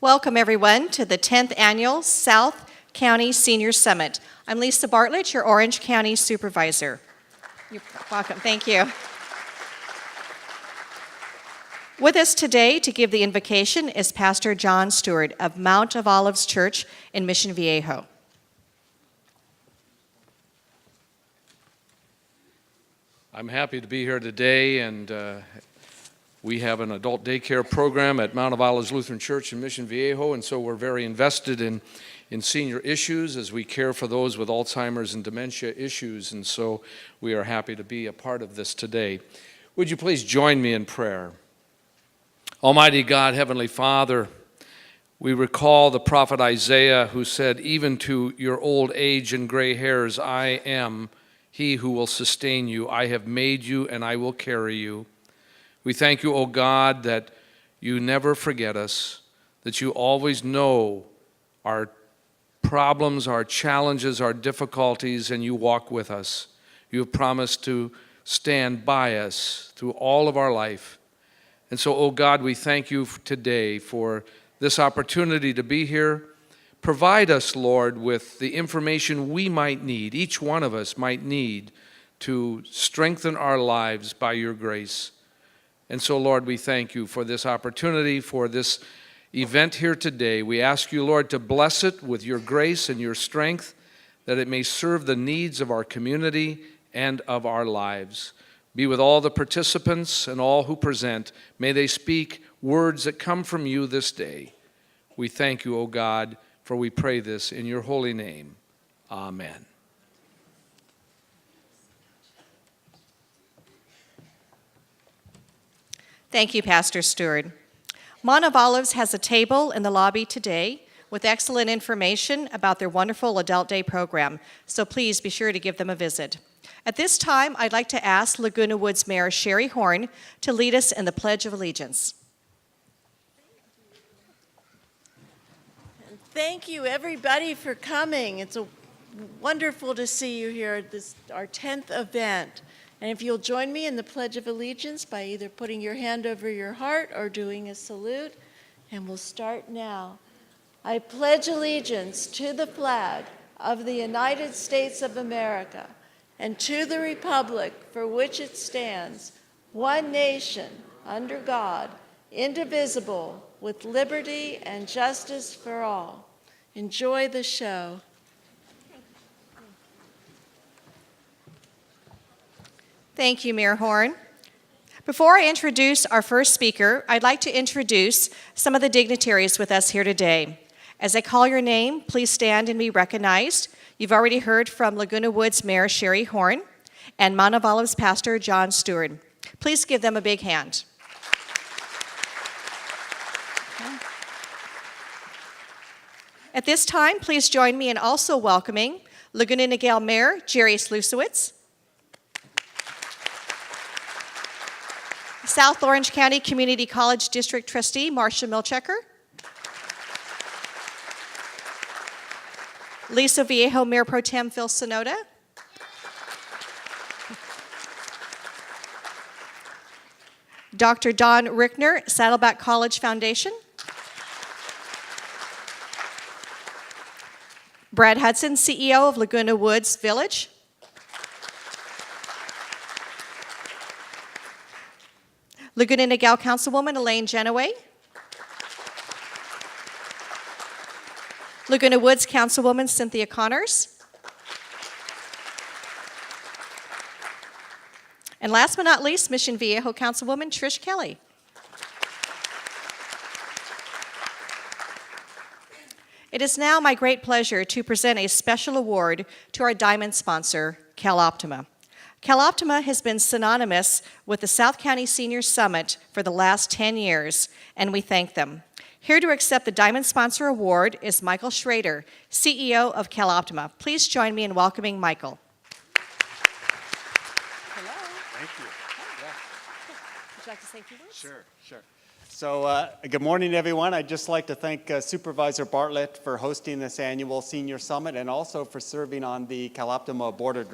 Welcome, everyone, to the 10th Annual South County Senior Summit. I'm Lisa Bartlett, your Orange County Supervisor. You're welcome. Thank you. With us today to give the invocation is Pastor John Stewart of Mount of Olives Church in Mission Viejo. I'm happy to be here today, and we have an adult daycare program at Mount of Olives Lutheran Church in Mission Viejo, and so we're very invested in senior issues as we care for those with Alzheimer's and dementia issues, and so we are happy to be a part of this today. Would you please join me in prayer? Almighty God, Heavenly Father, we recall the prophet Isaiah who said, "Even to your old age and gray hairs, I am he who will sustain you. I have made you and I will carry you." We thank you, O God, that you never forget us, that you always know our problems, our challenges, our difficulties, and you walk with us. You have promised to stand by us through all of our life. And so, O God, we thank you today for this opportunity to be here. Provide us, Lord, with the information we might need, each one of us might need, to strengthen our lives by your grace. And so, Lord, we thank you for this opportunity, for this event here today. We ask you, Lord, to bless it with your grace and your strength, that it may serve the needs of our community and of our lives. Be with all the participants and all who present. May they speak words that come from you this day. We thank you, O God, for we pray this in your holy name. Amen. Thank you, Pastor Stewart. Mount of Olives has a table in the lobby today with excellent information about their wonderful Adult Day program, so please be sure to give them a visit. At this time, I'd like to ask Laguna Woods Mayor Sherry Horn to lead us in the Pledge of Allegiance. Thank you, everybody, for coming. It's wonderful to see you here at our 10th event. And if you'll join me in the Pledge of Allegiance by either putting your hand over your heart or doing a salute, and we'll start now. I pledge allegiance to the flag of the United States of America and to the republic for which it stands, one nation, under God, indivisible, with liberty and justice for all. Enjoy the show. Thank you, Mayor Horn. Before I introduce our first speaker, I'd like to introduce some of the dignitaries with us here today. As I call your name, please stand and be recognized. You've already heard from Laguna Woods Mayor Sherry Horn and Mount of Olives Pastor John Stewart. Please give them a big hand. At this time, please join me in also welcoming Laguna Niguel Mayor Jerry Slusewitz, South Orange County Community College District Trustee Marcia Milchecker, Lisa Viejo Mayor Pro Tem Phil Sonoda, Dr. Don Rickner, Saddleback College Foundation, Brad Hudson, CEO of Laguna Woods Village, Laguna Niguel Councilwoman Elaine Genoway, Laguna Woods Councilwoman Cynthia Connors, and last but not least, Mission Viejo Councilwoman Trish Kelly. It is now my great pleasure to present a special award to our diamond sponsor, CalOptima. CalOptima has been synonymous with the South County Senior Summit for the last 10 years, and we thank them. Here to accept the Diamond Sponsor Award is Michael Schrader, CEO of CalOptima. Please join me in welcoming Michael. Hello. Thank you. Would you like to say a few words? Sure. So good morning, everyone. I'd just like to thank Supervisor Bartlett for hosting this annual Senior Summit and also for serving on the CalOptima Board of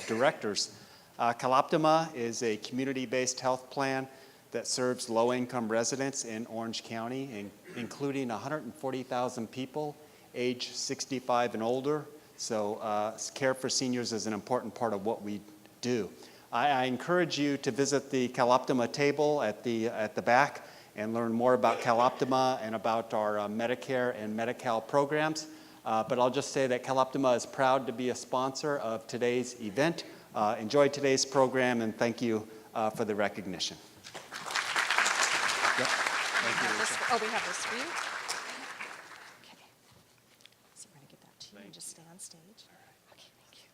Directors. CalOptima is a community-based health plan that serves low-income residents in Orange County, including 140,000 people age 65 and older. So care for seniors is an important part of what we do. I encourage you to visit the Cal Optima table at the back and learn more about Cal Optima and about our Medicare and Medi-Cal programs. But I'll just say that Cal Optima is proud to be a sponsor of today's event. Enjoy today's program, and thank you for the recognition. Yep. Thank you. We have this for you. Okay. So we're going to give that to you and just stay on stage. Okay, thank you.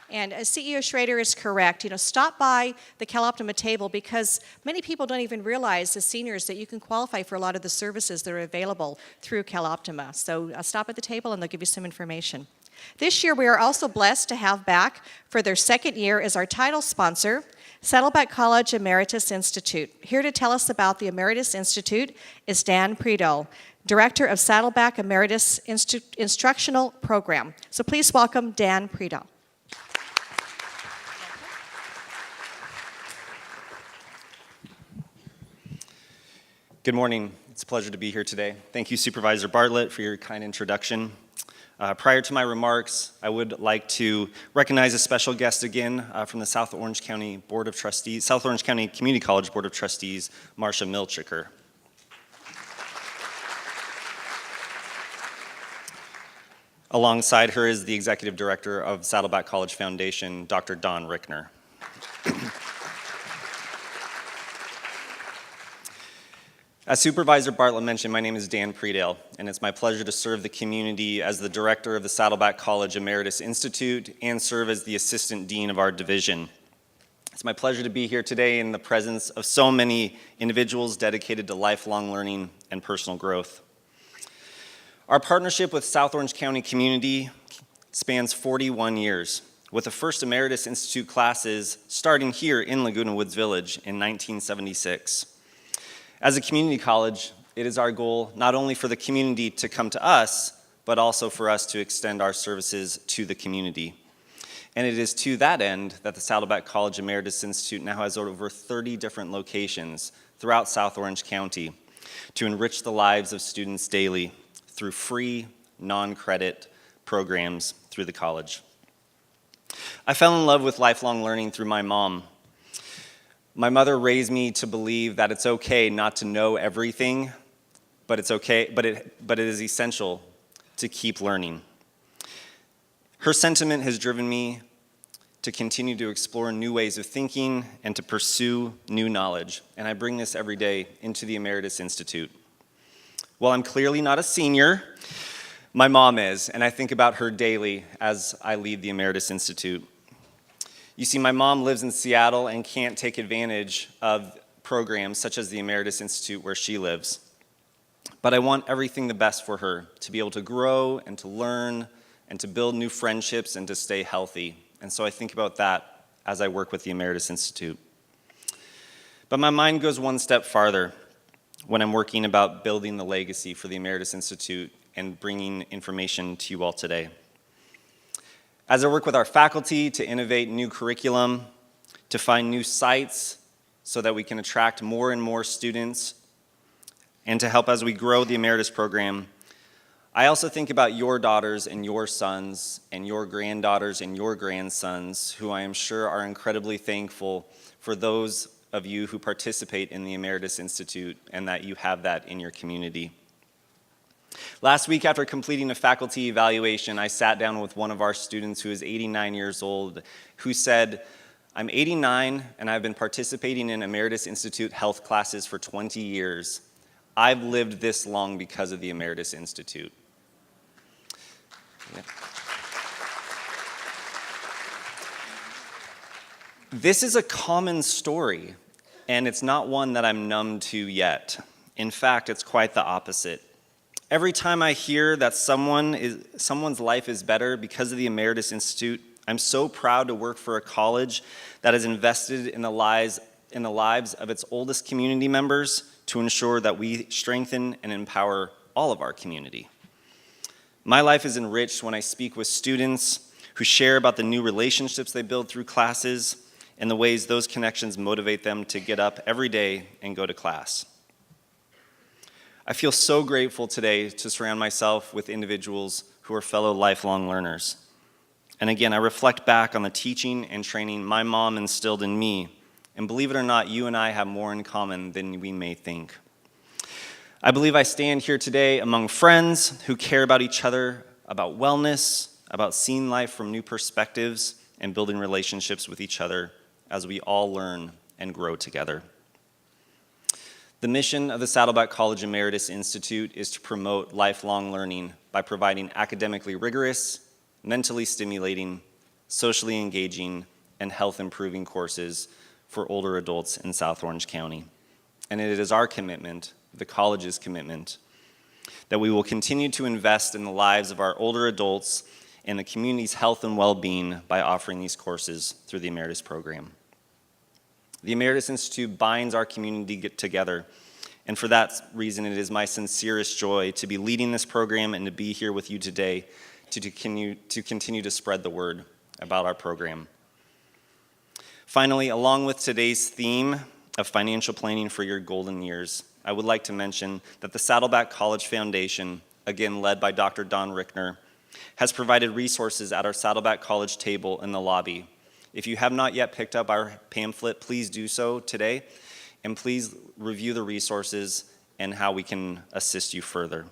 And CEO Schrader is correct. Stop by the Cal Optima table because many people don't even realize as seniors that you can qualify for a lot of the services that are available through Cal Optima. So stop at the table and they'll give you some information. This year we are also blessed to have back for their second year as our title sponsor, Saddleback College Emeritus Institute. Here to tell us about the Emeritus Institute is Dan Priedel, Director of Saddleback Emeritus Instructional Program. So please welcome Dan Priedel. Good morning. It's a pleasure to be here today. Thank you, Supervisor Bartlett, for your kind introduction. Prior to my remarks, I would like to recognize a special guest again from the South Orange County Board of Trustees, South Orange County Community College Board of Trustees, Marcia Milchiker. Alongside her is the Executive Director of Saddleback College Foundation, Dr. Don Rickner. As Supervisor Bartlett mentioned, my name is Dan Priedel, and it's my pleasure to serve the community as the director of the Saddleback College Emeritus Institute and serve as the Assistant Dean of our division. It's my pleasure to be here today in the presence of so many individuals dedicated to lifelong learning and personal growth. Our partnership with South Orange County Community spans 41 years, with the first Emeritus Institute classes starting here in Laguna Woods Village in 1976. As a community college, it is our goal not only for the community to come to us, but also for us to extend our services to the community. And it is to that end that the Saddleback College Emeritus Institute now has over 30 different locations throughout South Orange County to enrich the lives of students daily through free, non-credit programs through the college. I fell in love with lifelong learning through my mom. My mother raised me to believe that it's okay not to know everything, but it is essential to keep learning. Her sentiment has driven me to continue to explore new ways of thinking and to pursue new knowledge, and I bring this every day into the Emeritus Institute. While I'm clearly not a senior, my mom is, and I think about her daily as I lead the Emeritus Institute. You see, my mom lives in Seattle and can't take advantage of programs such as the Emeritus Institute where she lives. But I want everything the best for her, to be able to grow and to learn and to build new friendships and to stay healthy. And so I think about that as I work with the Emeritus Institute. But my mind goes one step farther when I'm working about building the legacy for the Emeritus Institute and bringing information to you all today. As I work with our faculty to innovate new curriculum, to find new sites so that we can attract more and more students, and to help as we grow the Emeritus program, I also think about your daughters and your sons and your granddaughters and your grandsons, who I am sure are incredibly thankful for those of you who participate in the Emeritus Institute and that you have that in your community. Last week, after completing a faculty evaluation, I sat down with one of our students who is 89 years old, who said, "I'm 89 and I've been participating in Emeritus Institute health classes for 20 years. I've lived this long because of the Emeritus Institute." Yeah. This is a common story, and it's not one that I'm numb to yet. In fact, it's quite the opposite. Every time I hear that someone's life is better because of the Emeritus Institute, I'm so proud to work for a college that has invested in the lives of its oldest community members to ensure that we strengthen and empower all of our community. My life is enriched when I speak with students who share about the new relationships they build through classes and the ways those connections motivate them to get up every day and go to class. I feel so grateful today to surround myself with individuals who are fellow lifelong learners. And again, I reflect back on the teaching and training my mom instilled in me, and believe it or not, you and I have more in common than we may think. I believe I stand here today among friends who care about each other, about wellness, about seeing life from new perspectives, and building relationships with each other as we all learn and grow together. The mission of the Saddleback College Emeritus Institute is to promote lifelong learning by providing academically rigorous, mentally stimulating, socially engaging, and health-improving courses for older adults in South Orange County. And it is our commitment, the college's commitment, that we will continue to invest in the lives of our older adults and the community's health and well-being by offering these courses through the Emeritus program. The Emeritus Institute binds our community together, and for that reason, it is my sincerest joy to be leading this program and to be here with you today to continue to spread the word about our program. Finally, along with today's theme of financial planning for your golden years, I would like to mention that the Saddleback College Foundation, again led by Dr. Don Rickner, has provided resources at our Saddleback College table in the lobby. If you have not yet picked up our pamphlet, please do so today, and please review the resources and how we can assist you further.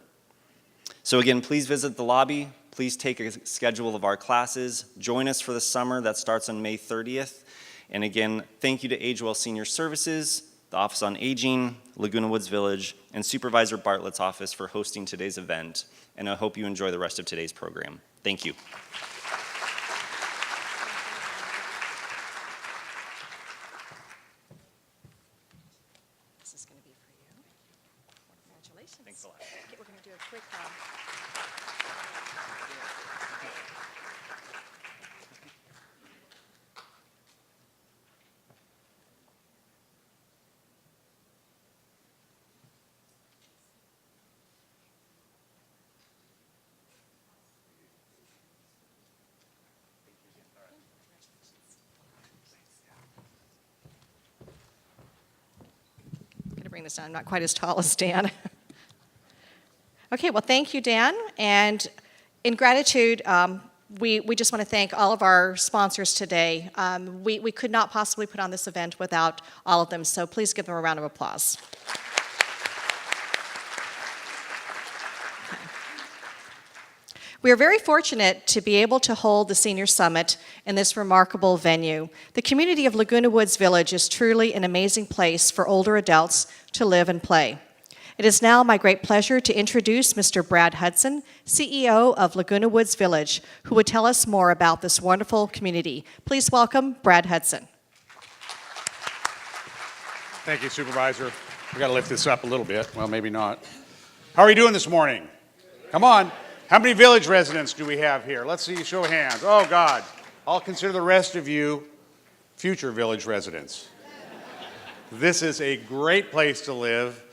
So again, please visit the lobby, please take a schedule of our classes, join us for the summer that starts on May 30th, and again, thank you to AgeWell Senior Services, the Office on Aging, Laguna Woods Village, and Supervisor Bartlett's office for hosting today's event, and I hope you enjoy the rest of today's program. Thank you. This is going to be for you. Congratulations. Thanks a lot. Okay, we're going to do a quick. Bring this down. I'm not quite as tall as Dan. Okay, well, thank you, Dan. And in gratitude, we just want to thank all of our sponsors today. We could not possibly put on this event without all of them, so please give them a round of applause. We are very fortunate to be able to hold the Senior Summit in this remarkable venue. The community of Laguna Woods Village is truly an amazing place for older adults to live and play. It is now my great pleasure to introduce Mr. Brad Hudson, CEO of Laguna Woods Village, who will tell us more about this wonderful community. Please welcome Brad Hudson. Thank you, Supervisor. We got to lift this up a little bit. Well, maybe not. How are you doing this morning? Come on. How many village residents do we have here? Let's see, show of hands. Oh, God. I'll consider the rest of you future village residents. This is a great place to live.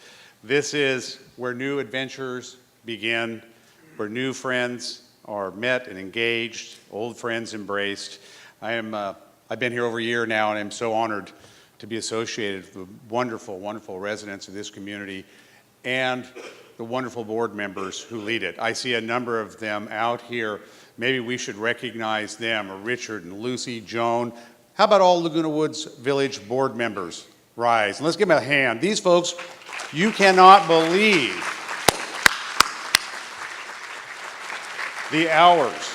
This is where new adventures begin, where new friends are met and engaged, old friends embraced. I've been here over a year now, and I'm so honored to be associated with the wonderful, wonderful residents of this community and the wonderful board members who lead it. I see a number of them out here. Maybe we should recognize them, Richard and Lucy, Joan. How about all Laguna Woods Village board members? Rise, and let's give them a hand. These folks, you cannot believe the hours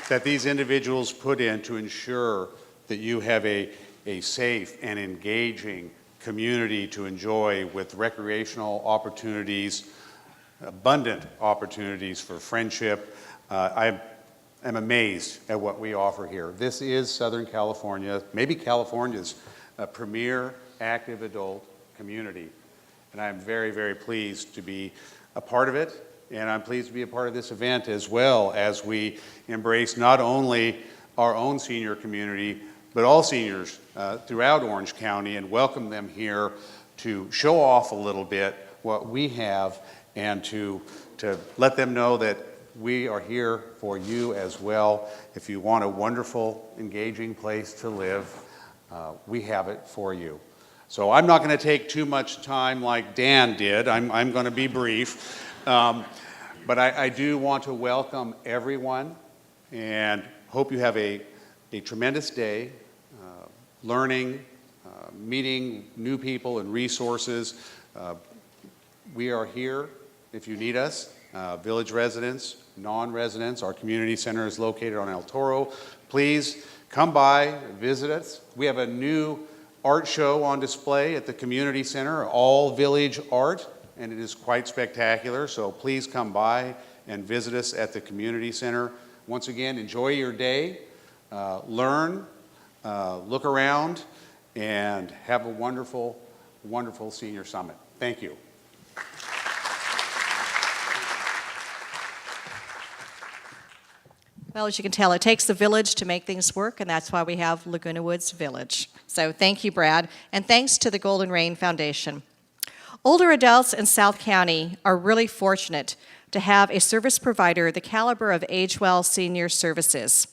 that these individuals put in to ensure that you have a safe and engaging community to enjoy with recreational opportunities, abundant opportunities for friendship. I'm amazed at what we offer here. This is Southern California, maybe California's premier active adult community. And I'm very, very pleased to be a part of it. And I'm pleased to be a part of this event as well as we embrace not only our own senior community, but all seniors throughout Orange County and welcome them here to show off a little bit what we have and to let them know that we are here for you as well. If you want a wonderful, engaging place to live, we have it for you. So I'm not going to take too much time like Dan did. I'm going to be brief. But I do want to welcome everyone and hope you have a tremendous day learning, meeting new people and resources. We are here if you need us. Village residents, non-residents, our community center is located on El Toro. Please come by, visit us. We have a new art show on display at the community center, all village art, and it is quite spectacular. So please come by and visit us at the community center. Once again, enjoy your day, learn, look around, and have a wonderful, wonderful senior summit. Thank you. Well, as you can tell, it takes the village to make things work, and that's why we have Laguna Woods Village. So thank you, Brad, and thanks to the Golden Rain Foundation. Older adults in South County are really fortunate to have a service provider the caliber of Age Well Senior Services,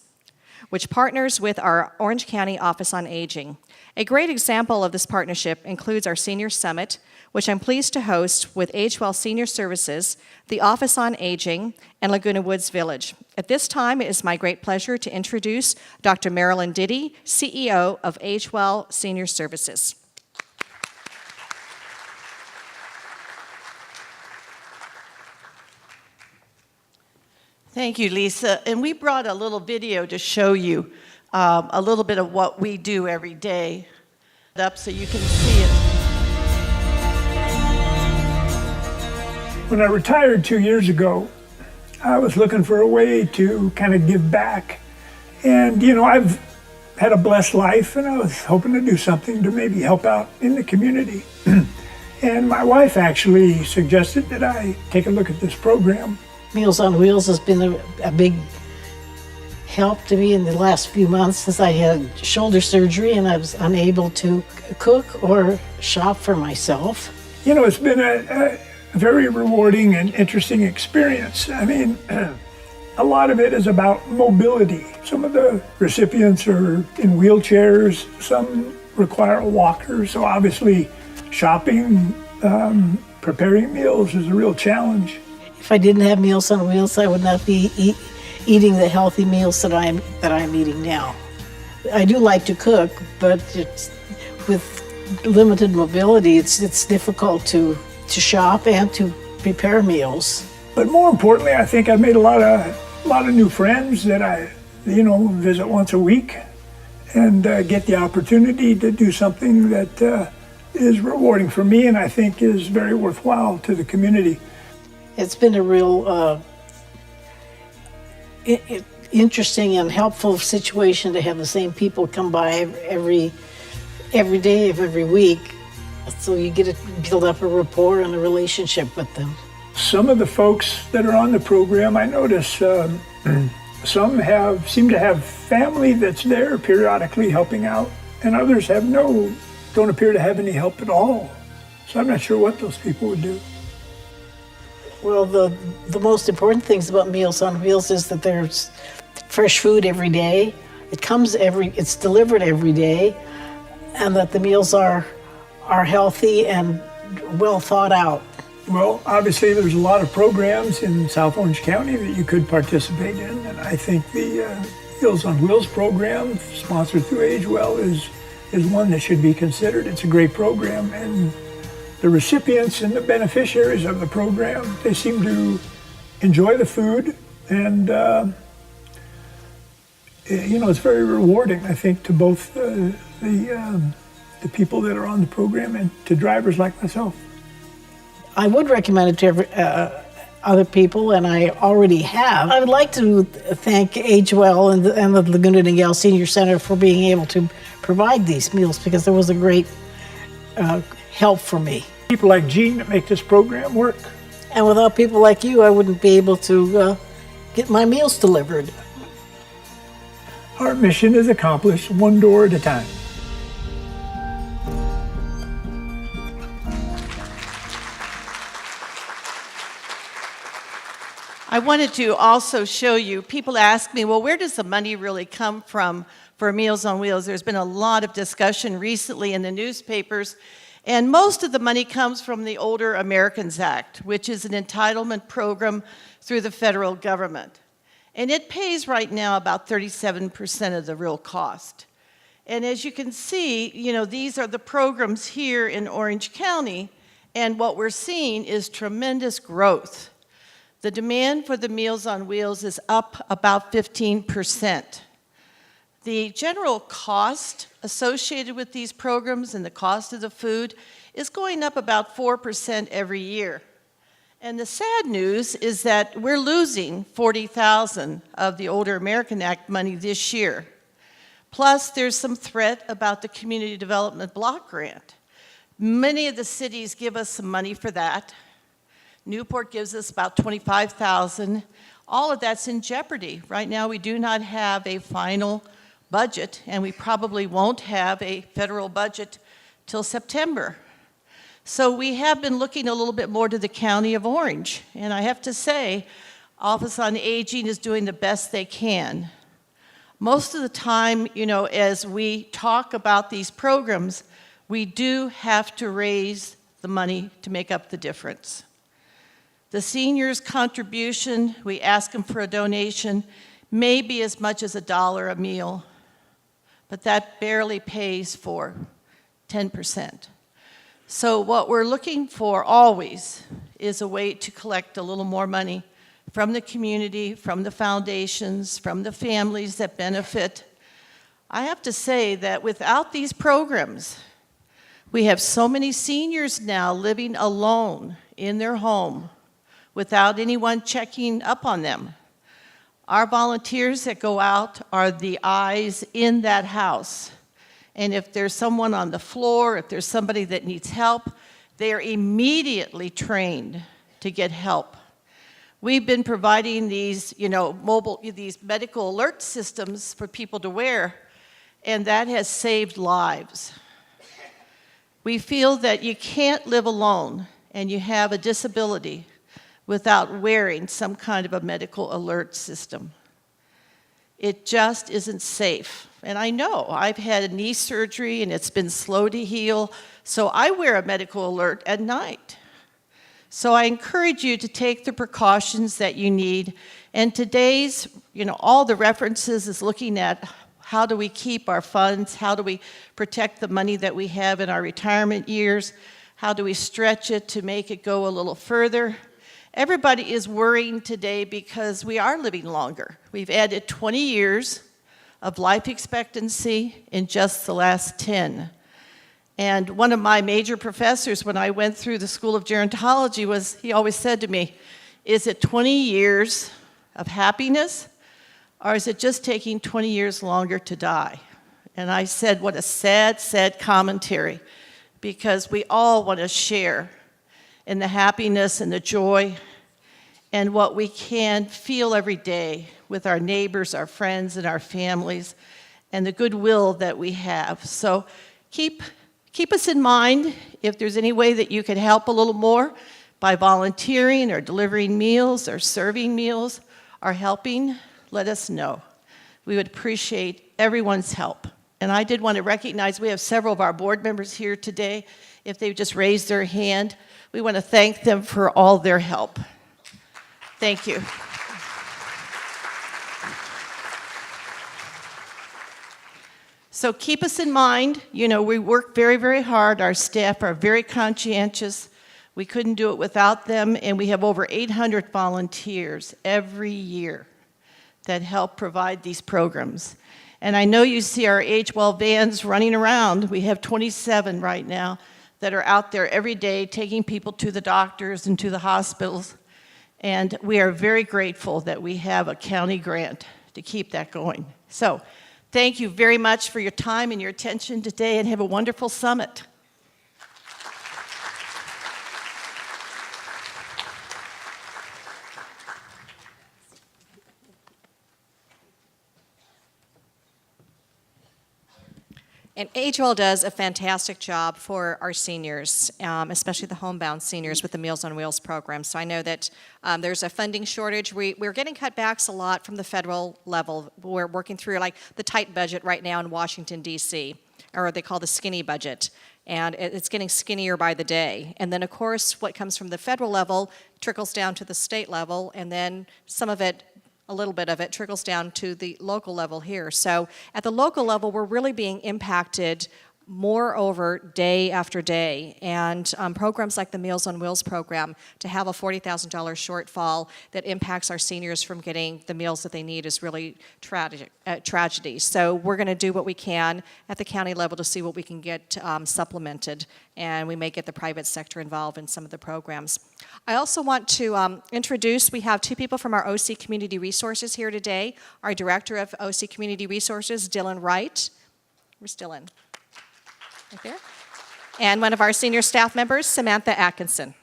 which partners with our Orange County Office on Aging. A great example of this partnership includes our Senior Summit, which I'm pleased to host with Age Well Senior Services, the Office on Aging, and Laguna Woods Village. At this time, it is my great pleasure to introduce Dr. Marilyn Diddy, CEO of Age Well Senior Services. Thank you, Lisa. And we brought a little video to show you a little bit of what we do every day, up so you can see it. When I retired 2 years ago, I was looking for a way to kind of give back. And, you know, I've had a blessed life, and I was hoping to do something to maybe help out in the community. And my wife actually suggested that I take a look at this program. Meals on Wheels has been a big help to me in the last few months since I had shoulder surgery and I was unable to cook or shop for myself. You know, it's been a very rewarding and interesting experience. I mean, a lot of it is about mobility. Some of the recipients are in wheelchairs, some require a walker, so obviously shopping, preparing meals is a real challenge. If I didn't have Meals on Wheels, I would not be eating the healthy meals that I'm eating now. I do like to cook, but with limited mobility, it's difficult to shop and to prepare meals. But more importantly, I think I've made a lot of new friends that I, visit once a week and get the opportunity to do something that is rewarding for me and I think is very worthwhile to the community. It's been a real interesting and helpful situation to have the same people come by every day of every week. So you get to build up a rapport and a relationship with them. Some of the folks that are on the program, I notice some seem to have family that's there periodically helping out, and others don't appear to have any help at all. So I'm not sure what those people would do. Well, the most important things about Meals on Wheels is that there's fresh food every day. It's delivered every day, and that the meals are healthy and well thought out. Well, obviously there's a lot of programs in South Orange County that you could participate in, and I think the Meals on Wheels program, sponsored through Age Well, is one that should be considered. It's a great program, and the recipients and the beneficiaries of the program, they seem to enjoy the food, and it's very rewarding, I think, to both the people that are on the program and to drivers like myself. I would recommend it to other people, and I already have. I would like to thank Age Well and the Laguna Niguel Senior Center for being able to provide these meals, because there was a great help for me. People like Gene that make this program work. And without people like you, I wouldn't be able to get my meals delivered. Our mission is accomplished one door at a time. I wanted to also show you, people ask me, well, where does the money really come from for Meals on Wheels? There's been a lot of discussion recently in the newspapers, and most of the money comes from the Older Americans Act, which is an entitlement program through the federal government. And it pays right now about 37% of the real cost. And as you can see, you know, these are the programs here in Orange County, and what we're seeing is tremendous growth. The demand for the Meals on Wheels is up about 15%. The general cost associated with these programs and the cost of the food is going up about 4% every year. And the sad news is that we're losing $40,000 of the Older American Act money this year. Plus, there's some threat about the Community Development Block Grant. Many of the cities give us some money for that. Newport gives us about $25,000. All of that's in jeopardy. Right now, we do not have a final budget, and we probably won't have a federal budget till September. So we have been looking a little bit more to the County of Orange, and I have to say, Office on Aging is doing the best they can. Most of the time, you know, as we talk about these programs, we do have to raise the money to make up the difference. The seniors' contribution, we ask them for a donation, may be as much as $1 a meal, but that barely pays for 10%. So what we're looking for always is a way to collect a little more money from the community, from the foundations, from the families that benefit. I have to say that without these programs, we have so many seniors now living alone in their home without anyone checking up on them. Our volunteers that go out are the eyes in that house. And if there's someone on the floor, if there's somebody that needs help, they are immediately trained to get help. We've been providing these, you know, these medical alert systems for people to wear, and that has saved lives. We feel that you can't live alone and you have a disability without wearing some kind of a medical alert system. It just isn't safe. And I know, I've had a knee surgery and it's been slow to heal, so I wear a medical alert at night. So I encourage you to take the precautions that you need. And today's, you know, all the references is looking at how do we keep our funds, how do we protect the money that we have in our retirement years, how do we stretch it to make it go a little further. Everybody is worrying today because we are living longer. We've added 20 years of life expectancy in just the last 10. And one of my major professors when I went through the School of Gerontology he always said to me, is it 20 years of happiness or is it just taking 20 years longer to die? And I said, what a sad, sad commentary, because we all want to share in the happiness and the joy and what we can feel every day with our neighbors, our friends, and our families, and the goodwill that we have. So keep us in mind if there's any way that you can help a little more by volunteering or delivering meals or serving meals or helping, let us know. We would appreciate everyone's help. And I did want to recognize we have several of our board members here today. If they just raise their hand, we want to thank them for all their help. Thank you. So keep us in mind. You know, we work very, very hard. Our staff are very conscientious. We couldn't do it without them, and we have over 800 volunteers every year that help provide these programs. And I know you see our Age Well vans running around. We have 27 right now that are out there every day taking people to the doctors and to the hospitals. And we are very grateful that we have a county grant to keep that going. So thank you very much for your time and your attention today, and have a wonderful summit. And Age Well does a fantastic job for our seniors, especially the homebound seniors with the Meals on Wheels program. So I know that there's a funding shortage. We're getting cutbacks a lot from the federal level. We're working through like the tight budget right now in Washington, D.C., or what they call the skinny budget. And it's getting skinnier by the day. And then, of course, what comes from the federal level trickles down to the state level, and then some of it, a little bit of it, trickles down to the local level here. So at the local level, we're really being impacted more over day after day. And programs like the Meals on Wheels program, to have a $40,000 shortfall that impacts our seniors from getting the meals that they need is really tragedy. So we're going to do what we can at the county level to see what we can get supplemented, and we may get the private sector involved in some of the programs. I also want to introduce, we have two people from our OC Community Resources here today. Our Director of OC Community Resources, Dylan Wright. Where's Dylan? Right there. And one of our senior staff members, Samantha Atkinson.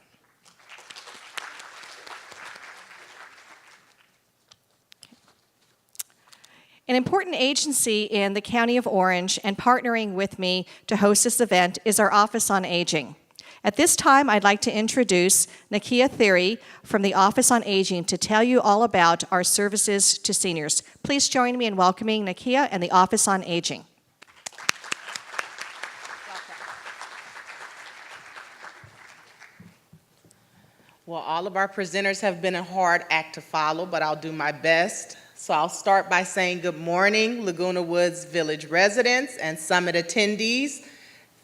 An important agency in the County of Orange and partnering with me to host this event is our Office on Aging. At this time, I'd like to introduce Nakia Theory from the Office on Aging to tell you all about our services to seniors. Please join me in welcoming Nakia and the Office on Aging. Well, all of our presenters have been a hard act to follow, but I'll do my best. So I'll start by saying good morning, Laguna Woods Village residents and summit attendees.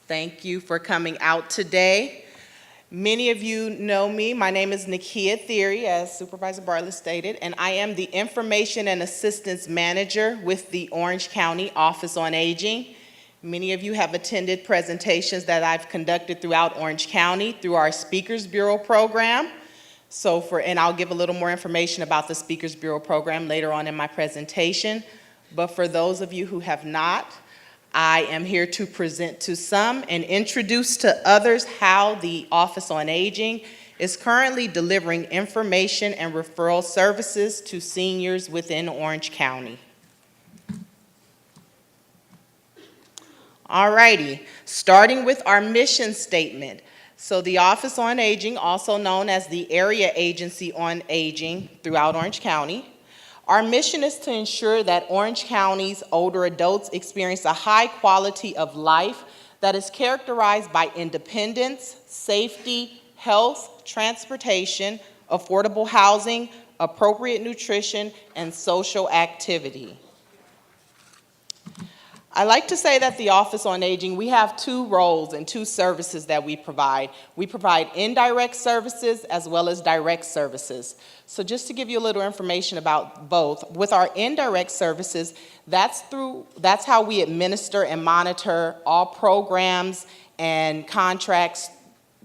Thank you for coming out today. Many of you know me. My name is Nakia Theory, as Supervisor Bartlett stated, and I am the Information and Assistance Manager with the Orange County Office on Aging. Many of you have attended presentations that I've conducted throughout Orange County through our Speakers Bureau program. And I'll give a little more information about the Speakers Bureau program later on in my presentation. But for those of you who have not, I am here to present to some and introduce to others how the Office on Aging is currently delivering information and referral services to seniors within Orange County. Alrighty, starting with our mission statement. So the Office on Aging, also known as the Area Agency on Aging throughout Orange County, our mission is to ensure that Orange County's older adults experience a high quality of life that is characterized by independence, safety, health, transportation, affordable housing, appropriate nutrition, and social activity. I like to say that the Office on Aging, we have two roles and two services that we provide. We provide indirect services as well as direct services. So just to give you a little information about both, with our indirect services, that's how we administer and monitor all programs and contracts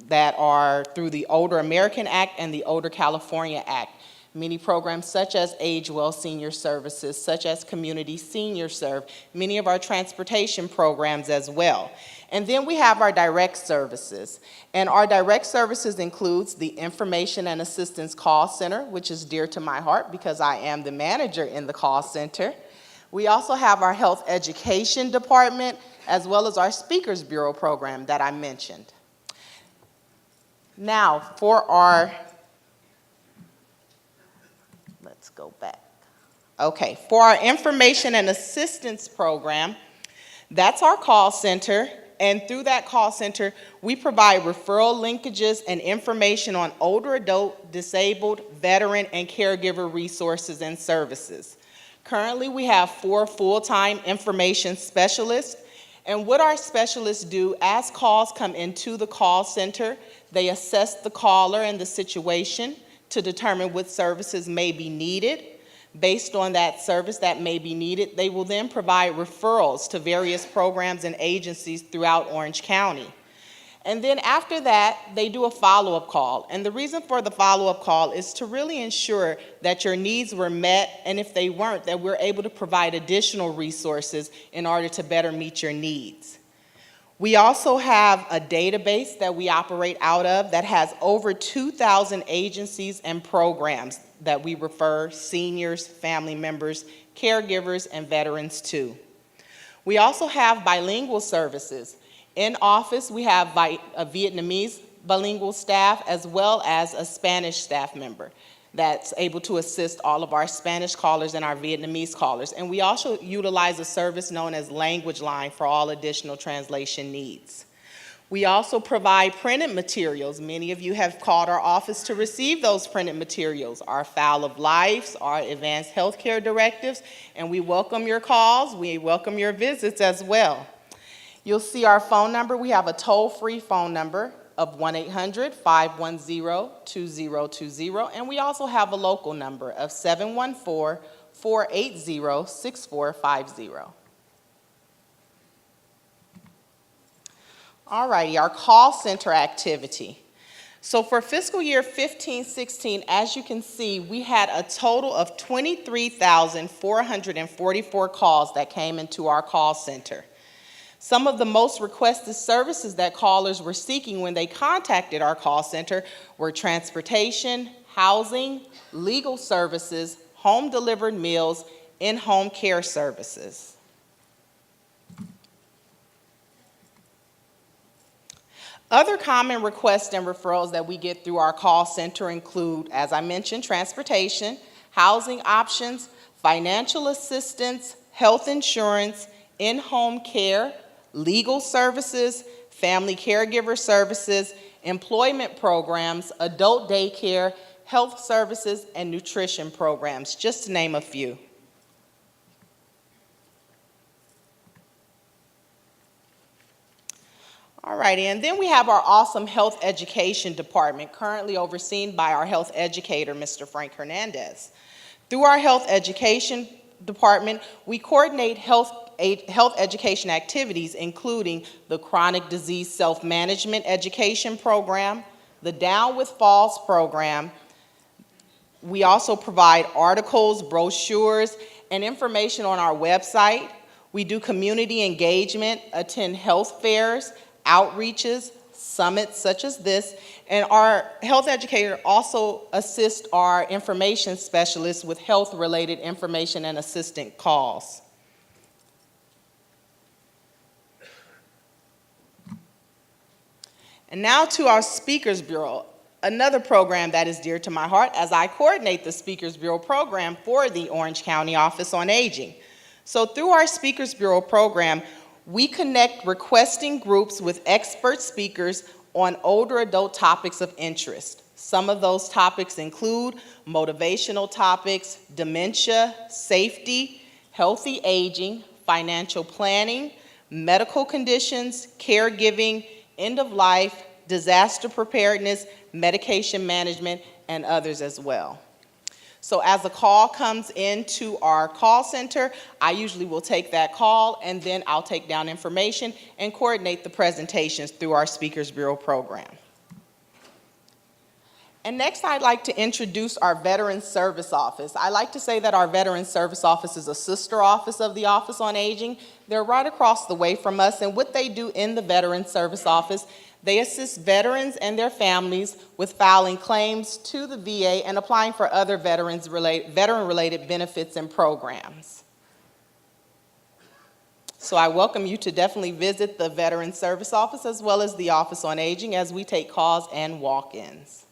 that are through the Older American Act and the Older California Act. Many programs such as Age Well Senior Services, such as Community Senior Serve, many of our transportation programs as well. And then we have our direct services. And our direct services includes the Information and Assistance Call Center, which is dear to my heart because I am the manager in the call center. We also have our Health Education Department, as well as our Speakers Bureau program that I mentioned. Now, for our go back. Okay, for our Information and Assistance program, that's our call center, and through that call center, we provide referral linkages and information on older adult, disabled, veteran, and caregiver resources and services. Currently, we have 4 full-time information specialists, and what our specialists do, as calls come into the call center, they assess the caller and the situation to determine what services may be needed. Based on that service that may be needed, they will then provide referrals to various programs and agencies throughout Orange County. And then after that, they do a follow-up call. And the reason for the follow-up call is to really ensure that your needs were met, and if they weren't, that we're able to provide additional resources in order to better meet your needs. We also have a database that we operate out of that has over 2,000 agencies and programs that we refer seniors, family members, caregivers, and veterans to. We also have bilingual services. In office, we have a Vietnamese bilingual staff as well as a Spanish staff member that's able to assist all of our Spanish callers and our Vietnamese callers. And we also utilize a service known as Language Line for all additional translation needs. We also provide printed materials. Many of you have called our office to receive those printed materials, our Foul of Life, our advanced healthcare directives, and we welcome your calls, we welcome your visits as well. You'll see our phone number. We have a toll-free phone number of 1-800-510-2020, and we also have a local number of 714-480-6450. All righty, our call center activity. So for fiscal year 15-16, as you can see, we had a total of 23,444 calls that came into our call center. Some of the most requested services that callers were seeking when they contacted our call center were transportation, housing, legal services, home-delivered meals, in-home care services. Other common requests and referrals that we get through our call center include, as I mentioned, transportation, housing options, financial assistance, health insurance, in-home care, legal services, family caregiver services, employment programs, adult daycare, health services, and nutrition programs, just to name a few. All righty, and then we have our awesome health education department, currently overseen by our health educator, Mr. Frank Hernandez. Through our health education department, we coordinate health education activities, including the chronic disease self-management education program, the Down with Falls program. We also provide articles, brochures, and information on our website. We do community engagement, attend health fairs, outreaches, summits such as this, and our health educator also assists our information specialists with health-related information and assistant calls. And now to our Speakers Bureau, another program that is dear to my heart as I coordinate the Speakers Bureau program for the Orange County Office on Aging. So through our Speakers Bureau program, we connect requesting groups with expert speakers on older adult topics of interest. Some of those topics include motivational topics, dementia, safety, healthy aging, financial planning, medical conditions, caregiving, end of life, disaster preparedness, medication management, and others as well. So as a call comes into our call center, I usually will take that call and then I'll take down information and coordinate the presentations through our Speakers Bureau program. And next, I'd like to introduce our Veterans Service Office. I like to say that our Veterans Service Office is a sister office of the Office on Aging. They're right across the way from us, and what they do in the Veterans Service Office, they assist veterans and their families with filing claims to the VA and applying for other veteran-related benefits and programs. So I welcome you to definitely visit the Veterans Service Office as well as the Office on Aging as we take calls and walk-ins.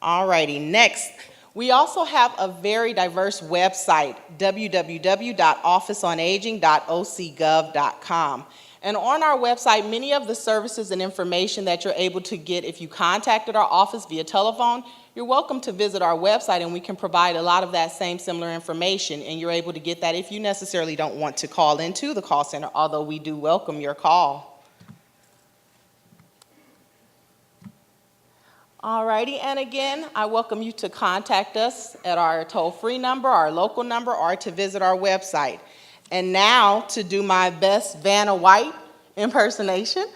Alrighty, next. We also have a very diverse website, www.officeonaging.ocgov.com. And on our website, many of the services and information that you're able to get if you contacted our office via telephone, you're welcome to visit our website and we can provide a lot of that same similar information, and you're able to get that if you necessarily don't want to call into the call center, although we do welcome your call. Alrighty, and again, I welcome you to contact us at our toll-free number, our local number, or to visit our website. And now, to do my best Vanna White impersonation,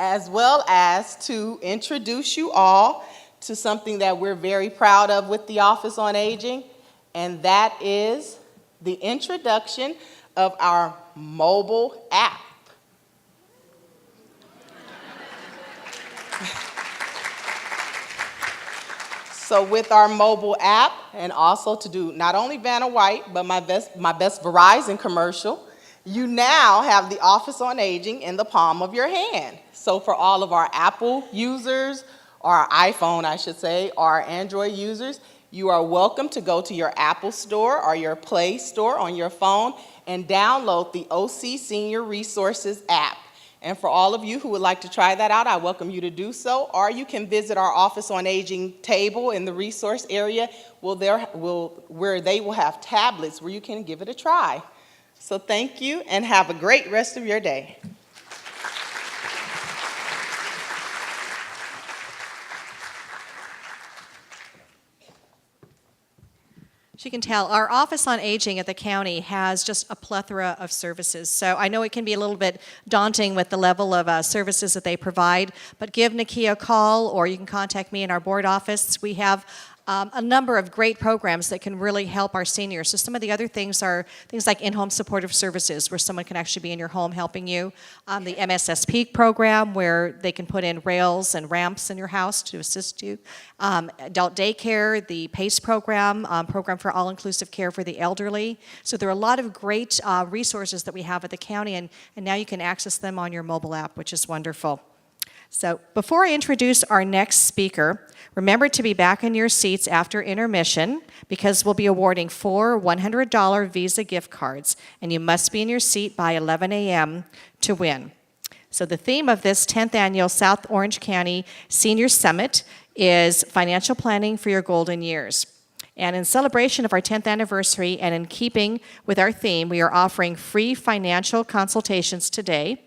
as well as to introduce you all to something that we're very proud of with the Office on Aging, and that is the introduction of our mobile app. So with our mobile app, and also to do not only Vanna White, but my best Verizon commercial, you now have the Office on Aging in the palm of your hand. So for all of our Apple users, or our iPhone, I should say, or our Android users, you are welcome to go to your Apple Store or your Play Store on your phone and download the OC Senior Resources app. And for all of you who would like to try that out, I welcome you to do so, or you can visit our Office on Aging table in the resource area where they will have tablets where you can give it a try. So thank you, and have a great rest of your day. As you can tell, our Office on Aging at the county has just a plethora of services. So I know it can be a little bit daunting with the level of services that they provide, but give Nakia a call, or you can contact me in our board office. We have a number of great programs that can really help our seniors. So some of the other things are things like in-home supportive services, where someone can actually be in your home helping you. The MSSP program, where they can put in rails and ramps in your house to assist you. Adult daycare, the PACE program, program for all-inclusive care for the elderly. So there are a lot of great resources that we have at the county, and now you can access them on your mobile app, which is wonderful. So before I introduce our next speaker, remember to be back in your seats after intermission, because we'll be awarding 4 $100 Visa gift cards, and you must be in your seat by 11 a.m. to win. So the theme of this 10th annual South Orange County Senior Summit is financial planning for your golden years. And in celebration of our 10th anniversary, and in keeping with our theme, we are offering free financial consultations today.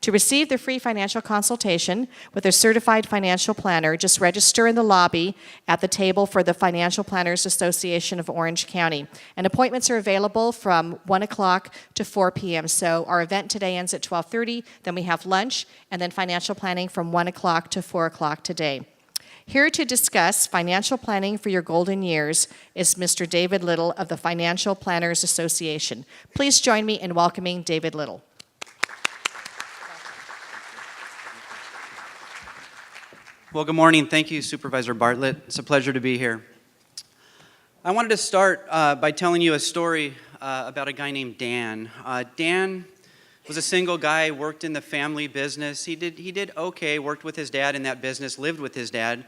To receive the free financial consultation with a certified financial planner, just register in the lobby at the table for the Financial Planners Association of Orange County. And appointments are available from 1 o'clock to 4 p.m. So our event today ends at 12:30, then we have lunch, and then financial planning from 1 o'clock to 4 o'clock today. Here to discuss financial planning for your golden years is Mr. David Little of the Financial Planners Association. Please join me in welcoming David Little. Well, good morning. Thank you, Supervisor Bartlett. It's a pleasure to be here. I wanted to start by telling you a story about a guy named Dan. Dan was a single guy, worked in the family business. He did okay, worked with his dad in that business, lived with his dad.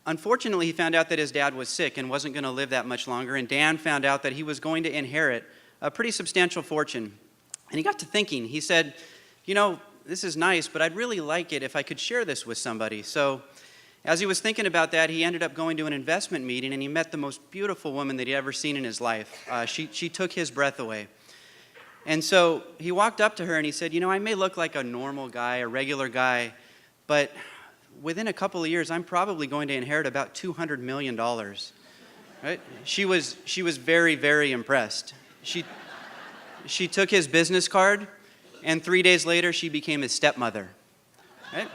Unfortunately, he found out that his dad was sick and wasn't going to live that much longer, and Dan found out that he was going to inherit a pretty substantial fortune. And he got to thinking. He said, you know, this is nice, but I'd really like it if I could share this with somebody. So as he was thinking about that, he ended up going to an investment meeting, and he met the most beautiful woman that he'd ever seen in his life. She took his breath away. And so he walked up to her and he said, you know, I may look like a normal guy, a regular guy, but within a couple of years, I'm probably going to inherit about $200 million. Right? She was very, very impressed. She took his business card, and 3 days later, she became his stepmother. Right?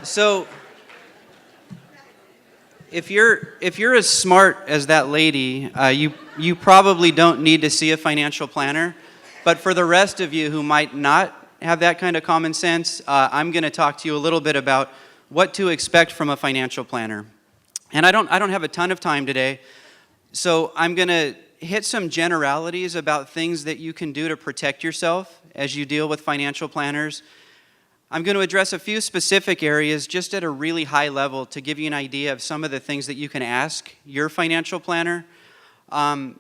So, if you're as smart as that lady, you probably don't need to see a financial planner. But for the rest of you who might not have that kind of common sense, I'm going to talk to you a little bit about what to expect from a financial planner. And I don't have a ton of time today. So I'm going to hit some generalities about things that you can do to protect yourself as you deal with financial planners. I'm going to address a few specific areas just at a really high level to give you an idea of some of the things that you can ask your financial planner. And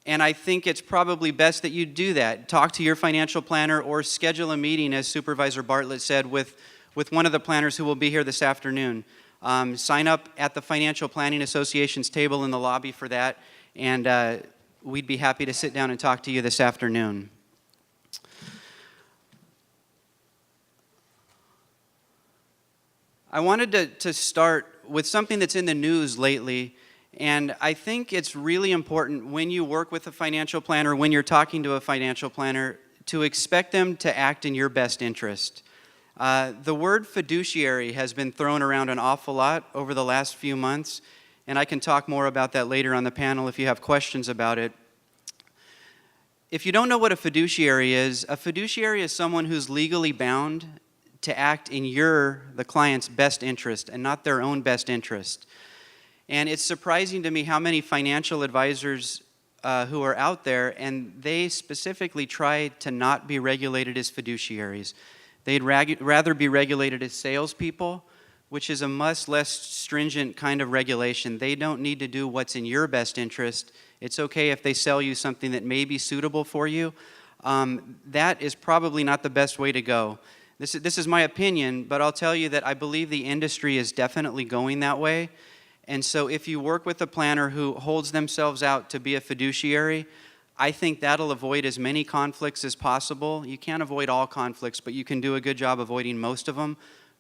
I think it's probably best that you do that. Talk to your financial planner or schedule a meeting, as Supervisor Bartlett said, with one of the planners who will be here this afternoon. Sign up at the Financial Planning Association's table in the lobby for that, and we'd be happy to sit down and talk to you this afternoon. I wanted to start with something that's in the news lately, and I think it's really important when you work with a financial planner, when you're talking to a financial planner, to expect them to act in your best interest. The word fiduciary has been thrown around an awful lot over the last few months, and I can talk more about that later on the panel if you have questions about it. if you don't know what a fiduciary is someone who's legally bound to act in the client's best interest and not their own best interest. And it's surprising to me how many financial advisors who are out there, and they specifically try to not be regulated as fiduciaries. They'd rather be regulated as salespeople, which is a much less stringent kind of regulation. They don't need to do what's in your best interest. It's okay if they sell you something that may be suitable for you. That is probably not the best way to go. This is my opinion, but I'll tell you that I believe the industry is definitely going that way. And so if you work with a planner who holds themselves out to be a fiduciary, I think that'll avoid as many conflicts as possible. You can't avoid all conflicts, but you can do a good job avoiding most of them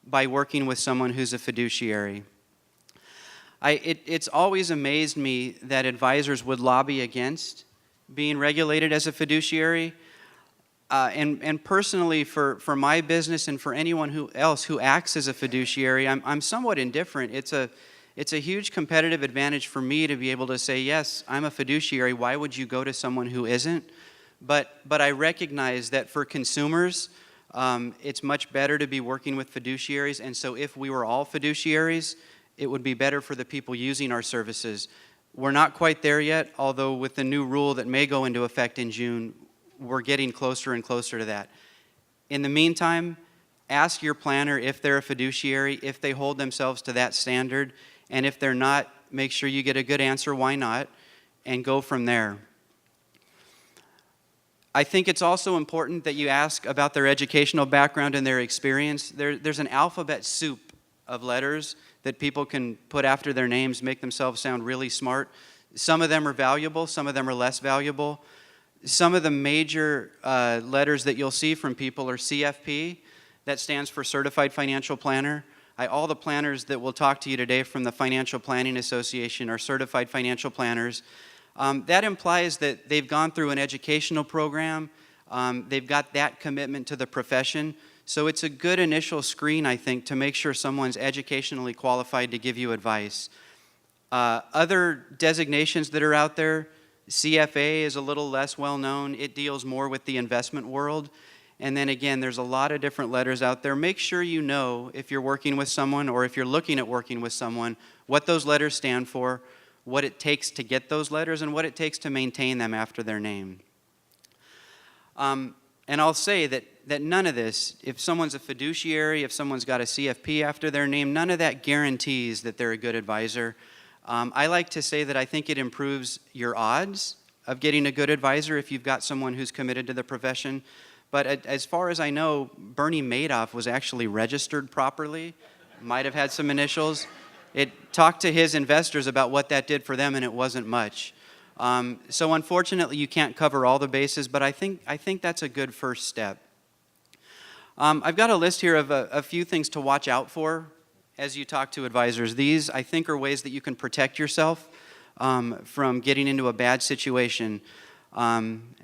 by working with someone who's a fiduciary. It's always amazed me that advisors would lobby against being regulated as a fiduciary. And personally, for my business and for anyone else who acts as a fiduciary, I'm somewhat indifferent. It's a huge competitive advantage for me to be able to say, yes, I'm a fiduciary. Why would you go to someone who isn't? But I recognize that for consumers, it's much better to be working with fiduciaries. And so if we were all fiduciaries, it would be better for the people using our services. We're not quite there yet, although with the new rule that may go into effect in June, we're getting closer and closer to that. In the meantime, ask your planner if they're a fiduciary, if they hold themselves to that standard, and if they're not, make sure you get a good answer, why not, and go from there. I think it's also important that you ask about their educational background and their experience. There's an alphabet soup of letters that people can put after their names, make themselves sound really smart. Some of them are valuable, some of them are less valuable. Some of the major letters that you'll see from people are CFP, that stands for Certified Financial Planner. All the planners that will talk to you today from the Financial Planning Association are certified financial planners. That implies that they've gone through an educational program. They've got that commitment to the profession. So it's a good initial screen, I think, to make sure someone's educationally qualified to give you advice. Other designations that are out there, CFA is a little less well known. It deals more with the investment world. And then again, there's a lot of different letters out there. Make sure you know if you're working with someone or if you're looking at working with someone, what those letters stand for, what it takes to get those letters, and what it takes to maintain them after their name. And I'll say that none of this, if someone's a fiduciary, if someone's got a CFP after their name, none of that guarantees that they're a good advisor. I like to say that I think it improves your odds of getting a good advisor if you've got someone who's committed to the profession. But as far as I know, Bernie Madoff was actually registered properly, might have had some initials. It talked to his investors about what that did for them, and it wasn't much. So unfortunately, you can't cover all the bases, but I think that's a good first step. I've got a list here of a few things to watch out for as you talk to advisors. These, I think, are ways that you can protect yourself from getting into a bad situation.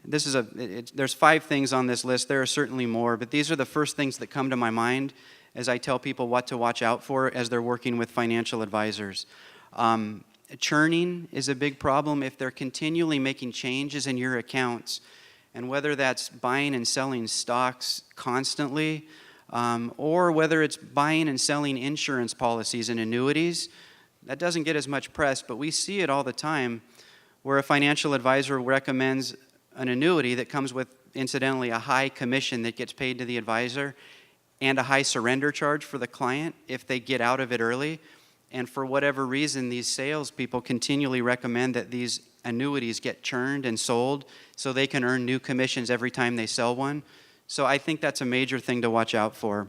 There's 5 things on this list. There are certainly more, but these are the first things that come to my mind as I tell people what to watch out for as they're working with financial advisors. Churning is a big problem if they're continually making changes in your accounts, and whether that's buying and selling stocks constantly, or whether it's buying and selling insurance policies and annuities. That doesn't get as much press, but we see it all the time where a financial advisor recommends an annuity that comes with, incidentally, a high commission that gets paid to the advisor and a high surrender charge for the client if they get out of it early. And for whatever reason, these salespeople continually recommend that these annuities get churned and sold so they can earn new commissions every time they sell one. So I think that's a major thing to watch out for.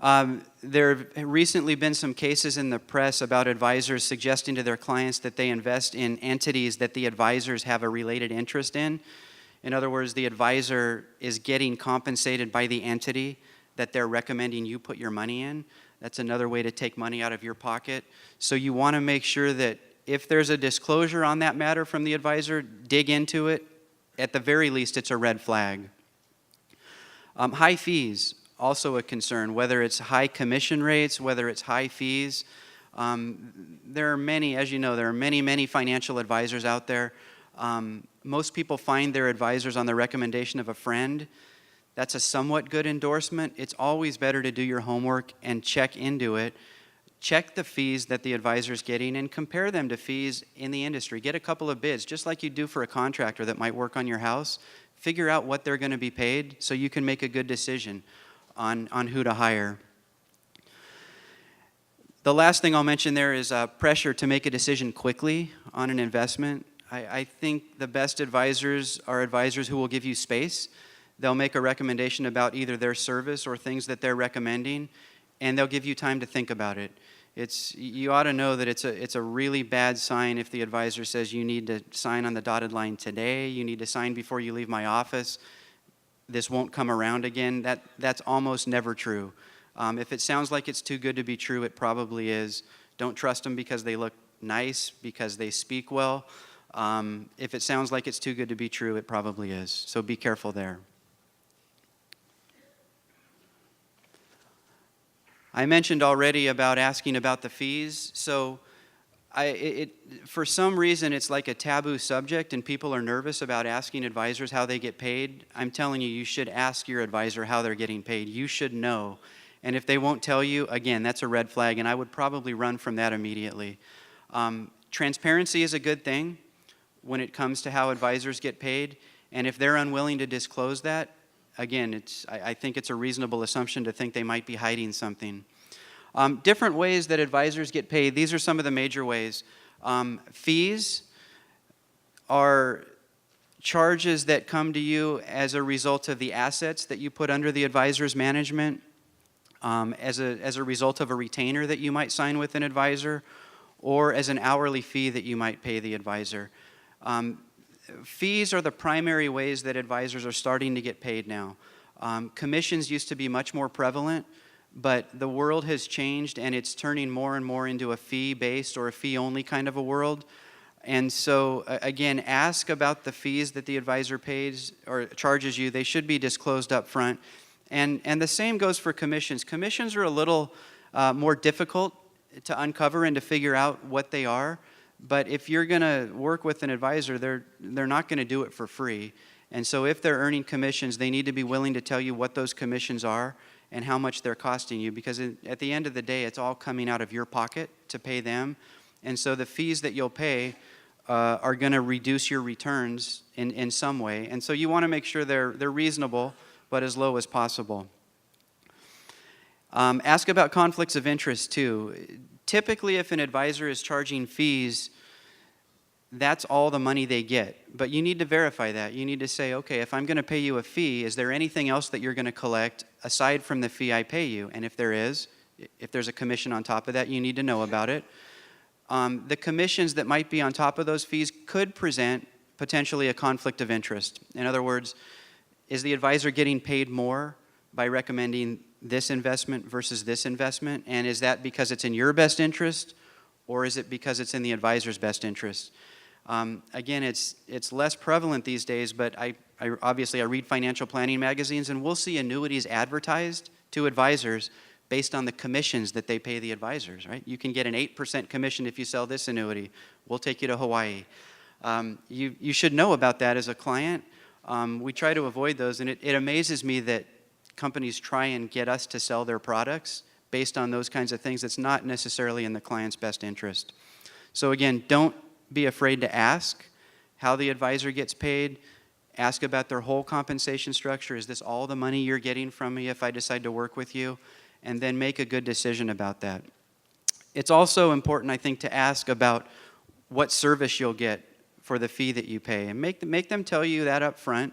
There have recently been some cases in the press about advisors suggesting to their clients that they invest in entities that the advisors have a related interest in. In other words, the advisor is getting compensated by the entity that they're recommending you put your money in. That's another way to take money out of your pocket. So you want to make sure that if there's a disclosure on that matter from the advisor, dig into it. At the very least, it's a red flag. High fees, also a concern, whether it's high commission rates, whether it's high fees. There are many, as you know, there are many financial advisors out there. Most people find their advisors on the recommendation of a friend. That's a somewhat good endorsement. It's always better to do your homework and check into it. Check the fees that the advisor is getting and compare them to fees in the industry. Get a couple of bids, just like you do for a contractor that might work on your house. Figure out what they're going to be paid so you can make a good decision on who to hire. The last thing I'll mention there is pressure to make a decision quickly on an investment. I think the best advisors are advisors who will give you space. They'll make a recommendation about either their service or things that they're recommending, and they'll give you time to think about it. You ought to know that it's a really bad sign if the advisor says you need to sign on the dotted line today, you need to sign before you leave my office, this won't come around again. That's almost never true. If it sounds like it's too good to be true, it probably is. Don't trust them because they look nice, because they speak well. If it sounds like it's too good to be true, it probably is. So be careful there. I mentioned already about asking about the fees. So for some reason, it's like a taboo subject and people are nervous about asking advisors how they get paid. I'm telling you, you should ask your advisor how they're getting paid. You should know. And if they won't tell you, again, that's a red flag, and I would probably run from that immediately. Transparency is a good thing when it comes to how advisors get paid, and if they're unwilling to disclose that, again, I think it's a reasonable assumption to think they might be hiding something. Different ways that advisors get paid, these are some of the major ways. Fees are charges that come to you as a result of the assets that you put under the advisor's management, as a result of a retainer that you might sign with an advisor, or as an hourly fee that you might pay the advisor. Fees are the primary ways that advisors are starting to get paid now. Commissions used to be much more prevalent, but the world has changed and it's turning more and more into a fee-based or a fee-only kind of a world. And so, again, ask about the fees that the advisor pays or charges you. They should be disclosed up front. And the same goes for commissions. Commissions are a little more difficult to uncover and to figure out what they are. But if you're going to work with an advisor, they're not going to do it for free. And so if they're earning commissions, they need to be willing to tell you what those commissions are and how much they're costing you. Because at the end of the day, it's all coming out of your pocket to pay them. And so the fees that you'll pay are going to reduce your returns in some way. And so you want to make sure they're reasonable, but as low as possible. Ask about conflicts of interest too. Typically, if an advisor is charging fees, that's all the money they get. But you need to verify that. You need to say, okay, if I'm going to pay you a fee, is there anything else that you're going to collect aside from the fee I pay you? And if there is, if there's a commission on top of that, you need to know about it. The commissions that might be on top of those fees could present potentially a conflict of interest. In other words, is the advisor getting paid more by recommending this investment versus this investment? And is that because it's in your best interest, or is it because it's in the advisor's best interest? Again, it's less prevalent these days, but I obviously read financial planning magazines, and we'll see annuities advertised to advisors based on the commissions that they pay the advisors, right? You can get an 8% commission if you sell this annuity. We'll take you to Hawaii. You should know about that as a client. We try to avoid those, and it amazes me that companies try and get us to sell their products based on those kinds of things. It's not necessarily in the client's best interest. So again, don't be afraid to ask how the advisor gets paid. Ask about their whole compensation structure. Is this all the money you're getting from me if I decide to work with you? And then make a good decision about that. It's also important, I think, to ask about what service you'll get for the fee that you pay. And make them tell you that up front.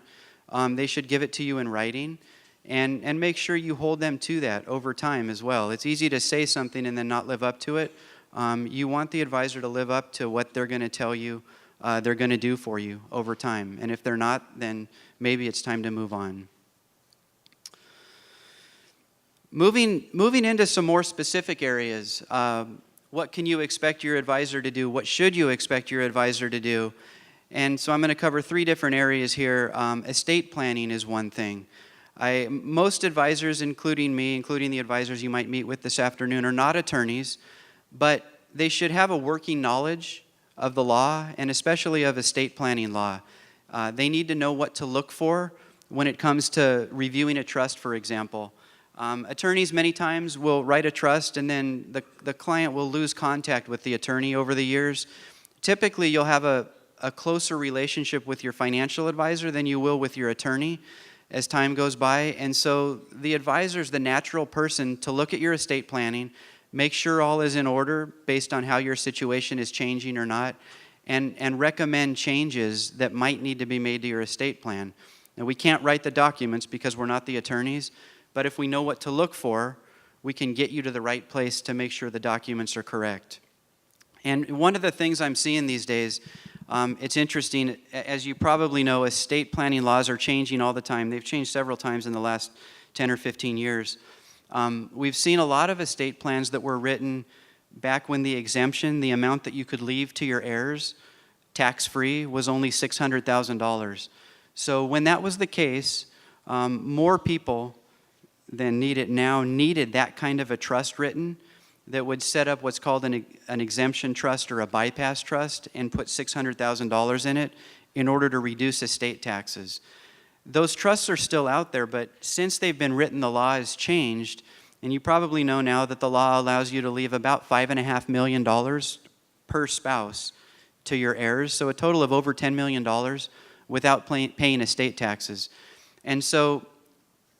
They should give it to you in writing. And make sure you hold them to that over time as well. It's easy to say something and then not live up to it. You want the advisor to live up to what they're going to tell you they're going to do for you over time. And if they're not, then maybe it's time to move on. Moving into some more specific areas, what can you expect your advisor to do? What should you expect your advisor to do? And so I'm going to cover 3 different areas here. Estate planning is one thing. Most advisors, including me, including the advisors you might meet with this afternoon, are not attorneys, but they should have a working knowledge of the law and especially of estate planning law. They need to know what to look for when it comes to reviewing a trust, for example. Attorneys many times will write a trust and then the client will lose contact with the attorney over the years. Typically, you'll have a closer relationship with your financial advisor than you will with your attorney as time goes by. And so the advisor is the natural person to look at your estate planning, make sure all is in order based on how your situation is changing or not, and recommend changes that might need to be made to your estate plan. Now, we can't write the documents because we're not the attorneys, but if we know what to look for, we can get you to the right place to make sure the documents are correct. And one of the things I'm seeing these days, it's interesting, as you probably know, estate planning laws are changing all the time. They've changed several times in the last 10 or 15 years. We've seen a lot of estate plans that were written back when the exemption, the amount that you could leave to your heirs, tax-free, was only $600,000. So when that was the case, more people than need it now needed that kind of a trust written that would set up what's called an exemption trust or a bypass trust and put $600,000 in it in order to reduce estate taxes. Those trusts are still out there, but since they've been written, the law has changed, and you probably know now that the law allows you to leave about $5.5 million per spouse to your heirs, so a total of over $10 million without paying estate taxes. And so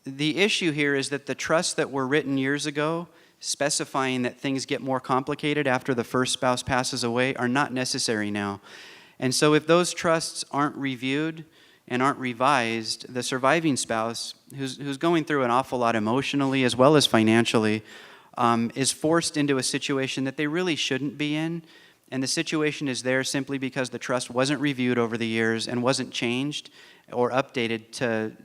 the issue here is that the trusts that were written years ago specifying that things get more complicated after the first spouse passes away are not necessary now. And so if those trusts aren't reviewed and aren't revised, the surviving spouse, who's going through an awful lot emotionally as well as financially, is forced into a situation that they really shouldn't be in. And the situation is there simply because the trust wasn't reviewed over the years and wasn't changed or updated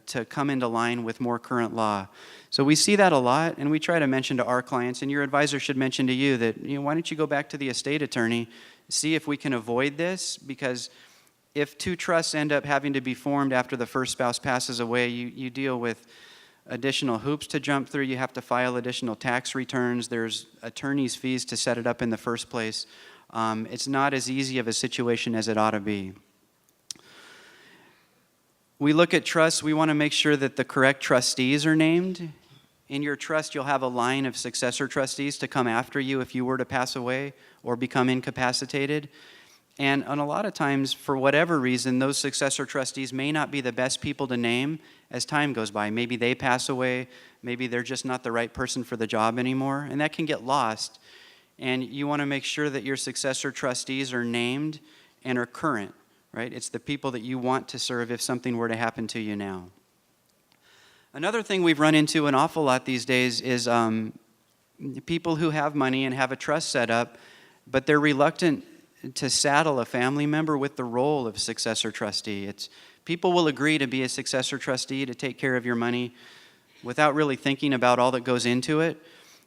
to come into line with more current law. So we see that a lot, and we try to mention to our clients, and your advisor should mention to you that, why don't you go back to the estate attorney, see if we can avoid this, because if two trusts end up having to be formed after the first spouse passes away, you deal with additional hoops to jump through. You have to file additional tax returns. There's attorney's fees to set it up in the first place. It's not as easy of a situation as it ought to be. We look at trusts, we want to make sure that the correct trustees are named. In your trust, you'll have a line of successor trustees to come after you if you were to pass away or become incapacitated. And a lot of times, for whatever reason, those successor trustees may not be the best people to name as time goes by. Maybe they pass away, maybe they're just not the right person for the job anymore, and that can get lost. And you want to make sure that your successor trustees are named and are current. Right? It's the people that you want to serve if something were to happen to you now. Another thing we've run into an awful lot these days is people who have money and have a trust set up, but they're reluctant to saddle a family member with the role of successor trustee. People will agree to be a successor trustee to take care of your money without really thinking about all that goes into it.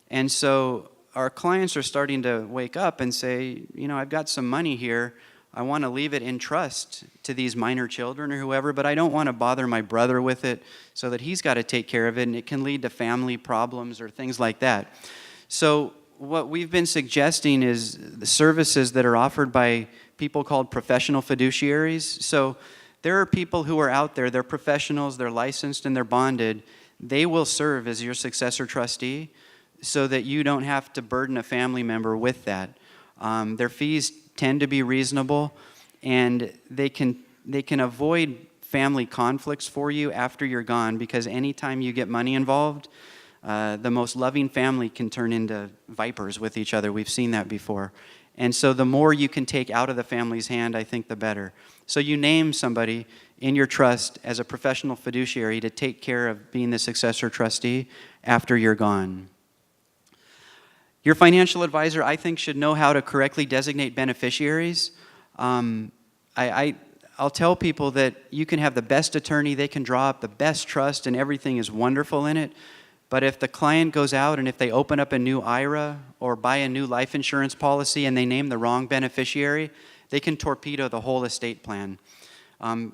And so our clients are starting to wake up and say, I've got some money here. I want to leave it in trust to these minor children or whoever, but I don't want to bother my brother with it so that he's got to take care of it, and it can lead to family problems or things like that. So what we've been suggesting is the services that are offered by people called professional fiduciaries. So there are people who are out there, they're professionals, they're licensed, and they're bonded. They will serve as your successor trustee so that you don't have to burden a family member with that. Their fees tend to be reasonable, and they can avoid family conflicts for you after you're gone, because anytime you get money involved, the most loving family can turn into vipers with each other. We've seen that before. And so the more you can take out of the family's hand, I think the better. So you name somebody in your trust as a professional fiduciary to take care of being the successor trustee after you're gone. Your financial advisor, I think, should know how to correctly designate beneficiaries. I'll tell people that you can have the best attorney, they can draw up the best trust, and everything is wonderful in it. But if the client goes out and if they open up a new IRA or buy a new life insurance policy and they name the wrong beneficiary, they can torpedo the whole estate plan.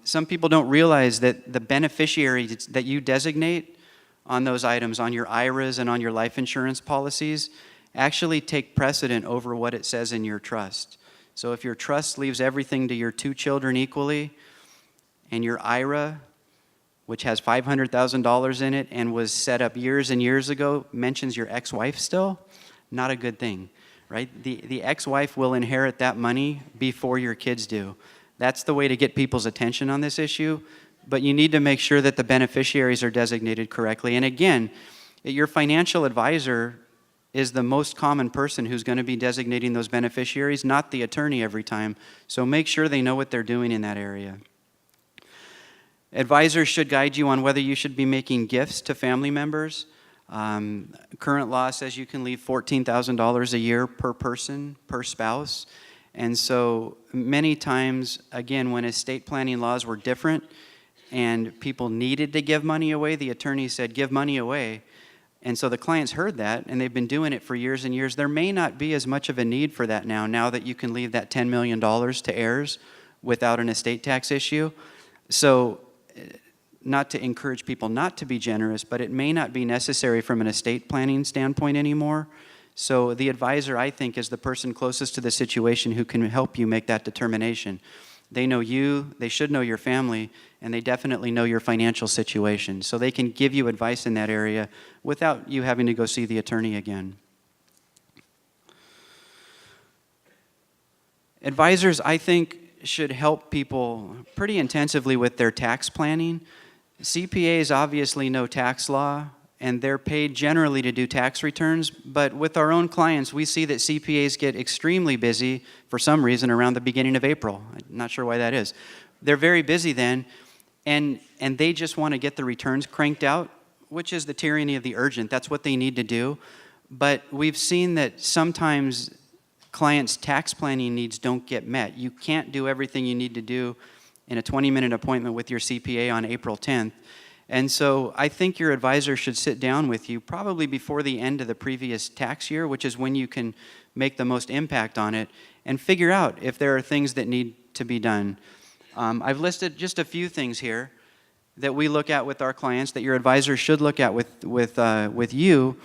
Some people don't realize that the beneficiary that you designate on those items, on your IRAs and on your life insurance policies, actually take precedent over what it says in your trust. So if your trust leaves everything to your two children equally, and your IRA, which has $500,000 in it and was set up years and years ago, mentions your ex-wife still, not a good thing, right? The ex-wife will inherit that money before your kids do. That's the way to get people's attention on this issue, but you need to make sure that the beneficiaries are designated correctly. And again, your financial advisor is the most common person who's going to be designating those beneficiaries, not the attorney every time. So make sure they know what they're doing in that area. Advisors should guide you on whether you should be making gifts to family members. Current law says you can leave $14,000 a year per person, per spouse. And so many times, again, when estate planning laws were different and people needed to give money away, the attorney said, give money away. And so the clients heard that, and they've been doing it for years and years. There may not be as much of a need for that now that you can leave that $10 million to heirs without an estate tax issue. So not to encourage people not to be generous, but it may not be necessary from an estate planning standpoint anymore. So the advisor, I think, is the person closest to the situation who can help you make that determination. They know you, they should know your family, and they definitely know your financial situation. So they can give you advice in that area without you having to go see the attorney again. Advisors, I think, should help people pretty intensively with their tax planning. CPAs obviously know tax law, and they're paid generally to do tax returns, but with our own clients, we see that CPAs get extremely busy for some reason around the beginning of April. I'm not sure why that is. They're very busy then, and they just want to get the returns cranked out, which is the tyranny of the urgent. That's what they need to do. But we've seen that sometimes clients' tax planning needs don't get met. You can't do everything you need to do in a 20-minute appointment with your CPA on April 10th. And so I think your advisor should sit down with you probably before the end of the previous tax year, which is when you can make the most impact on it, and figure out if there are things that need to be done. I've listed just a few things here that we look at with our clients that your advisor should look at with you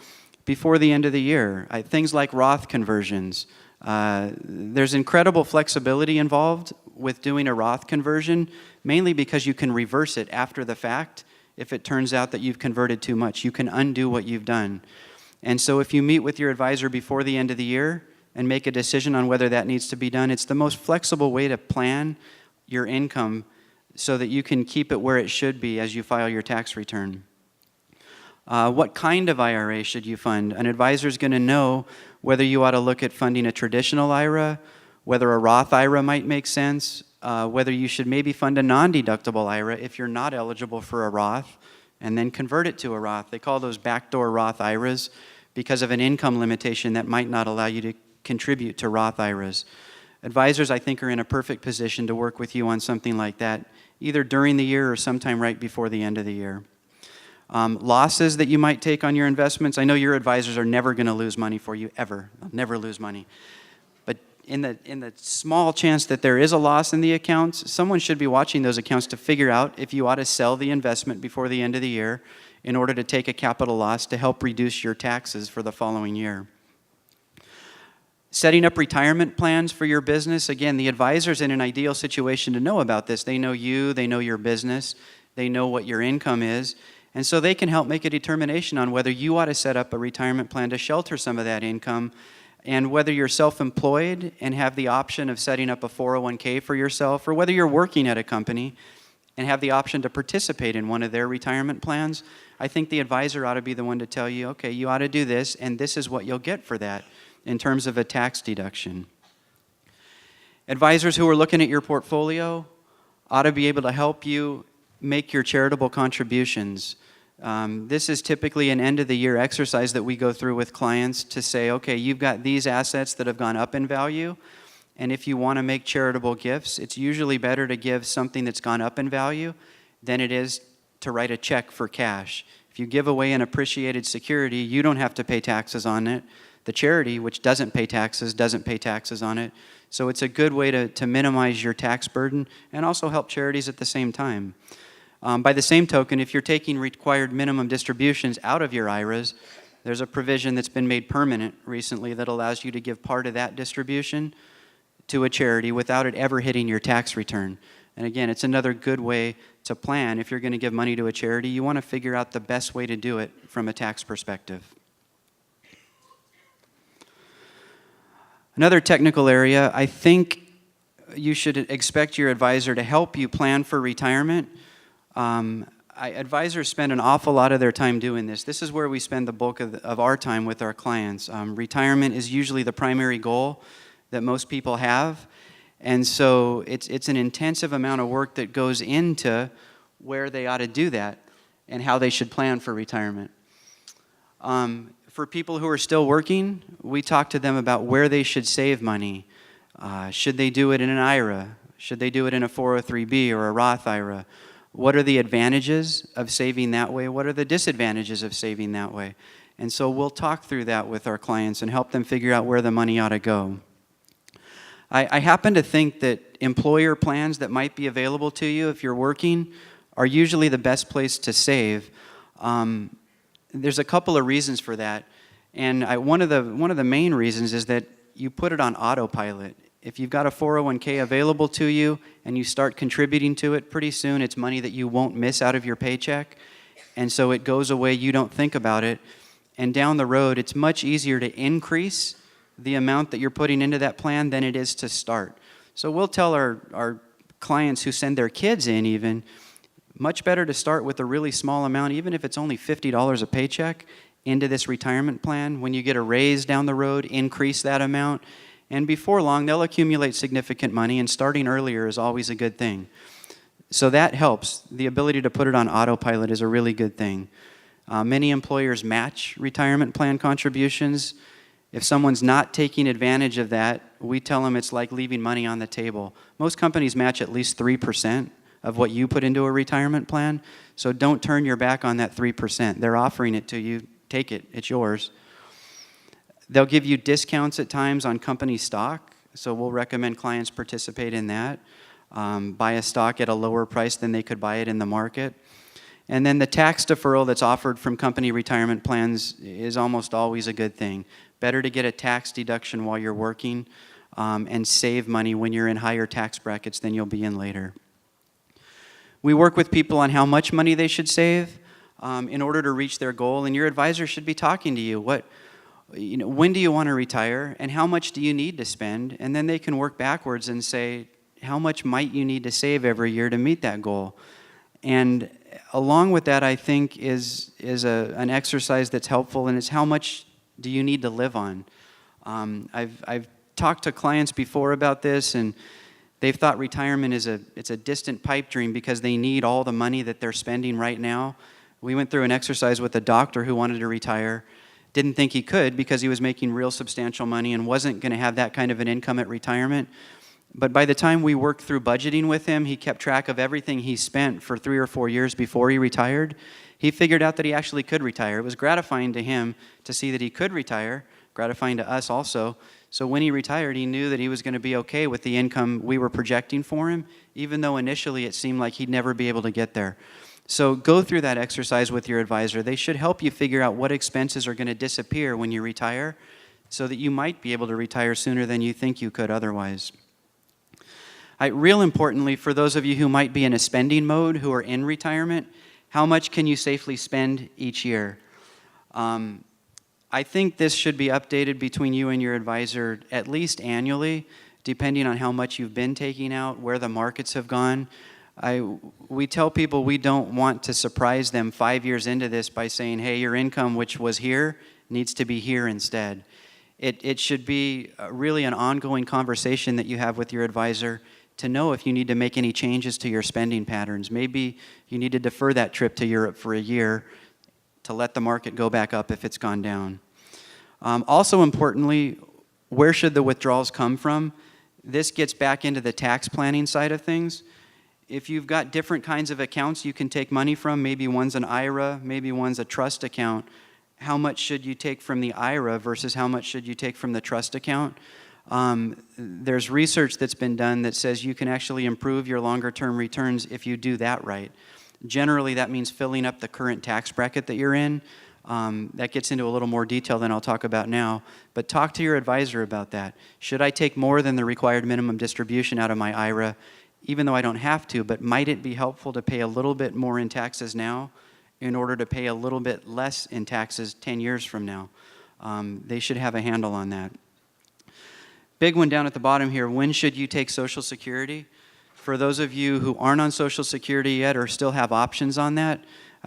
before the end of the year. Things like Roth conversions. There's incredible flexibility involved with doing a Roth conversion, mainly because you can reverse it after the fact. If it turns out that you've converted too much, you can undo what you've done. And so if you meet with your advisor before the end of the year and make a decision on whether that needs to be done, it's the most flexible way to plan your income so that you can keep it where it should be as you file your tax return. What kind of IRA should you fund? An advisor is going to know whether you ought to look at funding a traditional IRA, whether a Roth IRA might make sense, whether you should maybe fund a non-deductible IRA if you're not eligible for a Roth, and then convert it to a Roth. They call those backdoor Roth IRAs because of an income limitation that might not allow you to contribute to Roth IRAs. Advisors, I think, are in a perfect position to work with you on something like that, either during the year or sometime right before the end of the year. Losses that you might take on your investments. I know your advisors are never going to lose money for you, ever. They'll never lose money. But in the small chance that there is a loss in the accounts, someone should be watching those accounts to figure out if you ought to sell the investment before the end of the year in order to take a capital loss to help reduce your taxes for the following year. Setting up retirement plans for your business. Again, the advisor's in an ideal situation to know about this. They know you, they know your business, they know what your income is, and so they can help make a determination on whether you ought to set up a retirement plan to shelter some of that income, and whether you're self-employed and have the option of setting up a 401k for yourself, or whether you're working at a company and have the option to participate in one of their retirement plans. I think the advisor ought to be the one to tell you, okay, you ought to do this, and this is what you'll get for that in terms of a tax deduction. Advisors who are looking at your portfolio ought to be able to help you make your charitable contributions. This is typically an end-of-the-year exercise that we go through with clients to say, okay, you've got these assets that have gone up in value, and if you want to make charitable gifts, it's usually better to give something that's gone up in value than it is to write a check for cash. If you give away an appreciated security, you don't have to pay taxes on it. The charity, which doesn't pay taxes on it. So it's a good way to minimize your tax burden and also help charities at the same time. By the same token, if you're taking required minimum distributions out of your IRAs, there's a provision that's been made permanent recently that allows you to give part of that distribution to a charity without it ever hitting your tax return. And again, it's another good way to plan. If you're going to give money to a charity, you want to figure out the best way to do it from a tax perspective. Another technical area, I think you should expect your advisor to help you plan for retirement. Advisors spend an awful lot of their time doing this. This is where we spend the bulk of our time with our clients. Retirement is usually the primary goal that most people have. And so it's an intensive amount of work that goes into where they ought to do that and how they should plan for retirement. For people who are still working, we talk to them about where they should save money. Should they do it in an IRA? Should they do it in a 403B or a Roth IRA? What are the advantages of saving that way? What are the disadvantages of saving that way? And so we'll talk through that with our clients and help them figure out where the money ought to go. I happen to think that employer plans that might be available to you if you're working are usually the best place to save. There's a couple of reasons for that. And one of the main reasons is that you put it on autopilot. If you've got a 401k available to you and you start contributing to it, pretty soon it's money that you won't miss out of your paycheck. And so it goes away, you don't think about it. And down the road, it's much easier to increase the amount that you're putting into that plan than it is to start. So we'll tell our clients who send their kids in even, much better to start with a really small amount, even if it's only $50 a paycheck, into this retirement plan. When you get a raise down the road, increase that amount. And before long, they'll accumulate significant money, and starting earlier is always a good thing. So that helps. The ability to put it on autopilot is a really good thing. Many employers match retirement plan contributions. If someone's not taking advantage of that, we tell them it's like leaving money on the table. Most companies match at least 3% of what you put into a retirement plan, so don't turn your back on that 3%. They're offering it to you. Take it. It's yours. They'll give you discounts at times on company stock, so we'll recommend clients participate in that. Buy a stock at a lower price than they could buy it in the market. And then the tax deferral that's offered from company retirement plans is almost always a good thing. Better to get a tax deduction while you're working and save money when you're in higher tax brackets than you'll be in later. We work with people on how much money they should save in order to reach their goal, and your advisor should be talking to you. When do you want to retire, and how much do you need to spend? And then they can work backwards and say, how much might you need to save every year to meet that goal? And along with that, I think, is an exercise that's helpful, and it's how much do you need to live on? I've talked to clients before about this, and they've thought retirement it's a distant pipe dream because they need all the money that they're spending right now. We went through an exercise with a doctor who wanted to retire, didn't think he could because he was making real substantial money and wasn't going to have that kind of an income at retirement. But by the time we worked through budgeting with him, he kept track of everything he spent for 3 or 4 years before he retired. He figured out that he actually could retire. It was gratifying to him to see that he could retire, gratifying to us also. So when he retired, he knew that he was going to be okay with the income we were projecting for him, even though initially it seemed like he'd never be able to get there. So go through that exercise with your advisor. They should help you figure out what expenses are going to disappear when you retire so that you might be able to retire sooner than you think you could otherwise. Real importantly, for those of you who might be in a spending mode, who are in retirement, how much can you safely spend each year? I think this should be updated between you and your advisor at least annually, depending on how much you've been taking out, where the markets have gone. We tell people we don't want to surprise them 5 years into this by saying, hey, your income, which was here, needs to be here instead. It should be really an ongoing conversation that you have with your advisor to know if you need to make any changes to your spending patterns. Maybe you need to defer that trip to Europe for a year to let the market go back up if it's gone down. Also importantly, where should the withdrawals come from? This gets back into the tax planning side of things. If you've got different kinds of accounts you can take money from, maybe one's an IRA, maybe one's a trust account, how much should you take from the IRA versus how much should you take from the trust account? There's research that's been done that says you can actually improve your longer-term returns if you do that right. Generally, that means filling up the current tax bracket that you're in. That gets into a little more detail than I'll talk about now, but talk to your advisor about that. Should I take more than the required minimum distribution out of my IRA even though I don't have to, but might it be helpful to pay a little bit more in taxes now in order to pay a little bit less in taxes 10 years from now? They should have a handle on that. Big one down at the bottom here, when should you take Social Security? For those of you who aren't on Social Security yet or still have options on that,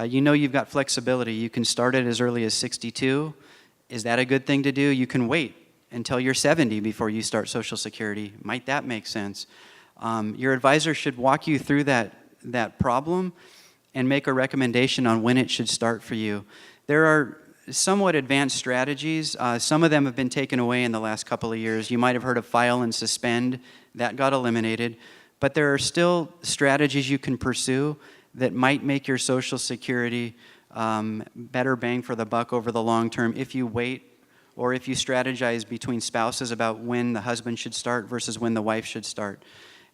you know you've got flexibility. You can start it as early as 62. Is that a good thing to do? You can wait until you're 70 before you start Social Security. Might that make sense? Your advisor should walk you through that problem and make a recommendation on when it should start for you. There are somewhat advanced strategies. Some of them have been taken away in the last couple of years. You might have heard of file and suspend. That got eliminated. But there are still strategies you can pursue that might make your Social Security better bang for the buck over the long term if you wait or if you strategize between spouses about when the husband should start versus when the wife should start.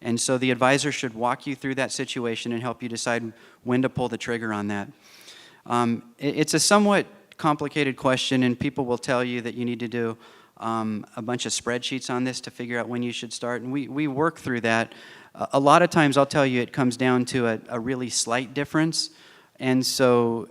And so the advisor should walk you through that situation and help you decide when to pull the trigger on that. It's a somewhat complicated question, and people will tell you that you need to do a bunch of spreadsheets on this to figure out when you should start, and we work through that. A lot of times I'll tell you it comes down to a really slight difference, and so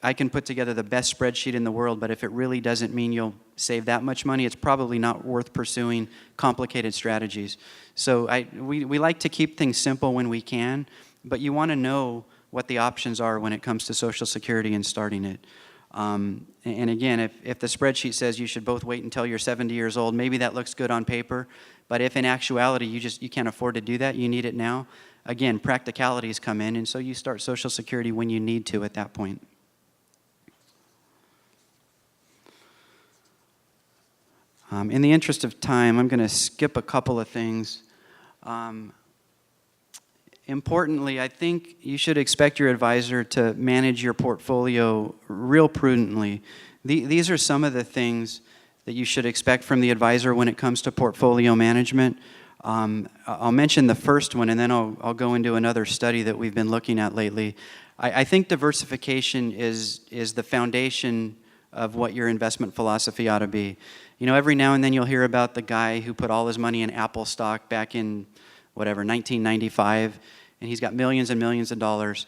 I can put together the best spreadsheet in the world, but if it really doesn't mean you'll save that much money, it's probably not worth pursuing complicated strategies. So we like to keep things simple when we can, but you want to know what the options are when it comes to Social Security and starting it. And again, if the spreadsheet says you should both wait until you're 70 years old, maybe that looks good on paper, but if in actuality you can't afford to do that, you need it now, again, practicalities come in, and so you start Social Security when you need to at that point. In the interest of time, I'm going to skip a couple of things. Importantly, I think you should expect your advisor to manage your portfolio real prudently. These are some of the things that you should expect from the advisor when it comes to portfolio management. I'll mention the first one, and then I'll go into another study that we've been looking at lately. I think diversification is the foundation of what your investment philosophy ought to be. You know, every now and then you'll hear about the guy who put all his money in Apple stock back in, 1995, and he's got millions and millions of dollars.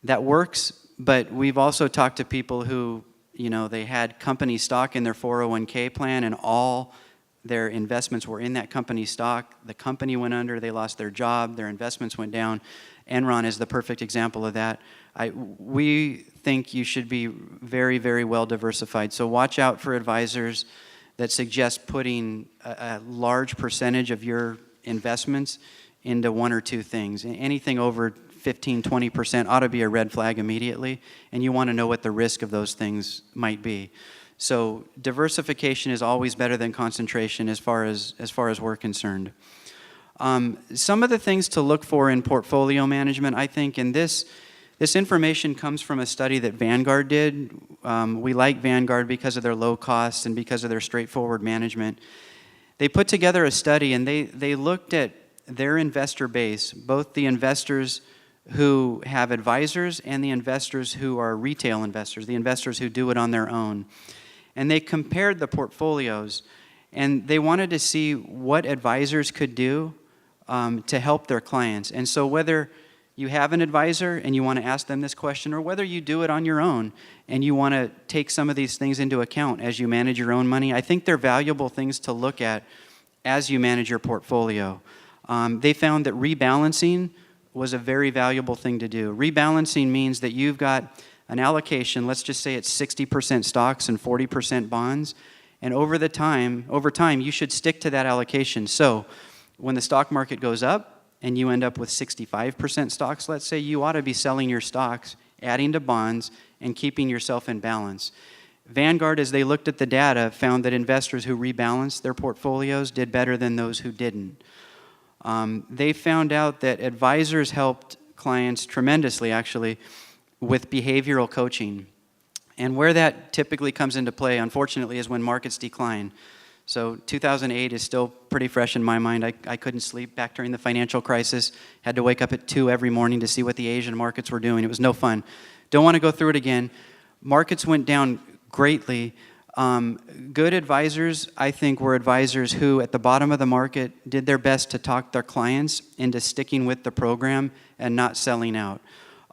That works, but we've also talked to people who, they had company stock in their 401k plan, and all their investments were in that company stock. The company went under, they lost their job, their investments went down. Enron is the perfect example of that. We think you should be very, very well diversified. So watch out for advisors that suggest putting a large percentage of your investments into one or two things. Anything over 15, 20% ought to be a red flag immediately, and you want to know what the risk of those things might be. So diversification is always better than concentration as far as we're concerned. Some of the things to look for in portfolio management, I think, and this information comes from a study that Vanguard did. We like Vanguard because of their low costs and because of their straightforward management. They put together a study, and they looked at their investor base, both the investors who have advisors and the investors who are retail investors, the investors who do it on their own. And they compared the portfolios, and they wanted to see what advisors could do to help their clients. And so whether you have an advisor and you want to ask them this question, or whether you do it on your own and you want to take some of these things into account as you manage your own money, I think they're valuable things to look at as you manage your portfolio. They found that rebalancing was a very valuable thing to do. Rebalancing means that you've got an allocation, let's just say it's 60% stocks and 40% bonds, and over time, you should stick to that allocation. So when the stock market goes up and you end up with 65% stocks, let's say, you ought to be selling your stocks, adding to bonds, and keeping yourself in balance. Vanguard, as they looked at the data, found that investors who rebalanced their portfolios did better than those who didn't. They found out that advisors helped clients tremendously, actually, with behavioral coaching. And where that typically comes into play, unfortunately, is when markets decline. So 2008 is still pretty fresh in my mind. I couldn't sleep back during the financial crisis. Had to wake up at 2 every morning to see what the Asian markets were doing. It was no fun. Don't want to go through it again. Markets went down greatly. Good advisors, I think, were advisors who, at the bottom of the market, did their best to talk their clients into sticking with the program and not selling out.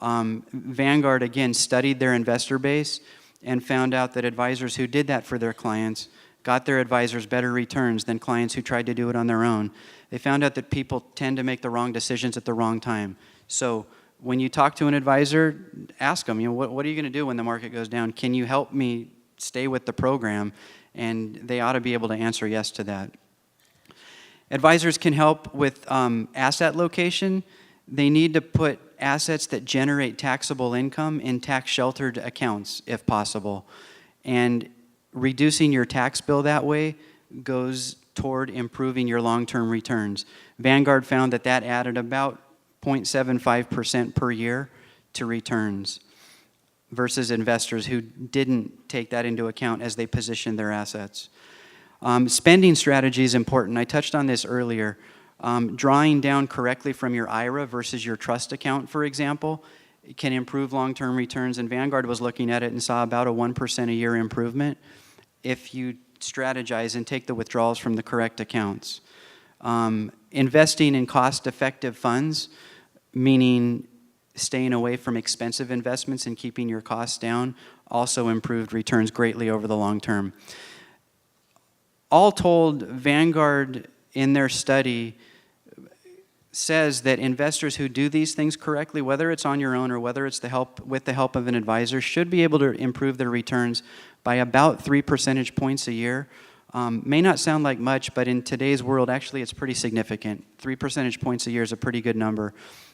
Vanguard, again, studied their investor base and found out that advisors who did that for their clients got their advisors better returns than clients who tried to do it on their own. They found out that people tend to make the wrong decisions at the wrong time. So when you talk to an advisor, ask them, what are you going to do when the market goes down? Can you help me stay with the program? And they ought to be able to answer yes to that. Advisors can help with asset location. They need to put assets that generate taxable income in tax-sheltered accounts, if possible. And reducing your tax bill that way goes toward improving your long-term returns. Vanguard found that added about 0.75% per year to returns versus investors who didn't take that into account as they positioned their assets. Spending strategy is important. I touched on this earlier. Drawing down correctly from your IRA versus your trust account, for example, can improve long-term returns. And Vanguard was looking at it and saw about a 1% a year improvement if you strategize and take the withdrawals from the correct accounts. Investing in cost-effective funds, meaning staying away from expensive investments and keeping your costs down, also improved returns greatly over the long term. All told, Vanguard in their study says that investors who do these things correctly, whether it's on your own or whether it's with the help of an advisor, should be able to improve their returns by about 3 percentage points a year. May not sound like much, but in today's world, actually, it's pretty significant. 3 percentage points a year is a pretty good number.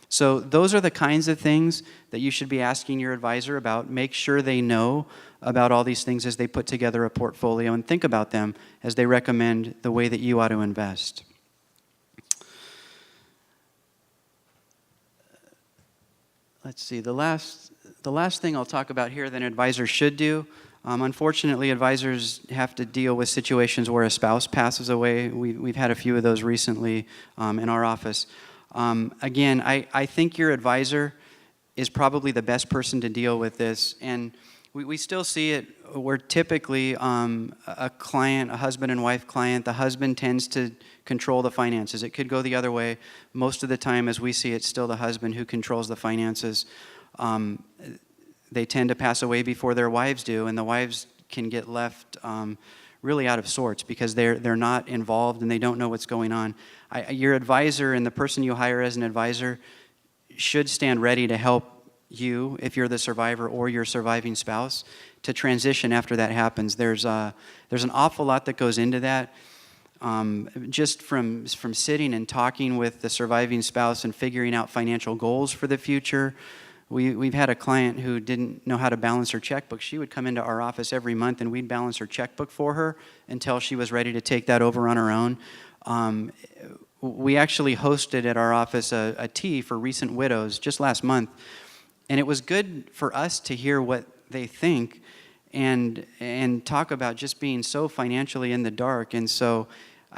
So those are the kinds of things that you should be asking your advisor about. Make sure they know about all these things as they put together a portfolio, and think about them as they recommend the way that you ought to invest. Let's see, the last thing I'll talk about here that an advisor should do. Unfortunately, advisors have to deal with situations where a spouse passes away. We've had a few of those recently in our office. Again, I think your advisor is probably the best person to deal with this. And we still see it where typically a client, a husband and wife client, the husband tends to control the finances. It could go the other way. Most of the time, as we see, it's still the husband who controls the finances. They tend to pass away before their wives do, and the wives can get left really out of sorts because they're not involved and they don't know what's going on. Your advisor and the person you hire as an advisor should stand ready to help you, if you're the survivor or your surviving spouse, to transition after that happens. There's an awful lot that goes into that. Just from sitting and talking with the surviving spouse and figuring out financial goals for the future. We've had a client who didn't know how to balance her checkbook. She would come into our office every month and we'd balance her checkbook for her until she was ready to take that over on her own. We actually hosted at our office a tea for recent widows just last month. And it was good for us to hear what they think and talk about just being so financially in the dark. And so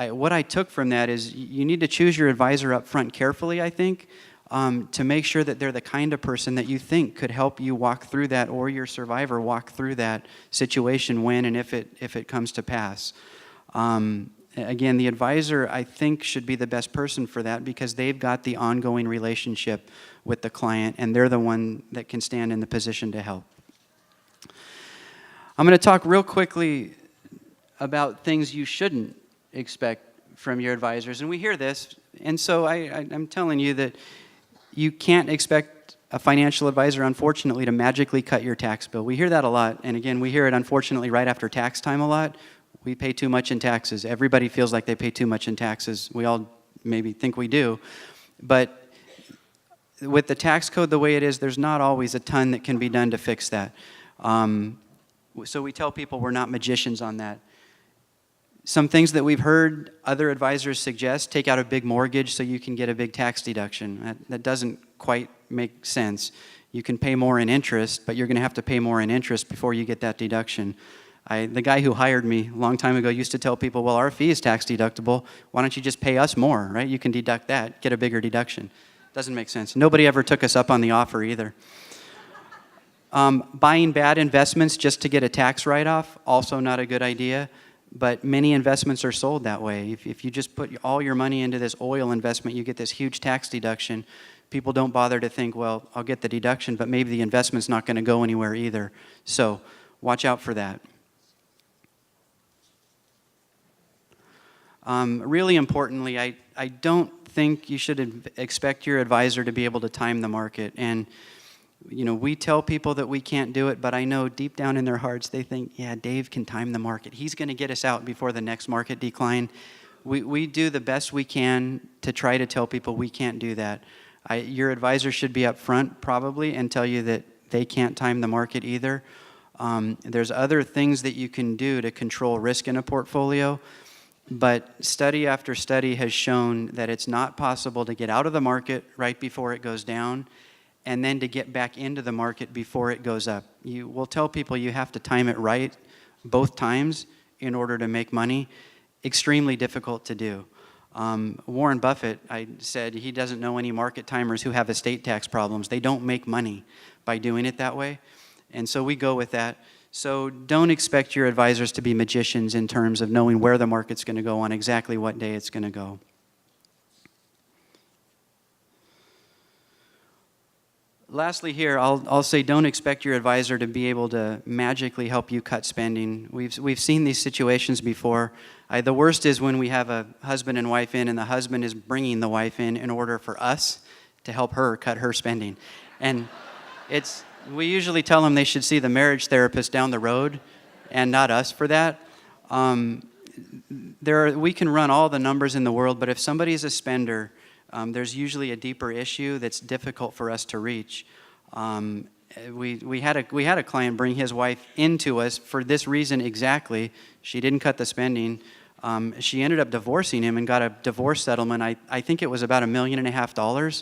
what I took from that is you need to choose your advisor up front carefully, I think, to make sure that they're the kind of person that you think could help you walk through that, or your survivor walk through that situation when and if it comes to pass. Again, the advisor, I think, should be the best person for that because they've got the ongoing relationship with the client, and they're the one that can stand in the position to help. I'm going to talk real quickly about things you shouldn't expect from your advisors. And we hear this, and so I'm telling you that you can't expect a financial advisor, unfortunately, to magically cut your tax bill. We hear that a lot, and again, we hear it, unfortunately, right after tax time a lot. We pay too much in taxes. Everybody feels like they pay too much in taxes. We all maybe think we do. But with the tax code the way it is, there's not always a ton that can be done to fix that. So we tell people we're not magicians on that. Some things that we've heard other advisors suggest: take out a big mortgage so you can get a big tax deduction. That doesn't quite make sense. You can pay more in interest, but you're going to have to pay more in interest before you get that deduction. The guy who hired me a long time ago used to tell people, well, our fee is tax deductible. Why don't you just pay us more, right? You can deduct that, get a bigger deduction. Doesn't make sense. Nobody ever took us up on the offer either. Buying bad investments just to get a tax write-off, also not a good idea. But many investments are sold that way. If you just put all your money into this oil investment, you get this huge tax deduction. People don't bother to think, well, I'll get the deduction, but maybe the investment's not going to go anywhere either. So watch out for that. Really importantly, I don't think you should expect your advisor to be able to time the market. And we tell people that we can't do it, but I know deep down in their hearts they think, yeah, Dave can time the market. He's going to get us out before the next market decline. We do the best we can to try to tell people we can't do that. Your advisor should be up front probably and tell you that they can't time the market either. There's other things that you can do to control risk in a portfolio, but study after study has shown that it's not possible to get out of the market right before it goes down and then to get back into the market before it goes up. We'll tell people you have to time it right both times in order to make money. Extremely difficult to do. Warren Buffett, I said he doesn't know any market timers who have estate tax problems. They don't make money by doing it that way. And so we go with that. So don't expect your advisors to be magicians in terms of knowing where the market's going to go on exactly what day it's going to go. Lastly here, I'll say don't expect your advisor to be able to magically help you cut spending. We've seen these situations before. The worst is when we have a husband and wife in and the husband is bringing the wife in order for us to help her cut her spending. And we usually tell them they should see the marriage therapist down the road and not us for that. We can run all the numbers in the world, but if somebody's a spender, there's usually a deeper issue that's difficult for us to reach. We had a client bring his wife into us for this reason exactly. She didn't cut the spending. She ended up divorcing him and got a divorce settlement. I think it was about $1.5 million.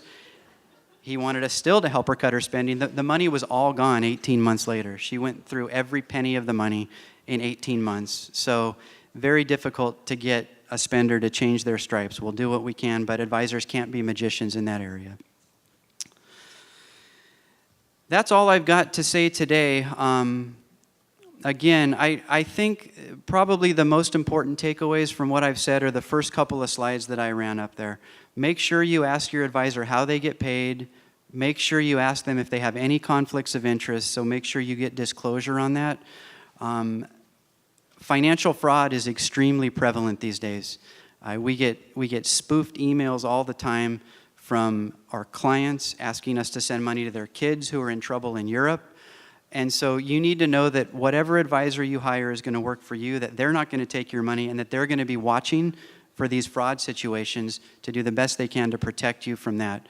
He wanted us still to help her cut her spending. The money was all gone 18 months later. She went through every penny of the money in 18 months. So very difficult to get a spender to change their stripes. We'll do what we can, but advisors can't be magicians in that area. That's all I've got to say today. Again, I think probably the most important takeaways from what I've said are the first couple of slides that I ran up there. Make sure you ask your advisor how they get paid. Make sure you ask them if they have any conflicts of interest, so make sure you get disclosure on that. Financial fraud is extremely prevalent these days. We get spoofed emails all the time from our clients asking us to send money to their kids who are in trouble in Europe. And so you need to know that whatever advisor you hire is going to work for you, that they're not going to take your money, and that they're going to be watching for these fraud situations to do the best they can to protect you from that.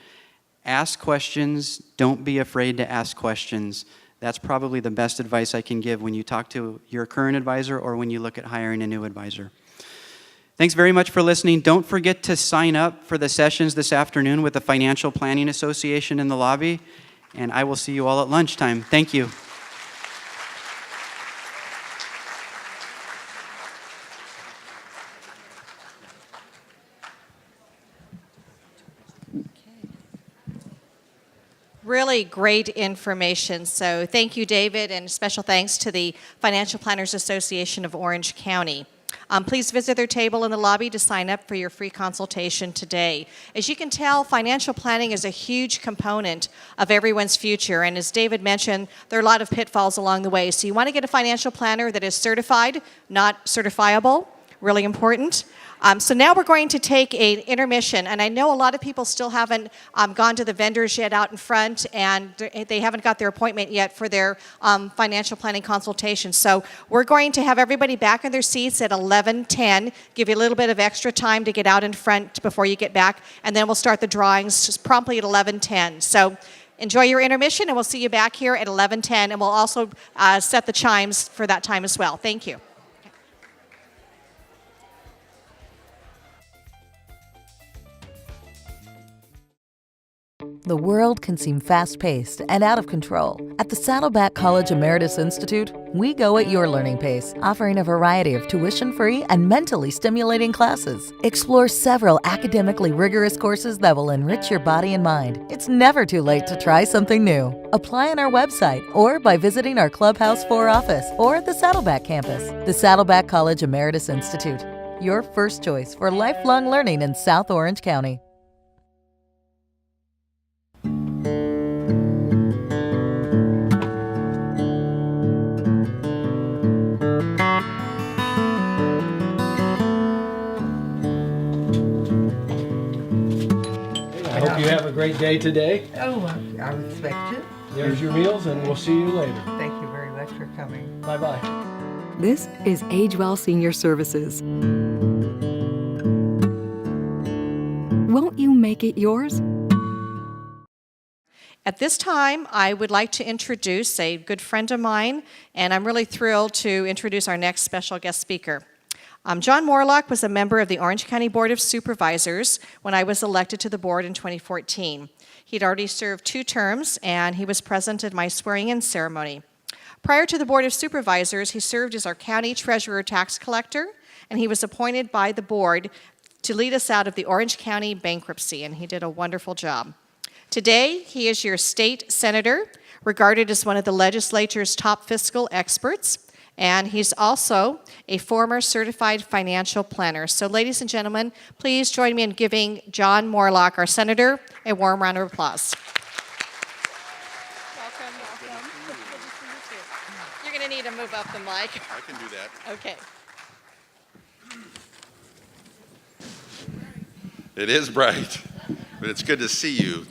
Ask questions. Don't be afraid to ask questions. That's probably the best advice I can give when you talk to your current advisor or when you look at hiring a new advisor. Thanks very much for listening. Don't forget to sign up for the sessions this afternoon with the Financial Planning Association in the lobby, and I will see you all at lunchtime. Thank you. Really great information. So thank you, David, and special thanks to the Financial Planners Association of Orange County. Please visit their table in the lobby to sign up for your free consultation today. As you can tell, financial planning is a huge component of everyone's future. And as David mentioned, there are a lot of pitfalls along the way. So you want to get a financial planner that is certified, not certifiable. Really important. So now we're going to take an intermission, and I know a lot of people still haven't gone to the vendors yet out in front, and they haven't got their appointment yet for their financial planning consultation. So we're going to have everybody back in their seats at 11:10, give you a little bit of extra time to get out in front before you get back, and then we'll start the drawings just promptly at 11:10. So enjoy your intermission, and we'll see you back here at 11:10, and we'll also set the chimes for that time as well. Thank you. the world can seem fast-paced and out of control, at the Saddleback College Emeritus Institute, we go at your learning pace, offering a variety of tuition-free and mentally stimulating classes. Explore several academically rigorous courses that will enrich your body and mind. It's never too late to try something new. Apply on our website or by visiting our Clubhouse 4 office or at the Saddleback campus. The Saddleback College Emeritus Institute, your first choice for lifelong learning in South Orange County. I hope you have a great day today. Oh, I respect it. There's your meals, and we'll see you later. Thank you very much for coming. Bye-bye. This is Age Well Senior Services. Won't you make it yours? At this time, I would like to introduce a good friend of mine, and I'm really thrilled to introduce our next special guest speaker. John Morlock was a member of the Orange County Board of Supervisors when I was elected to the board in 2014. He'd already served 2 terms, and he was present at my swearing-in ceremony. Prior to the Board of Supervisors, he served as our county treasurer tax collector, and he was appointed by the board to lead us out of the Orange County bankruptcy, and he did a wonderful job. Today, he is your state senator, regarded as one of the legislature's top fiscal experts, and he's also a former certified financial planner. So, ladies and gentlemen, please join me in giving John Morlock, our senator, a warm round of applause. Welcome. Good to see you too. You're going to need to move up the mic. I can do that. Okay. It is bright, but it's good to see you.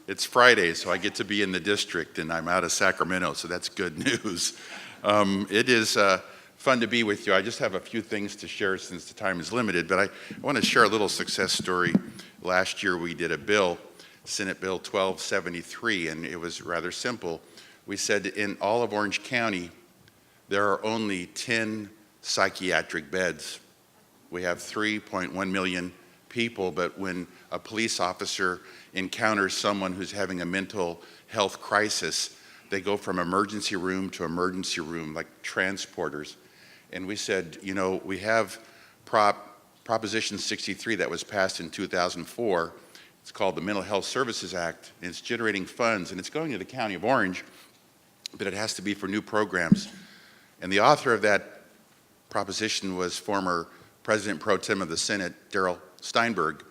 It's Friday, so I get to be in the district, and I'm out of Sacramento, so that's good news. It is fun to be with you. I just have a few things to share since the time is limited, but I want to share a little success story. Last year we did a bill, Senate Bill 1273, and it was rather simple. We said in all of Orange County, there are only 10 psychiatric beds. We have 3.1 million people, but when a police officer encounters someone who's having a mental health crisis, they go from emergency room to emergency room like transporters. And we said, you know, we have Proposition 63 that was passed in 2004. It's called the Mental Health Services Act, and it's generating funds, and it's going to the County of Orange, but it has to be for new programs. And the author of that proposition was former President Pro Tem of the Senate, Darrell Steinberg.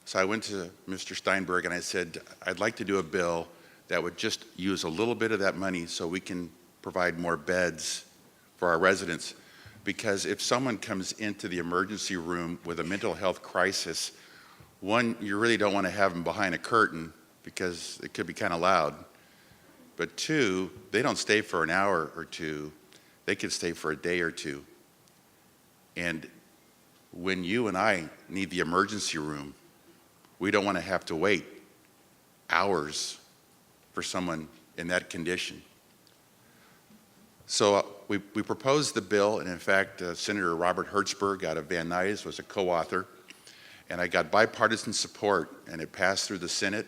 So I went to Mr. Steinberg and I said, I'd like to do a bill that would just use a little bit of that money so we can provide more beds for our residents. Because if someone comes into the emergency room with a mental health crisis, one, you really don't want to have them behind a curtain because it could be kind of loud. But 2, they don't stay for an hour or 2. They could stay for a day or 2. And when you and I need the emergency room, we don't want to have to wait hours for someone in that condition. So we proposed the bill, and in fact, Senator Robert Hertzberg out of Van Nuys was a co-author, and I got bipartisan support, and it passed through the Senate,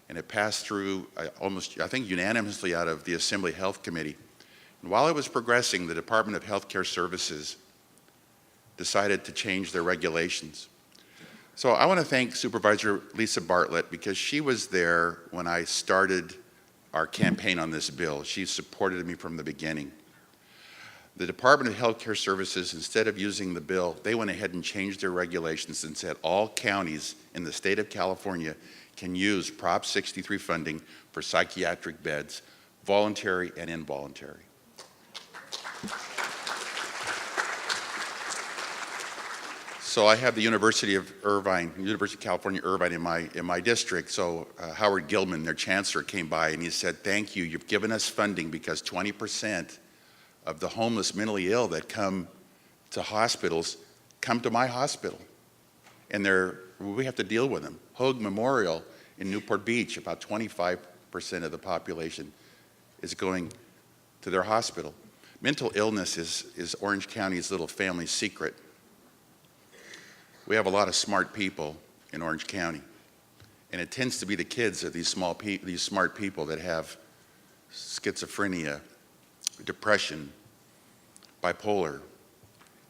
and it passed through almost, I think, unanimously out of the Assembly Health Committee. And while it was progressing, the Department of Healthcare Services decided to change their regulations. So I want to thank Supervisor Lisa Bartlett because she was there when I started our campaign on this bill. She supported me from the beginning. The Department of Healthcare Services, instead of using the bill, they went ahead and changed their regulations and said all counties in the state of California can use Prop 63 funding for psychiatric beds, voluntary and involuntary. So I have the University of California, Irvine in my district. So Howard Gilman, their chancellor, came by and he said, thank you, you've given us funding because 20% of the homeless mentally ill that come to hospitals come to my hospital. And we have to deal with them. Hoag Memorial in Newport Beach, about 25% of the population is going to their hospital. Mental illness is Orange County's little family secret. We have a lot of smart people in Orange County, And it tends to be the kids of these these smart people that have schizophrenia, depression, bipolar.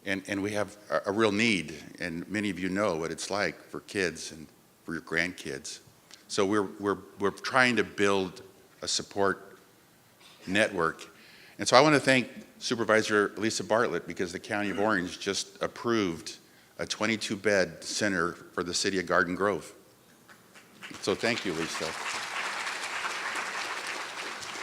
And we have a real need, and many of you know what it's like for kids and for your grandkids. So we're trying to build a support network. And so I want to thank Supervisor Lisa Bartlett, because the County of Orange just approved a 22-bed center for the city of Garden Grove. So thank you, Lisa.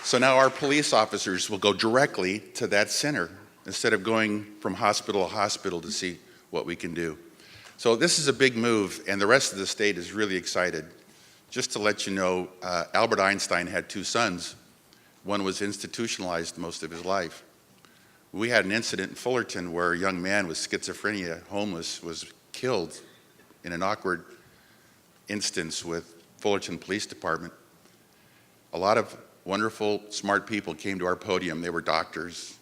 So now our police officers will go directly to that center instead of going from hospital to hospital to see what we can do. So this is a big move, and the rest of the state is really excited. Just to let you know, Albert Einstein had 2 sons. One was institutionalized most of his life. We had an incident in Fullerton where a young man with schizophrenia, homeless, was killed in an awkward instance with Fullerton Police Department. A lot of wonderful, smart people came to our podium. They were doctors,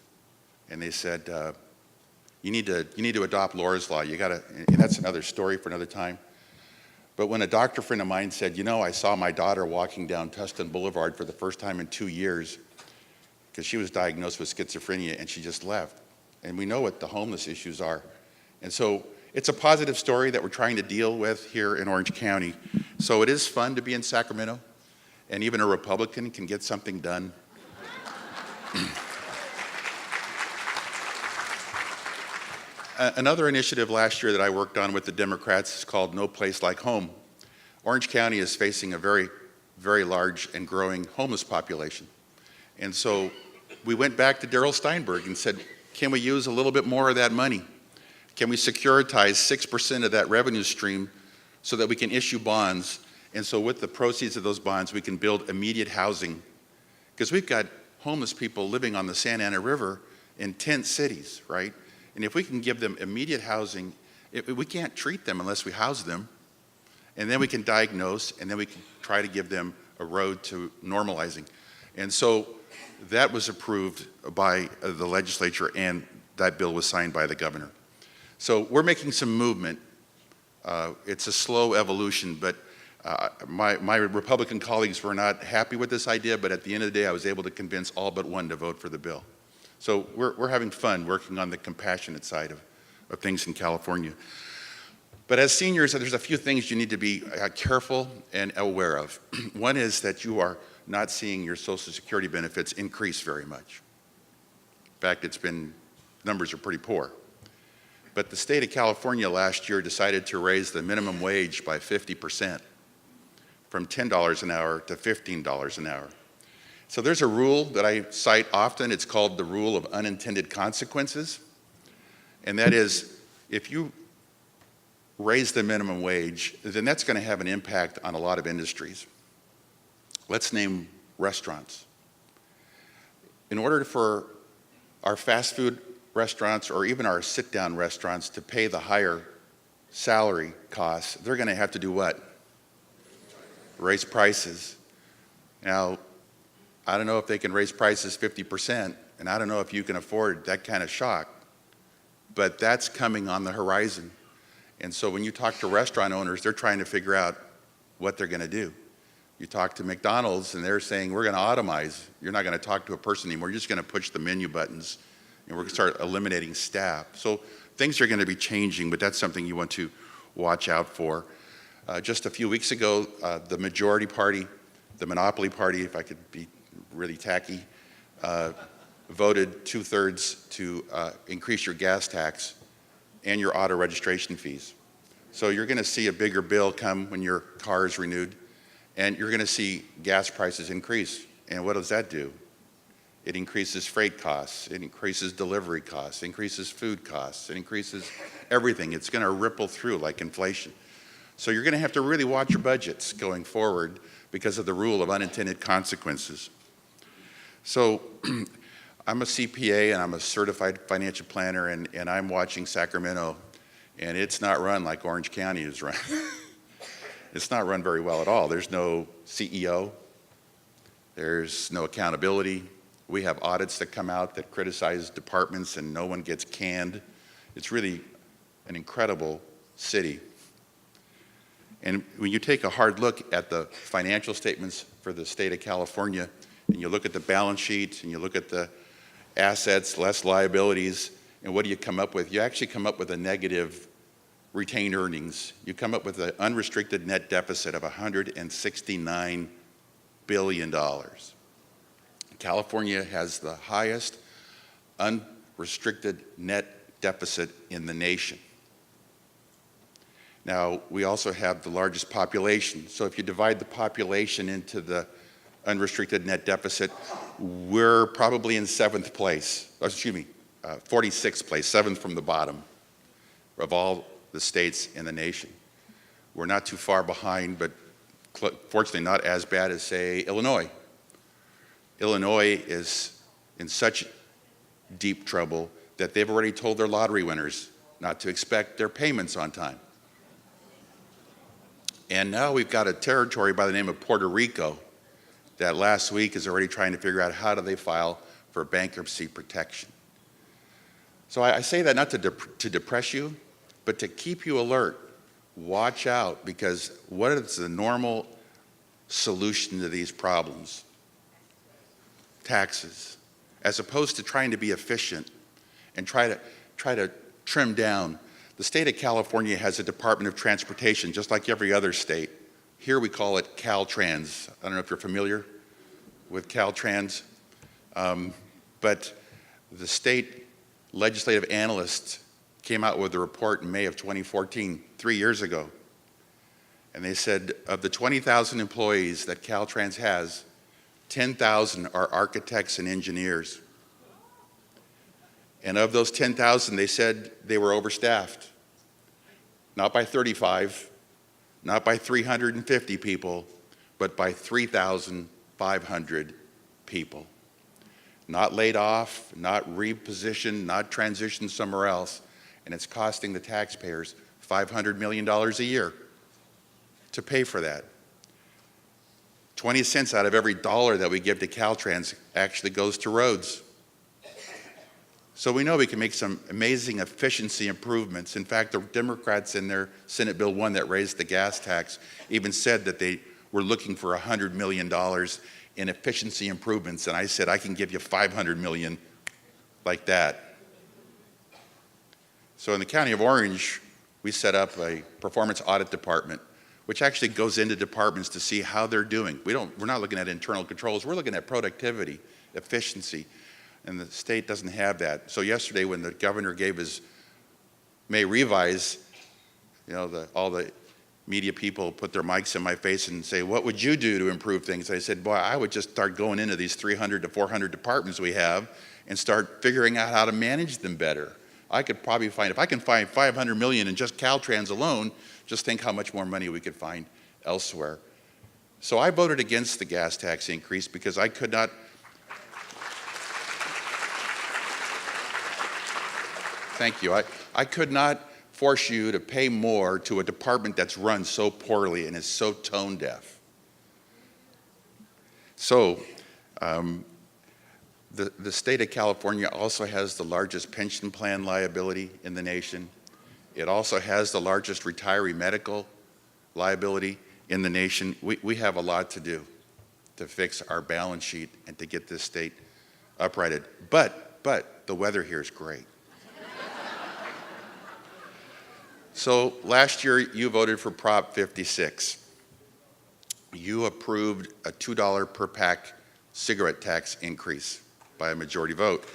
and they said, you need to adopt Laura's Law. You gotta, and that's another story for another time. But when a doctor friend of mine said, you know, I saw my daughter walking down Tustin Boulevard for the first time in 2 years, because she was diagnosed with schizophrenia and she just left. And we know what the homeless issues are. And so it's a positive story that we're trying to deal with here in Orange County. So it is fun to be in Sacramento, and even a Republican can get something done. Another initiative last year that I worked on with the Democrats is called No Place Like Home. Orange County is facing a very, very large and growing homeless population. And so we went back to Darrell Steinberg and said, can we use a little bit more of that money? Can we securitize 6% of that revenue stream so that we can issue bonds? And so with the proceeds of those bonds, we can build immediate housing. Because we've got homeless people living on the Santa Ana River in tent cities, right? And if we can give them immediate housing, we can't treat them unless we house them. And then we can diagnose, and then we can try to give them a road to normalizing. And so that was approved by the legislature, and that bill was signed by the governor. So we're making some movement. It's a slow evolution, but my Republican colleagues were not happy with this idea, but at the end of the day, I was able to convince all but one to vote for the bill. So we're having fun working on the compassionate side of things in California. But as seniors, there's a few things you need to be careful and aware of. One is that you are not seeing your Social Security benefits increase very much. In fact, numbers are pretty poor. But the state of California last year decided to raise the minimum wage by 50%, from $10 an hour to $15 an hour. So there's a rule that I cite often. It's called the rule of unintended consequences. And that is, if you raise the minimum wage, then that's going to have an impact on a lot of industries. Let's name restaurants. In order for our fast food restaurants or even our sit-down restaurants to pay the higher salary costs, they're going to have to do what? Raise prices. Now, I don't know if they can raise prices 50%, and I don't know if you can afford that kind of shock, but that's coming on the horizon. And so when you talk to restaurant owners, they're trying to figure out what they're going to do. You talk to McDonald's, and they're saying, we're going to automize. You're not going to talk to a person anymore. You're just going to push the menu buttons, and we're going to start eliminating staff. So things are going to be changing, but that's something you want to watch out for. Just a few weeks ago, the majority party, the monopoly party, if I could be really tacky, voted 2/3 to increase your gas tax and your auto registration fees. So you're going to see a bigger bill come when your car is renewed, and you're going to see gas prices increase. And what does that do? It increases freight costs, it increases delivery costs, it increases food costs, it increases everything. It's going to ripple through like inflation. So you're going to have to really watch your budgets going forward because of the rule of unintended consequences. So I'm a CPA and I'm a certified financial planner, and I'm watching Sacramento, and it's not run like Orange County is run. It's not run very well at all. There's no CEO. There's no accountability. We have audits that come out that criticize departments and no one gets canned. It's really an incredible city. And when you take a hard look at the financial statements for the state of California, and you look at the balance sheet, and you look at the assets, less liabilities, and what do you come up with? You actually come up with a negative retained earnings. You come up with an unrestricted net deficit of $169 billion. California has the highest unrestricted net deficit in the nation. Now, we also have the largest population. So if you divide the population into the unrestricted net deficit, we're probably in 46th place, 7th from the bottom of all the states in the nation. We're not too far behind, but fortunately not as bad as, say, Illinois. Illinois is in such deep trouble that they've already told their lottery winners not to expect their payments on time. And now we've got a territory by the name of Puerto Rico that last week is already trying to figure out how do they file for bankruptcy protection. So I say that not to depress you, but to keep you alert. Watch out, because what is the normal solution to these problems? Taxes. As opposed to trying to be efficient and try to trim down. The state of California has a Department of Transportation, just like every other state. Here we call it Caltrans. I don't know if you're familiar with Caltrans, but the state legislative analysts came out with a report in May of 2014, 3 years ago, and they said of the 20,000 employees that Caltrans has, 10,000 are architects and engineers. And of those 10,000, they said they were overstaffed. Not by 35, not by 350 people, but by 3,500 people. Not laid off, not repositioned, not transitioned somewhere else. And it's costing the taxpayers $500 million a year to pay for that. 20 cents out of every dollar that we give to Caltrans actually goes to roads. So we know we can make some amazing efficiency improvements. In fact, the Democrats in their Senate Bill 1 that raised the gas tax even said that they were looking for $100 million in efficiency improvements. And I said, I can give you $500 million like that. So in the County of Orange, we set up a performance audit department, which actually goes into departments to see how they're doing. We're not looking at internal controls, we're looking at productivity, efficiency. And the state doesn't have that. So yesterday when the governor gave his May revise, all the media people put their mics in my face and say, what would you do to improve things? I said, boy, I would just start going into these 300 to 400 departments we have and start figuring out how to manage them better. I could probably find, if I can find $500 million in just Caltrans alone, just think how much more money we could find elsewhere. So I voted against the gas tax increase because I could not. Thank you. I could not force you to pay more to a department that's run so poorly and is so tone deaf. So the state of California also has the largest pension plan liability in the nation. It also has the largest retiree medical liability in the nation. We have a lot to do to fix our balance sheet and to get this state uprighted. But the weather here is great. So last year, you voted for Prop 56. You approved a $2 per pack cigarette tax increase by a majority vote.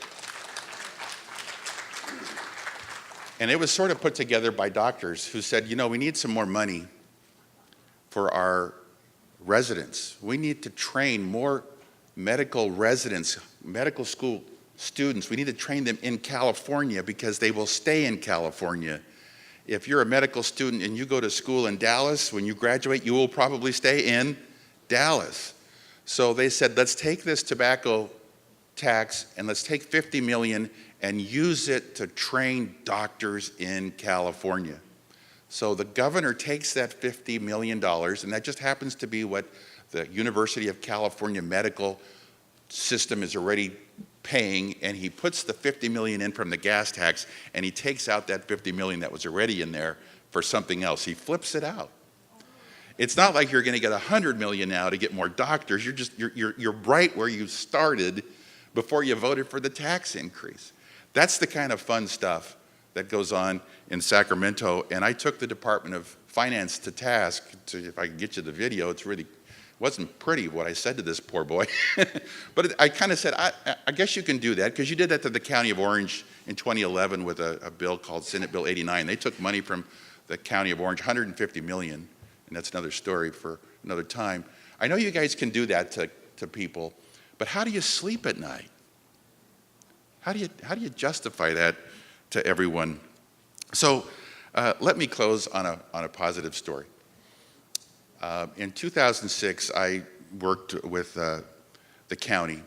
And it was sort of put together by doctors who said, we need some more money for our residents. We need to train more medical residents, medical school students. We need to train them in California because they will stay in California. If you're a medical student and you go to school in Dallas, when you graduate, you will probably stay in Dallas. So they said, let's take this tobacco tax and let's take $50 million and use it to train doctors in California. So the governor takes that $50 million, and that just happens to be what the University of California medical system is already paying, and he puts the $50 million in from the gas tax, and he takes out that $50 million that was already in there for something else. He flips it out. It's not like you're going to get 100 million now to get more doctors. You're right where you started before you voted for the tax increase. That's the kind of fun stuff that goes on in Sacramento. And I took the Department of Finance to task. If I can get you the video, it wasn't pretty what I said to this poor boy. But I kind of said, I guess you can do that, because you did that to the County of Orange in 2011 with a bill called Senate Bill 89. They took money from the County of Orange, 150 million, and that's another story for another time. I know you guys can do that to people, but how do you sleep at night? How do you justify that to everyone? So let me close on a positive story. In 2006, I worked with the county,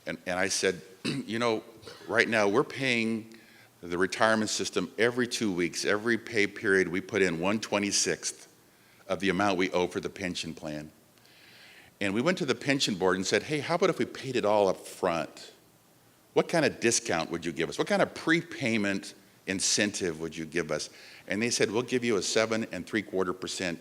and I said, you know, right now we're paying the retirement system every 2 weeks. Every pay period we put in 1/26th of the amount we owe for the pension plan. And we went to the pension board and said, hey, how about if we paid it all up front? What kind of discount would you give us? What kind of prepayment incentive would you give us? And they said, we'll give you a 7.75%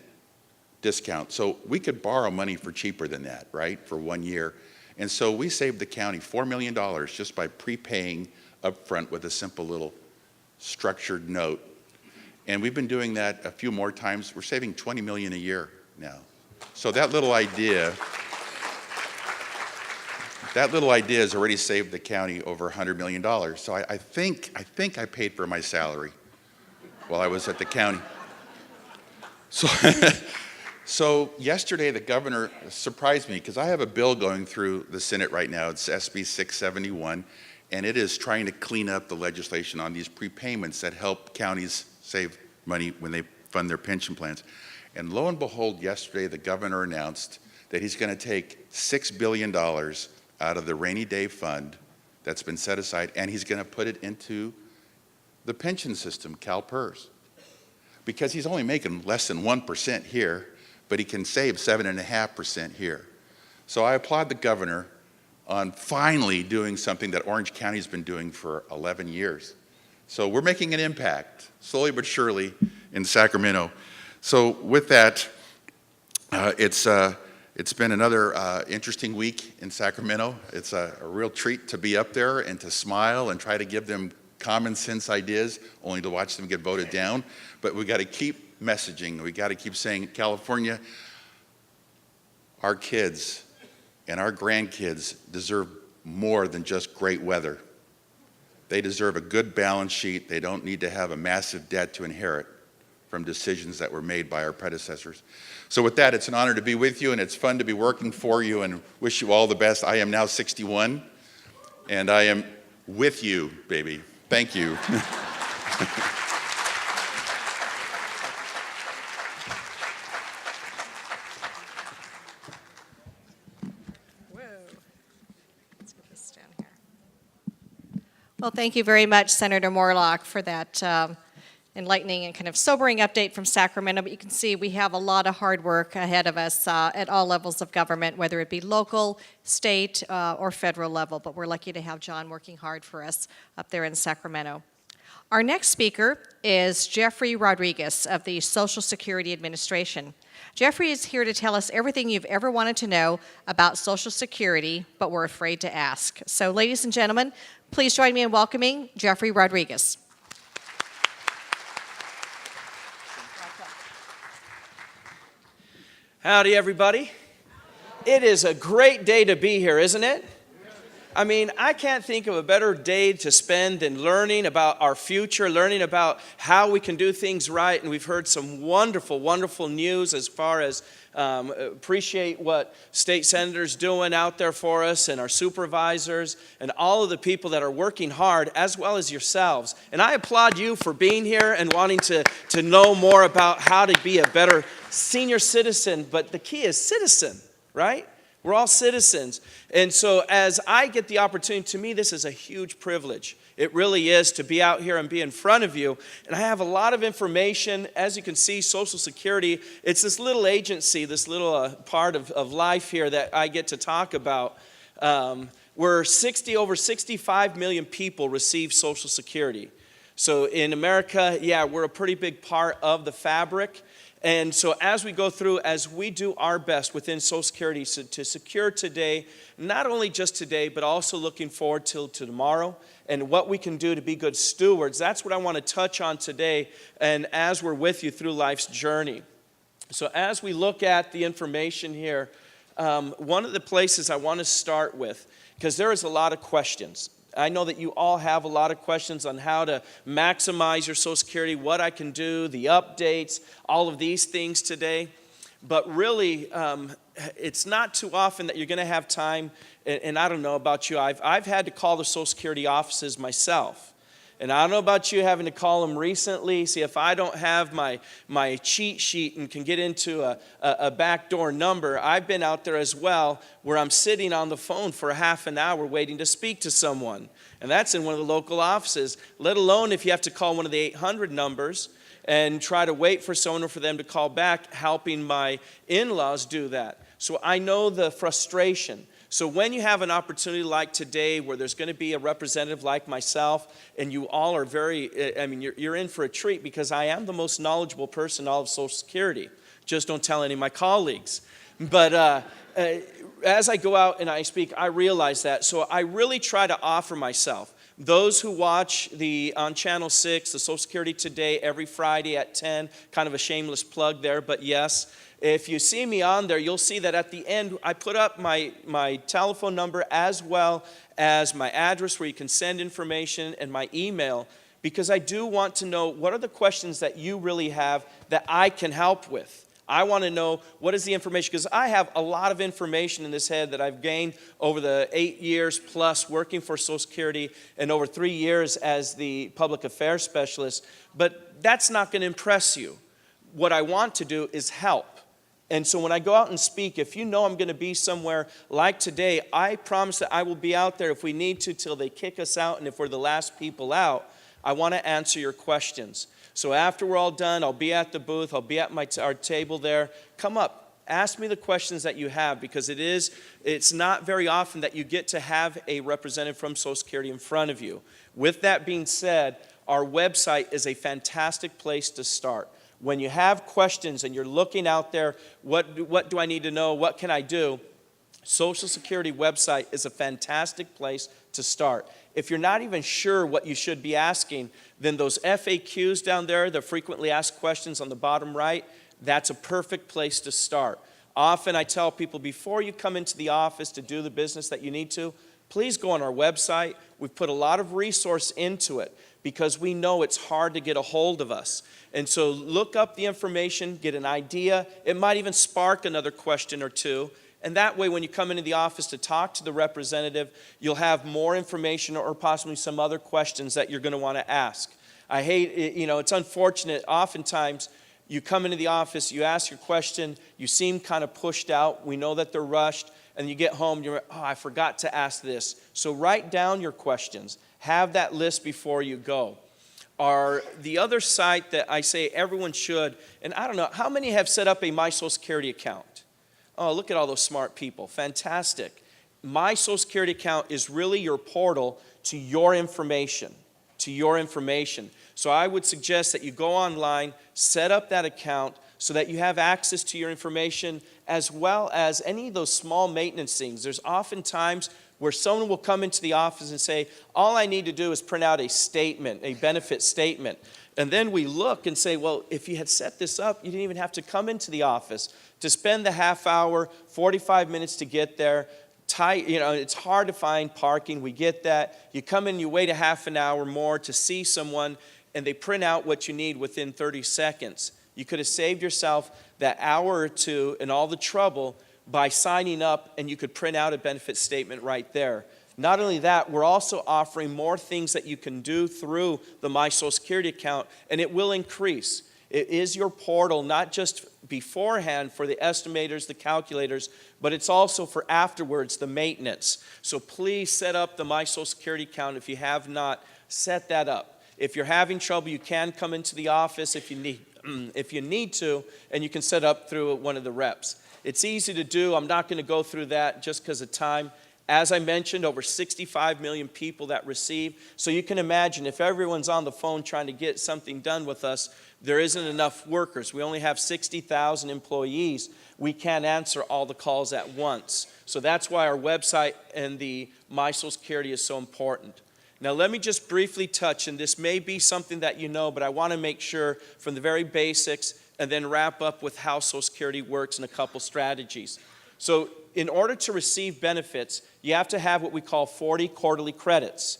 discount. So we could borrow money for cheaper than that, right, for 1 year. And so we saved the county $4 million just by prepaying up front with a simple little structured note. And we've been doing that a few more times. We're saving $20 million a year now. So that little idea has already saved the county over $100 million. So I think I paid for my salary while I was at the county. So yesterday the governor surprised me, because I have a bill going through the Senate right now. It's SB 671, and it is trying to clean up the legislation on these prepayments that help counties save money when they fund their pension plans. And lo and behold, yesterday the governor announced that he's going to take $6 billion out of the rainy day fund that's been set aside, and he's going to put it into the pension system, CalPERS, because he's only making less than 1% here, but he can save 7.5% here. So I applaud the governor on finally doing something that Orange County's been doing for 11 years. So we're making an impact, slowly but surely, in Sacramento. So with that, it's been another interesting week in Sacramento. It's a real treat to be up there and to smile and try to give them common sense ideas, only to watch them get voted down. But we got to keep messaging. We got to keep saying, California, our kids and our grandkids deserve more than just great weather. They deserve a good balance sheet. They don't need to have a massive debt to inherit from decisions that were made by our predecessors. So with that, it's an honor to be with you, and it's fun to be working for you, and wish you all the best. I am now 61, and I am with you, baby. Thank you. Well, thank you very much, Senator Morlock, for that enlightening and kind of sobering update from Sacramento. But you can see we have a lot of hard work ahead of us at all levels of government, whether it be local, state, or federal level. But we're lucky to have John working hard for us up there in Sacramento. Our next speaker is Jeffrey Rodriguez of the Social Security Administration. Jeffrey is here to tell us everything you've ever wanted to know about Social Security, but were afraid to ask. So, ladies and gentlemen, please join me in welcoming Jeffrey Rodriguez. Howdy, everybody. It is a great day to be here, isn't it? I mean, I can't think of a better day to spend than learning about our future, learning about how we can do things right. And we've heard some wonderful, wonderful news as far as appreciate what state senators doing out there for us, and our supervisors, and all of the people that are working hard, as well as yourselves. And I applaud you for being here and wanting to know more about how to be a better senior citizen. But the key is citizen, right? We're all citizens. And so as I get the opportunity, to me, this is a huge privilege. It really is, to be out here and be in front of you. And I have a lot of information. As you can see, Social Security, it's this little agency, this little part of life here that I get to talk about. Where over 65 million people receive Social Security. So in America, yeah, we're a pretty big part of the fabric. And so as we go through, as we do our best within Social Security to secure today, not only just today, but also looking forward to tomorrow and what we can do to be good stewards, that's what I want to touch on today and as we're with you through life's journey. So as we look at the information here, one of the places I want to start with, because there is a lot of questions. I know that you all have a lot of questions on how to maximize your Social Security, what I can do, the updates, all of these things today. But really, it's not too often that you're going to have time, and I don't know about you, I've had to call the Social Security offices myself. And I don't know about you having to call them recently. See, if I don't have my cheat sheet and can get into a backdoor number, I've been out there as well where I'm sitting on the phone for a half an hour waiting to speak to someone. And that's in one of the local offices, let alone if you have to call one of the 800 numbers and try to wait for someone or for them to call back, helping my in-laws do that. So I know the frustration. So when you have an opportunity like today where there's going to be a representative like myself and you all are you're in for a treat because I am the most knowledgeable person in all of Social Security. Just don't tell any of my colleagues. But as I go out and I speak, I realize that. So I really try to offer myself. Those who watch on Channel 6, the Social Security Today, every Friday at 10, kind of a shameless plug there, but yes. If you see me on there, you'll see that at the end, I put up my telephone number as well as my address where you can send information and my email, because I do want to know what are the questions that you really have that I can help with. I want to know what is the information, because I have a lot of information in this head that I've gained over the 8 years plus working for Social Security and over 3 years as the public affairs specialist, but that's not going to impress you. What I want to do is help. And so when I go out and speak, if you know I'm going to be somewhere like today, I promise that I will be out there if we need to till they kick us out, and if we're the last people out, I want to answer your questions. So after we're all done, I'll be at the booth, I'll be at our table there. Come up, ask me the questions that you have, because it's not very often that you get to have a representative from Social Security in front of you. With that being said, our website is a fantastic place to start. When you have questions and you're looking out there, what do I need to know? What can I do? Social Security website is a fantastic place to start. If you're not even sure what you should be asking, then those FAQs down there, the frequently asked questions on the bottom right, that's a perfect place to start. Often I tell people before you come into the office to do the business that you need to, please go on our website. We've put a lot of resource into it because we know it's hard to get a hold of us. And so look up the information, get an idea. It might even spark another question or two. And that way, when you come into the office to talk to the representative, you'll have more information or possibly some other questions that you're going to want to ask. I hate, it's unfortunate. Oftentimes, you come into the office, you ask your question, you seem kind of pushed out. We know that they're rushed. And you get home, you're, I forgot to ask this. So write down your questions. Have that list before you go. The other site that I say everyone should, and I don't know, how many have set up a My Social Security account? Oh, look at all those smart people. Fantastic. My Social Security account is really your portal to your information. So I would suggest that you go online, set up that account so that you have access to your information as well as any of those small maintenance things. There's often times where someone will come into the office and say, all I need to do is print out a statement, a benefit statement. And then we look and say, well, if you had set this up, you didn't even have to come into the office to spend the half hour, 45 minutes to get there. It's hard to find parking. We get that. You come in, you wait a half an hour more to see someone, and they print out what you need within 30 seconds. You could have saved yourself that hour or two and all the trouble by signing up, and you could print out a benefit statement right there. Not only that, we're also offering more things that you can do through the My Social Security account, and it will increase. It is your portal, not just beforehand for the estimators, the calculators, but it's also for afterwards, the maintenance. So please set up the My Social Security account if you have not. Set that up. If you're having trouble, you can come into the office if you need to, and you can set up through one of the reps. It's easy to do. I'm not going to go through that just because of time. As I mentioned, over 65 million people that receive. So you can imagine if everyone's on the phone trying to get something done with us, there isn't enough workers. We only have 60,000 employees. We can't answer all the calls at once. So that's why our website and the My Social Security is so important. Now let me just briefly touch, and this may be something that you know, but I want to make sure from the very basics and then wrap up with how Social Security works and a couple strategies. So in order to receive benefits, you have to have what we call 40 quarterly credits.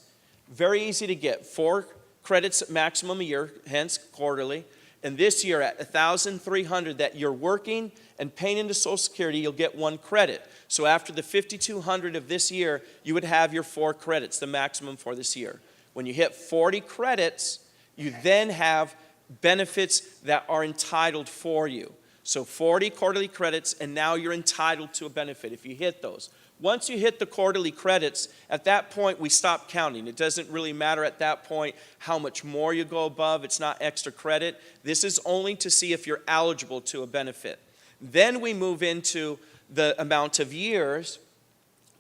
Very easy to get. 4 credits at maximum a year, hence quarterly. And this year at 1,300 that you're working and paying into Social Security, you'll get 1 credit. So after the 5,200 of this year, you would have your 4 credits, the maximum for this year. When you hit 40 credits, you then have benefits that are entitled for you. So 40 quarterly credits, and now you're entitled to a benefit if you hit those. Once you hit the quarterly credits, at that point we stop counting. It doesn't really matter at that point how much more you go above. It's not extra credit. This is only to see if you're eligible to a benefit. Then we move into the amount of years,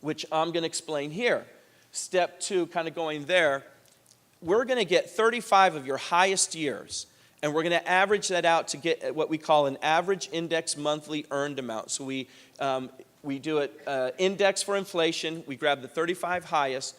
which I'm going to explain here. Step 2, kind of going there, we're going to get 35 of your highest years. And we're going to average that out to get what we call an average index monthly earned amount. So we do it index for inflation. We grab the 35 highest,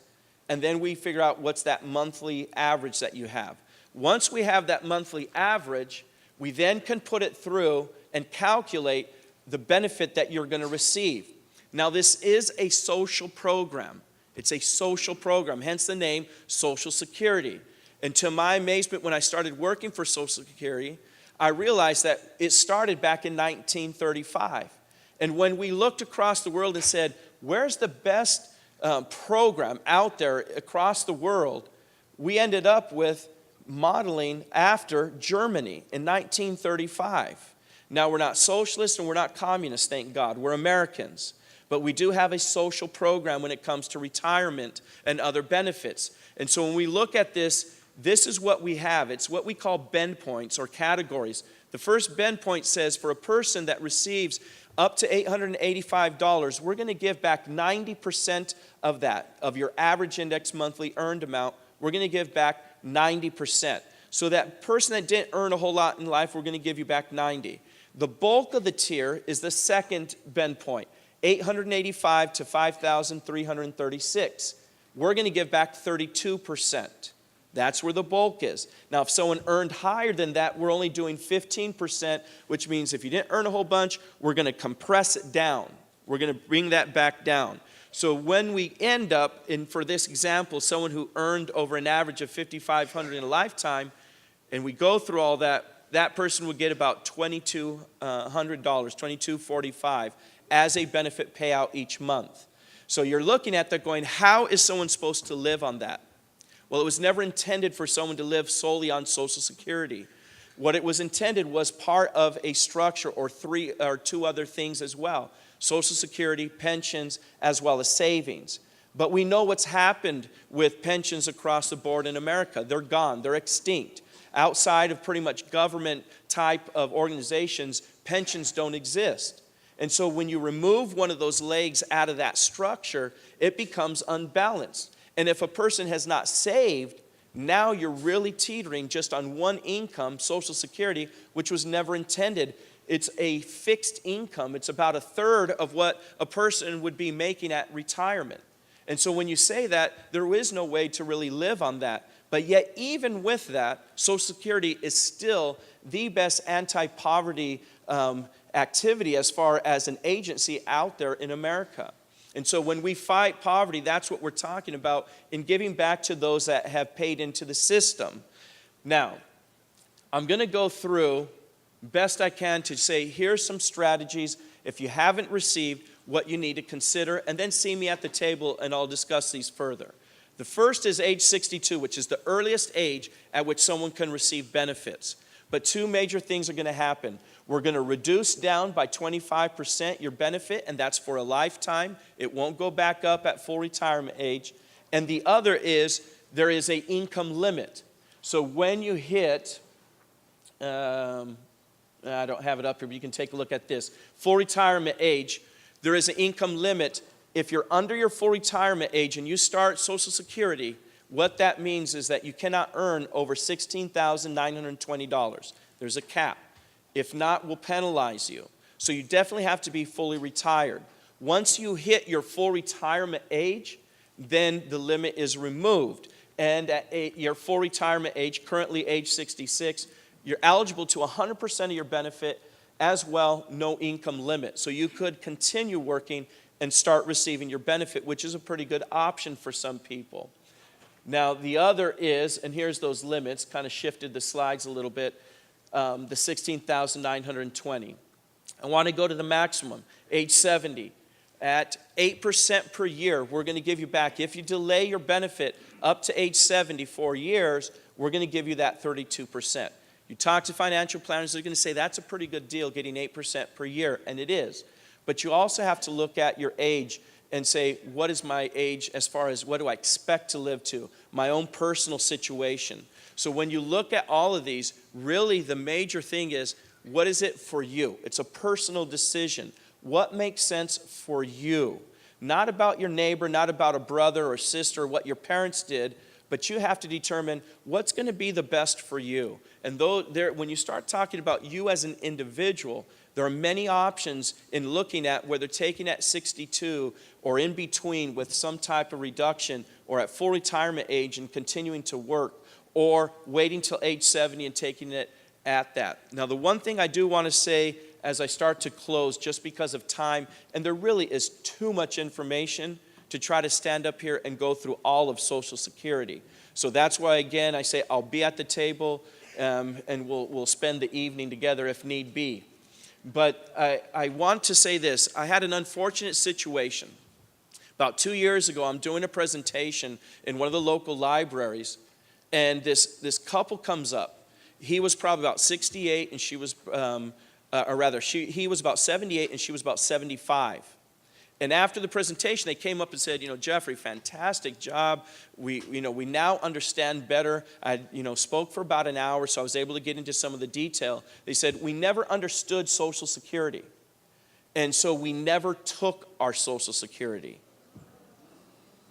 and then we figure out what's that monthly average that you have. Once we have that monthly average, we then can put it through and calculate the benefit that you're going to receive. Now, this is a social program. It's a social program, hence the name Social Security. And to my amazement, when I started working for Social Security, I realized that it started back in 1935. And when we looked across the world and said, where's the best program out there across the world, we ended up with modeling after Germany in 1935. Now, we're not socialists and we're not communists, thank God. We're Americans. But we do have a social program when it comes to retirement and other benefits. And so when we look at this, this is what we have. It's what we call bend points or categories. The first bend point says for a person that receives up to $885, we're going to give back 90% of that, of your average index monthly earned amount. We're going to give back 90%. So that person that didn't earn a whole lot in life, we're going to give you back 90. The bulk of the tier is the second bend point, 885 to 5,336. We're going to give back 32%. That's where the bulk is. Now, if someone earned higher than that, we're only doing 15%, which means if you didn't earn a whole bunch, we're going to compress it down. We're going to bring that back down. So when we end up, for this example, someone who earned over an average of $5,500 in a lifetime, and we go through all that, that person would get about $2,200, $2,245 as a benefit payout each month. So you're looking at that going, how is someone supposed to live on that? Well, it was never intended for someone to live solely on Social Security. What it was intended was part of a structure or 2 other things as well. Social Security, pensions, as well as savings. But we know what's happened with pensions across the board in America. They're gone. They're extinct. Outside of pretty much government type of organizations, pensions don't exist. And so when you remove one of those legs out of that structure, it becomes unbalanced. And if a person has not saved, now you're really teetering just on one income, Social Security, which was never intended. It's a fixed income. It's about a third of what a person would be making at retirement. And so when you say that, there is no way to really live on that. But yet, even with that, Social Security is still the best anti-poverty activity as far as an agency out there in America. And so when we fight poverty, that's what we're talking about in giving back to those that have paid into the system. Now, I'm going to go through best I can to say, here's some strategies if you haven't received what you need to consider, and then see me at the table and I'll discuss these further. The first is age 62, which is the earliest age at which someone can receive benefits. But 2 major things are going to happen. We're going to reduce down by 25% your benefit, and that's for a lifetime. It won't go back up at full retirement age. And the other is there is an income limit. So when you hit, I don't have it up here, but you can take a look at this. Full retirement age, there is an income limit if you're under your full retirement age and you start Social Security, what that means is that you cannot earn over $16,920. There's a cap. If not, we'll penalize you. So you definitely have to be fully retired. Once you hit your full retirement age, then the limit is removed. And at your full retirement age, currently age 66, you're eligible to 100% of your benefit as well, no income limit. So you could continue working and start receiving your benefit, which is a pretty good option for some people. Now, the other is, and here's those limits, kind of shifted the slides a little bit, the 16,920. I want to go to the maximum, age 70. At 8% per year, we're going to give you back. If you delay your benefit up to age 70, 4 years, we're going to give you that 32%. You talk to financial planners, they're going to say that's a pretty good deal, getting 8% per year, and it is. But you also have to look at your age and say, what is my age as far as what do I expect to live to? My own personal situation. So when you look at all of these, really the major thing is, what is it for you? It's a personal decision. What makes sense for you? Not about your neighbor, not about a brother or sister, or what your parents did, but you have to determine what's going to be the best for you. And when you start talking about you as an individual, there are many options in looking at whether taking at 62 or in between with some type of reduction, or at full retirement age and continuing to work, or waiting till age 70 and taking it at that. Now, the one thing I do want to say as I start to close, just because of time, and there really is too much information to try to stand up here and go through all of Social Security. So that's why, again, I say I'll be at the table and we'll spend the evening together if need be. But I want to say this. I had an unfortunate situation. About 2 years ago, I'm doing a presentation in one of the local libraries, and this couple comes up. He was probably about 68, and she was, he was about 78, and she was about 75. And after the presentation, they came up and said, Jeffrey, fantastic job. We now understand better. I, spoke for about an hour, so I was able to get into some of the detail. They said, we never understood Social Security, and so we never took our Social Security.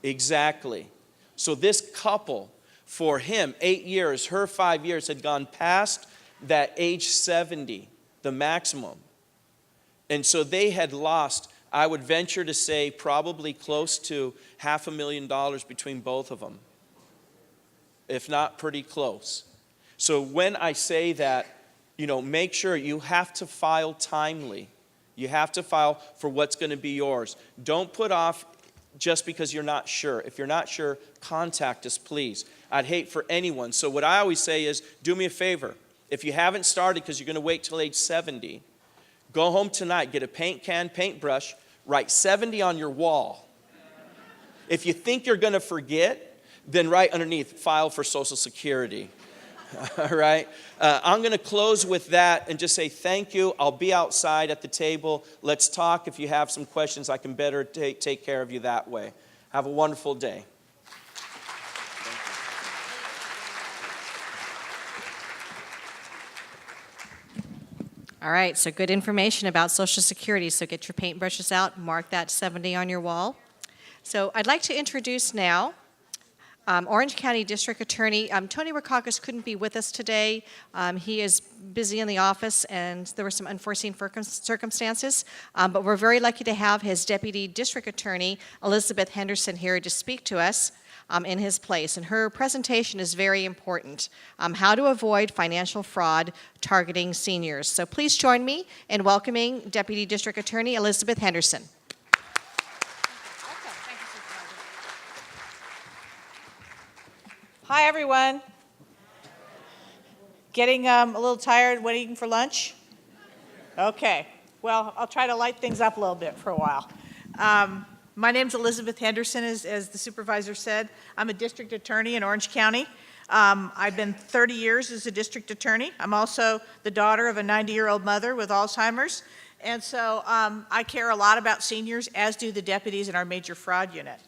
Exactly. So this couple, for him, 8 years, her 5 years, had gone past that age 70, the maximum. And so they had lost, I would venture to say, probably close to $500,000 between both of them, if not pretty close. So when I say that, make sure you have to file timely. You have to file for what's going to be yours. Don't put off just because you're not sure. If you're not sure, contact us, please. I'd hate for anyone. So what I always say is, do me a favor. If you haven't started because you're going to wait till age 70, go home tonight, get a paint can, paintbrush, write 70 on your wall. If you think you're going to forget, then write underneath, file for Social Security. All right? I'm going to close with that and just say thank you. I'll be outside at the table. Let's talk. If you have some questions, I can better take care of you that way. Have a wonderful day. All right, so good information about Social Security. So get your paintbrushes out, mark that 70 on your wall. So I'd like to introduce now Orange County District Attorney. Tony Rakakis couldn't be with us today. He is busy in the office, and there were some unforeseen circumstances. But we're very lucky to have his Deputy District Attorney, Elizabeth Henderson, here to speak to us in his place. And her presentation is very important, how to avoid financial fraud targeting seniors. So please join me in welcoming Deputy District Attorney Elizabeth Henderson. Hi, everyone. Getting a little tired waiting for lunch? Okay. Well, I'll try to light things up a little bit for a while. My name's Elizabeth Henderson, as the supervisor said. I'm a district attorney in Orange County. I've been 30 years as a district attorney. I'm also the daughter of a 90-year-old mother with Alzheimer's. And so I care a lot about seniors, as do the deputies in our major fraud unit.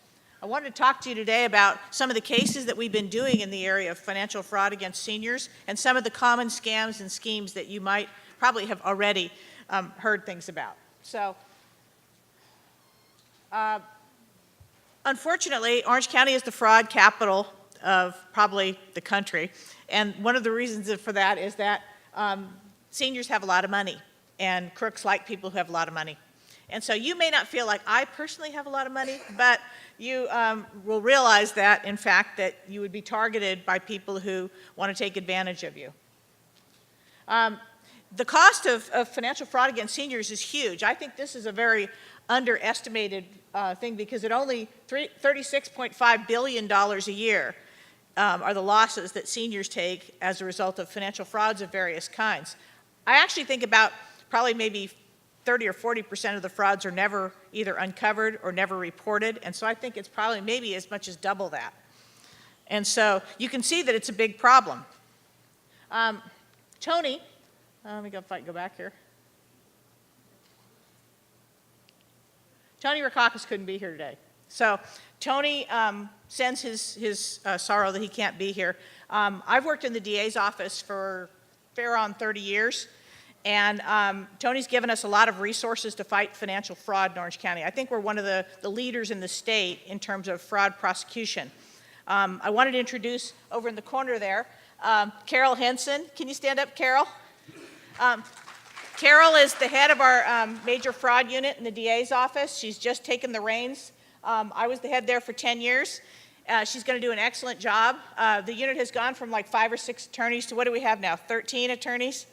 I wanted to talk to you today about some of the cases that we've been doing in the area of financial fraud against seniors and some of the common scams and schemes that you might probably have already heard things about. So Unfortunately, Orange County is the fraud capital of probably the country. And one of the reasons for that is that seniors have a lot of money, and crooks like people who have a lot of money. And so you may not feel like I personally have a lot of money, but you will realize that, in fact, that you would be targeted by people who want to take advantage of you. The cost of financial fraud against seniors is huge. I think this is a very underestimated thing because it only $36.5 billion a year are the losses that seniors take as a result of financial frauds of various kinds. I actually think about probably maybe 30 or 40% of the frauds are never either uncovered or never reported, and so I think it's probably maybe as much as double that. And so you can see that it's a big problem. Tony, let me go, if I can go back here. Tony Rakakis couldn't be here today. So Tony sends his sorrow that he can't be here. I've worked in the DA's office for fair on 30 years, and Tony's given us a lot of resources to fight financial fraud in Orange County. I think we're one of the leaders in the state in terms of fraud prosecution. I wanted to introduce over in the corner there, Carol Henson. Can you stand up, Carol? Carol is the head of our major fraud unit in the DA's office. She's just taken the reins. I was the head there for 10 years. She's going to do an excellent job. The unit has gone from like 5 or 6 attorneys to what do we have now, 13 attorneys?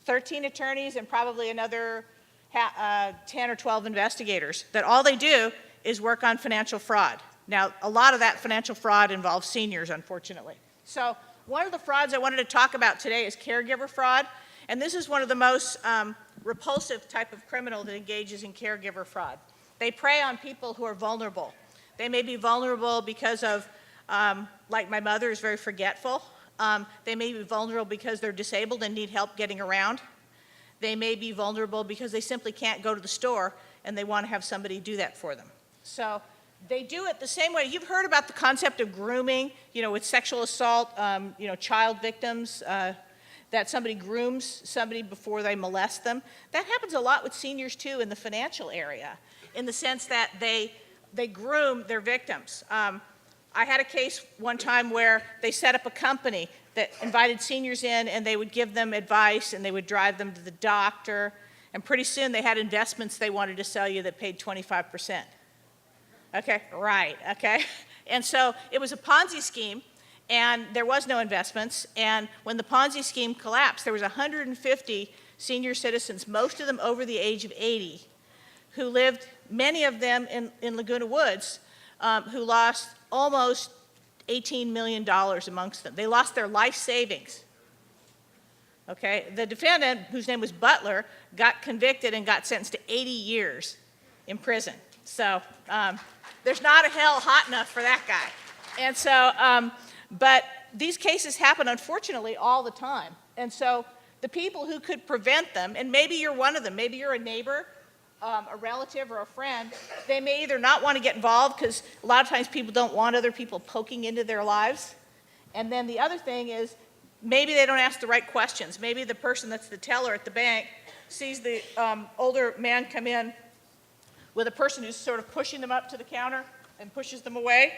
13 attorneys and probably another 10 or 12 investigators that all they do is work on financial fraud. Now, a lot of that financial fraud involves seniors, unfortunately. So one of the frauds I wanted to talk about today is caregiver fraud. And this is one of the most repulsive type of criminal that engages in caregiver fraud. They prey on people who are vulnerable. They may be vulnerable because of, like my mother is very forgetful. They may be vulnerable because they're disabled and need help getting around. They may be vulnerable because they simply can't go to the store and they want to have somebody do that for them. So they do it the same way. You've heard about the concept of grooming, with sexual assault, child victims, that somebody grooms somebody before they molest them. That happens a lot with seniors too in the financial area, in the sense that they groom their victims. I had a case one time where they set up a company that invited seniors in and they would give them advice and they would drive them to the doctor, and pretty soon they had investments they wanted to sell you that paid 25%. Okay, right, okay. And so it was a Ponzi scheme, and there was no investments, and when the Ponzi scheme collapsed, there was 150 senior citizens, most of them over the age of 80, who lived, many of them in Laguna Woods, who lost almost $18 million amongst them. They lost their life savings. Okay, the defendant, whose name was Butler, got convicted and got sentenced to 80 years in prison. So there's not a hell hot enough for that guy. And so, but these cases happen, unfortunately, all the time. And so the people who could prevent them, and maybe you're one of them, maybe you're a neighbor, a relative, or a friend, they may either not want to get involved because a lot of times people don't want other people poking into their lives. And then the other thing is maybe they don't ask the right questions. Maybe the person that's the teller at the bank sees the older man come in with a person who's sort of pushing them up to the counter and pushes them away.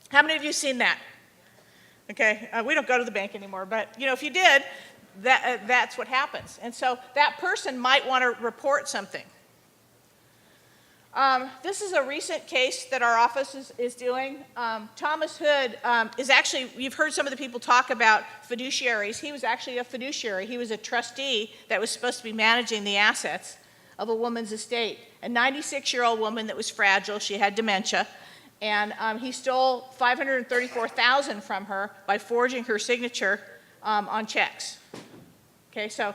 How many of you have seen that? Okay, we don't go to the bank anymore, but if you did, that's what happens. And so that person might want to report something. This is a recent case that our office is doing. Thomas Hood is actually, you've heard some of the people talk about fiduciaries. He was actually a fiduciary. He was a trustee that was supposed to be managing the assets of a woman's estate. A 96-year-old woman that was fragile. She had dementia. And he stole $534,000 from her by forging her signature on checks. Okay, so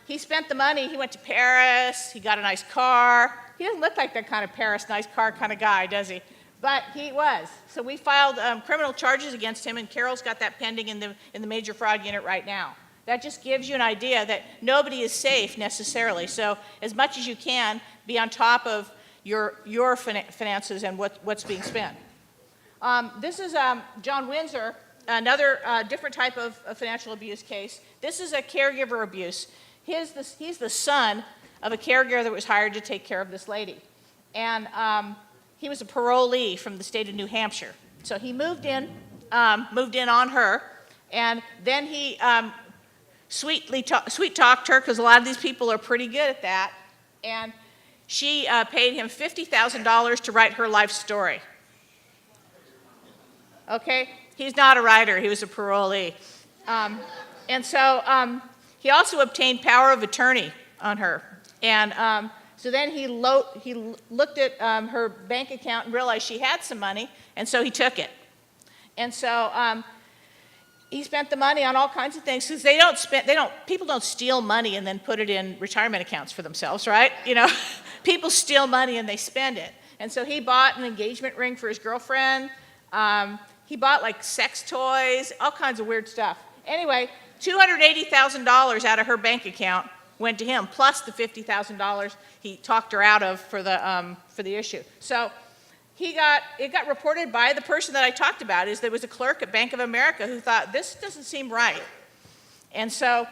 he spent the money. He went to Paris. He got a nice car. He doesn't look like that kind of Paris, nice car kind of guy, does he? But he was. So we filed criminal charges against him, and Carol's got that pending in the major fraud unit right now. That just gives you an idea that nobody is safe necessarily. So as much as you can, be on top of your finances and what's being spent. This is John Windsor, another different type of financial abuse case. This is a caregiver abuse. He's the son of a caregiver that was hired to take care of this lady. And he was a parolee from the state of New Hampshire. So he moved in on her, and then he sweet-talked her, because a lot of these people are pretty good at that, and she paid him $50,000 to write her life story. Okay? He's not a writer. He was a parolee. And so he also obtained power of attorney on her. And so then he looked at her bank account and realized she had some money, and so he took it. And so he spent the money on all kinds of things, because people don't steal money and then put it in retirement accounts for themselves, right? You know, people steal money and they spend it. And so he bought an engagement ring for his girlfriend. He bought like sex toys, all kinds of weird stuff. Anyway, $280,000 out of her bank account went to him, plus the $50,000 he talked her out of for the issue. So it got reported by the person that I talked about. There was a clerk at Bank of America who thought, this doesn't seem right. And so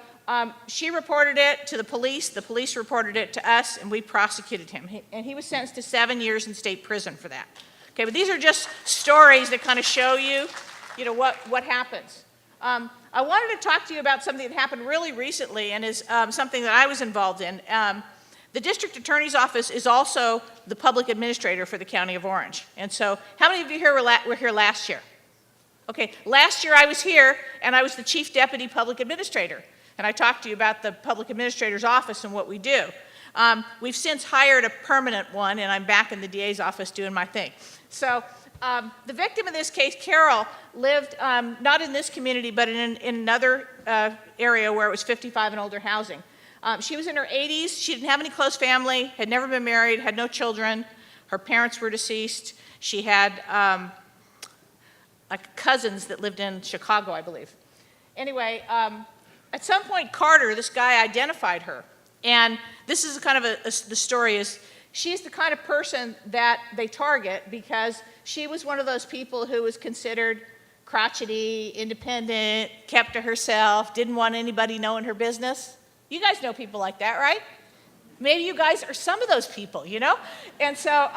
she reported it to the police reported it to us, and we prosecuted him. And he was sentenced to 7 years in state prison for that. Okay, but these are just stories that kind of show you, what happens. I wanted to talk to you about something that happened really recently, and is something that I was involved in. The district attorney's office is also the public administrator for the county of Orange. And so, how many of you here were here last year? Okay, last year I was here, and I was the chief deputy public administrator. And I talked to you about the public administrator's office and what we do. We've since hired a permanent one, and I'm back in the DA's office doing my thing. So the victim in this case, Carol, lived not in this community, but in another area where it was 55 and older housing. She was in her 80s. She didn't have any close family, had never been married, had no children. Her parents were deceased. She had cousins that lived in Chicago, I believe. Anyway, at some point, Carter, this guy, identified her. And this is kind of the story is, she's the kind of person that they target because she was one of those people who was considered crotchety, independent, kept to herself, didn't want anybody knowing her business. You guys know people like that, right? Maybe you guys are some of those people, And so,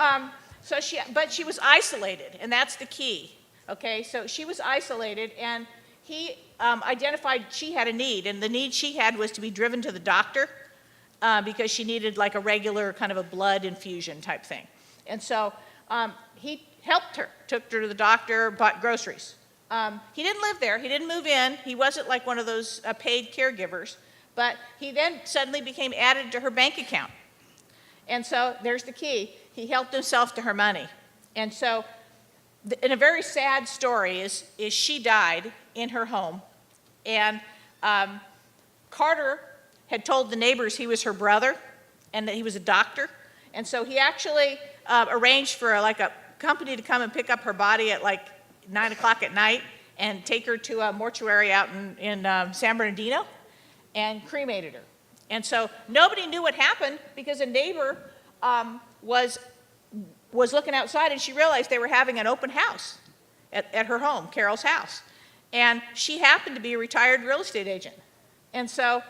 but she was isolated, and that's the key. Okay, so she was isolated, and he identified she had a need, and the need she had was to be driven to the doctor because she needed like a regular kind of a blood infusion type thing. And so he helped her, took her to the doctor, bought groceries. He didn't live there. He didn't move in. He wasn't like one of those paid caregivers. But he then suddenly became added to her bank account. And so there's the key. He helped himself to her money. And so in a very sad story is she died in her home. And Carter had told the neighbors he was her brother and that he was a doctor. And so he actually arranged for a company to come and pick up her body at like 9 o'clock at night and take her to a mortuary out in San Bernardino and cremated her. And so nobody knew what happened because a neighbor was looking outside, and she realized they were having an open house at her home, Carol's house. And she happened to be a retired real estate agent. And so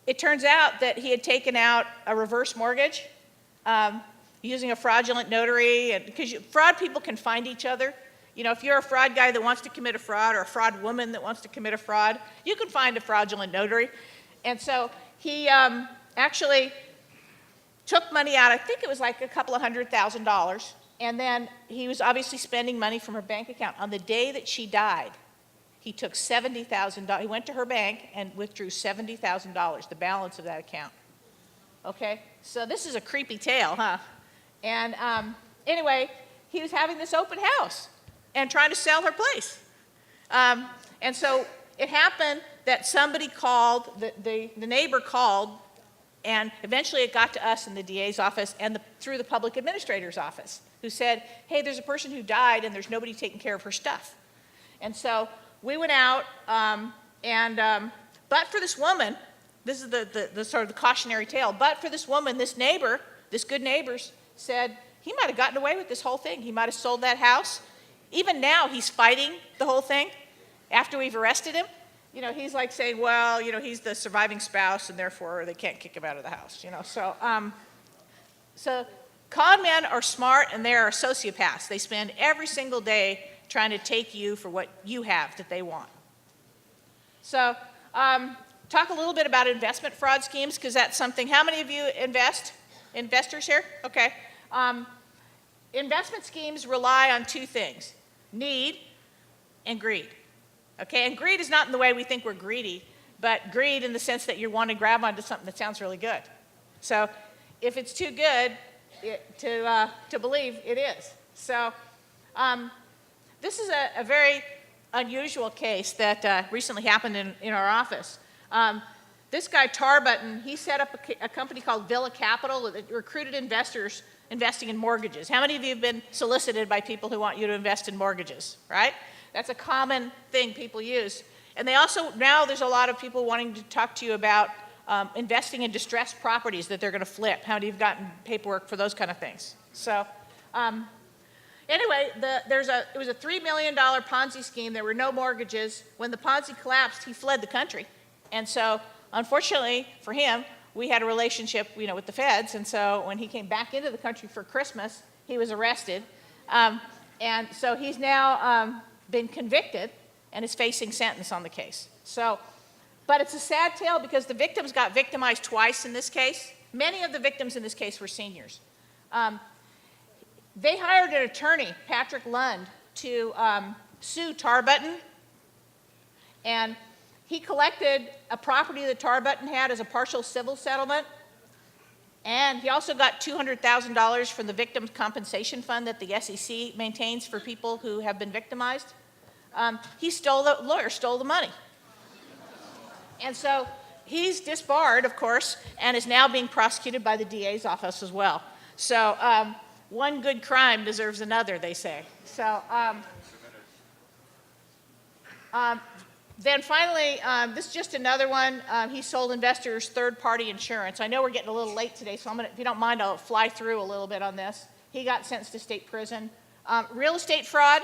it turns out that he had taken out a reverse mortgage using a fraudulent notary, and because fraud people can find each other. If you're a fraud guy that wants to commit a fraud or a fraud woman that wants to commit a fraud, you can find a fraudulent notary. And so he actually took money out, I think it was like a couple of $100,000, and then he was obviously spending money from her bank account. On the day that she died, he took $70,000. He went to her bank and withdrew $70,000, the balance of that account. Okay, so this is a creepy tale, huh? And anyway, he was having this open house and trying to sell her place. And so it happened that somebody called, the neighbor called, and eventually it got to us in the DA's office and through the public administrator's office, who said, hey, there's a person who died and there's nobody taking care of her stuff. And so we went out, but for this woman, this is the sort of the cautionary tale, but for this woman, this neighbor, this good neighbor said, he might have gotten away with this whole thing. He might have sold that house. Even now, he's fighting the whole thing after we've arrested him. He's like saying, well, he's the surviving spouse, and therefore they can't kick him out of the house. So Con men are smart and they are sociopaths. They spend every single day trying to take you for what you have that they want. So, talk a little bit about investment fraud schemes, because that's something. How many of you invest? Investors here? Okay. Investment schemes rely on two things: need and greed. Okay, and greed is not in the way we think we're greedy, but greed in the sense that you want to grab onto something that sounds really good. So if it's too good to believe, it is. So this is a very unusual case that recently happened in our office. This guy, Tarbutton, he set up a company called Villa Capital that recruited investors investing in mortgages. How many of you have been solicited by people who want you to invest in mortgages, right? That's a common thing people use. And they also, now there's a lot of people wanting to talk to you about investing in distressed properties that they're going to flip. How many of you have gotten paperwork for those kind of things? So anyway, it was a $3 million Ponzi scheme. There were no mortgages. When the Ponzi collapsed, he fled the country. And so, unfortunately for him, we had a relationship, with the feds. And so when he came back into the country for Christmas, he was arrested. And so he's now been convicted and is facing sentence on the case. So, but it's a sad tale because the victims got victimized twice in this case. Many of the victims in this case were seniors. They hired an attorney, Patrick Lund, to sue Tarbutton, and he collected a property that Tarbutton had as a partial civil settlement, and he also got $200,000 from the Victims Compensation Fund that the SEC maintains for people who have been victimized. The lawyer stole the money. And so he's disbarred, of course, and is now being prosecuted by the DA's office as well. So one good crime deserves another, they say. So then finally, this is just another one. He sold investors third-party insurance. I know we're getting a little late today, so if you don't mind, I'll fly through a little bit on this. He got sentenced to state prison. Real estate fraud,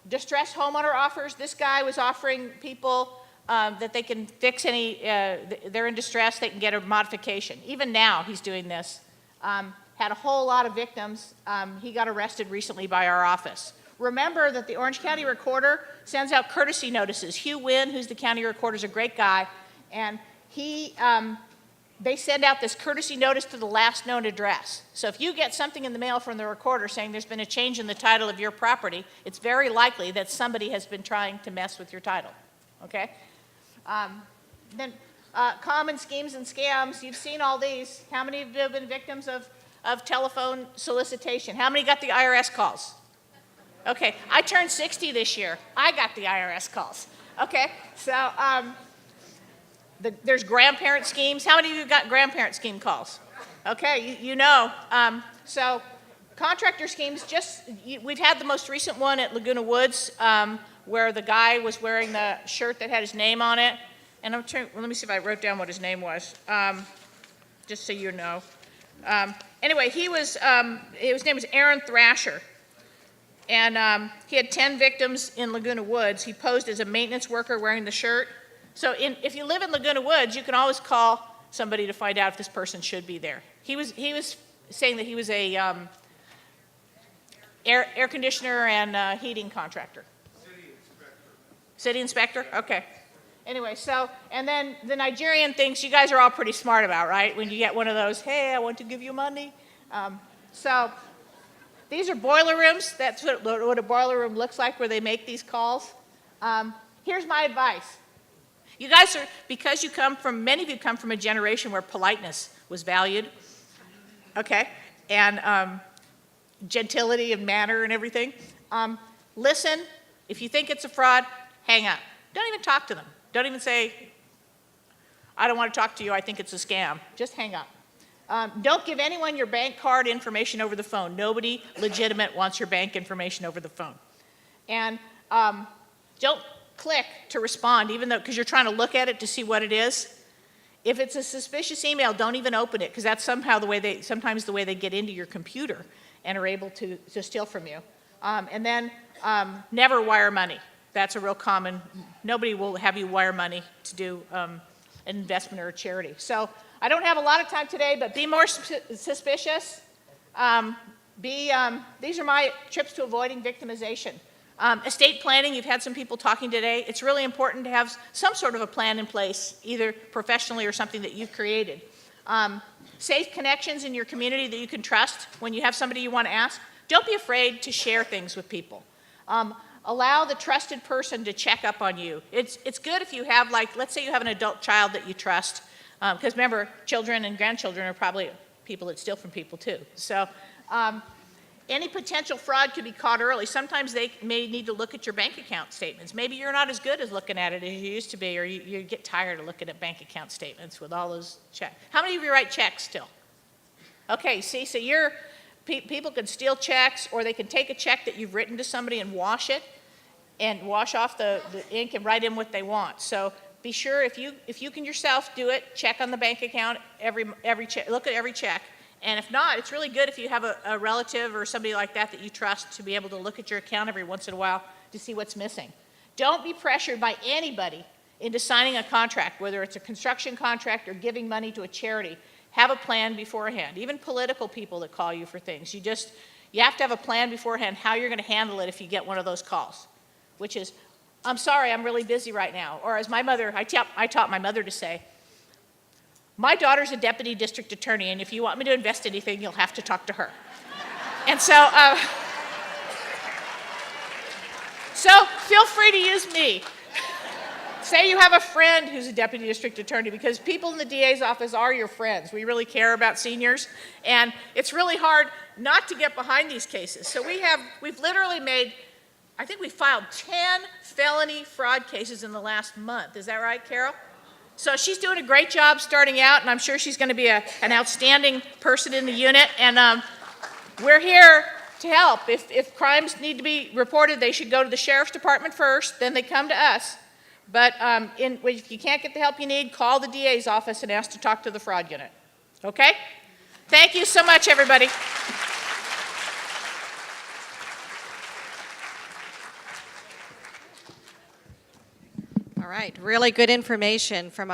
distressed homeowner offers. This guy was offering people that they can fix they're in distress, they can get a modification. Even now, he's doing this. Had a whole lot of victims. He got arrested recently by our office. Remember that the Orange County Recorder sends out courtesy notices. Hugh Wynn, who's the county recorder, is a great guy, and they send out this courtesy notice to the last known address. So if you get something in the mail from the recorder saying there's been a change in the title of your property, it's very likely that somebody has been trying to mess with your title, okay? Then common schemes and scams, you've seen all these. How many of you have been victims of telephone solicitation? How many got the IRS calls? Okay, I turned 60 this year. I got the IRS calls. Okay, so there's grandparent schemes. How many of you got grandparent scheme calls? Okay, you know. So contractor schemes, we've had the most recent one at Laguna Woods where the guy was wearing the shirt that had his name on it. And let me see if I wrote down what his name was, just so you know. Anyway, his name was Aaron Thrasher. And he had 10 victims in Laguna Woods. He posed as a maintenance worker wearing the shirt. So if you live in Laguna Woods, you can always call somebody to find out if this person should be there. He was saying that he was a air conditioner and heating contractor. City inspector? Okay. Anyway, and then the Nigerian things you guys are all pretty smart about, right? When you get one of those, hey, I want to give you money. These are boiler rooms. That's what a boiler room looks like where they make these calls. Here's my advice. You guys because many of you come from a generation where politeness was valued, okay? And gentility and manner and everything. Listen, if you think it's a fraud, hang up. Don't even talk to them. Don't even say, I don't want to talk to you, I think it's a scam. Just hang up. Don't give anyone your bank card information over the phone. Nobody legitimate wants your bank information over the phone. And don't click to respond, even though, because you're trying to look at it to see what it is. If it's a suspicious email, don't even open it, because that's somehow sometimes the way they get into your computer and are able to steal from you. And then never wire money. That's a real common, nobody will have you wire money to do an investment or a charity. So I don't have a lot of time today, but be more suspicious. These are my trips to avoiding victimization. Estate planning, you've had some people talking today. It's really important to have some sort of a plan in place, either professionally or something that you've created. Safe connections in your community that you can trust when you have somebody you want to ask. Don't be afraid to share things with people. Allow the trusted person to check up on you. It's good if you have, like, let's say you have an adult child that you trust, because remember, children and grandchildren are probably people that steal from people too. So any potential fraud could be caught early. Sometimes they may need to look at your bank account statements. Maybe you're not as good as looking at it as you used to be, or you get tired of looking at bank account statements with all those checks. How many of you write checks still? Okay, see, so people can steal checks, or they can take a check that you've written to somebody and wash it, and wash off the ink and write in what they want. So be sure if you can yourself do it, check on the bank account every check, look at every check. And if not, it's really good if you have a relative or somebody like that that you trust to be able to look at your account every once in a while to see what's missing. Don't be pressured by anybody into signing a contract, whether it's a construction contract or giving money to a charity. Have a plan beforehand. Even political people that call you for things. You have to have a plan beforehand how you're going to handle it if you get one of those calls, which is, I'm sorry, I'm really busy right now. Or as my mother, I taught my mother to say, my daughter's a deputy district attorney, and if you want me to invest anything, you'll have to talk to her. And so feel free to use me. Say you have a friend who's a deputy district attorney, because people in the DA's office are your friends. We really care about seniors, and it's really hard not to get behind these cases. So we've literally made, I think we filed 10 felony fraud cases in the last month. Is that right, Carol? So she's doing a great job starting out, and I'm sure she's going to be an outstanding person in the unit, and we're here to help. If crimes need to be reported, they should go to the sheriff's department first, then they come to us. But if you can't get the help you need, call the DA's office and ask to talk to the fraud unit. Okay? Thank you so much, everybody. All right, really good information from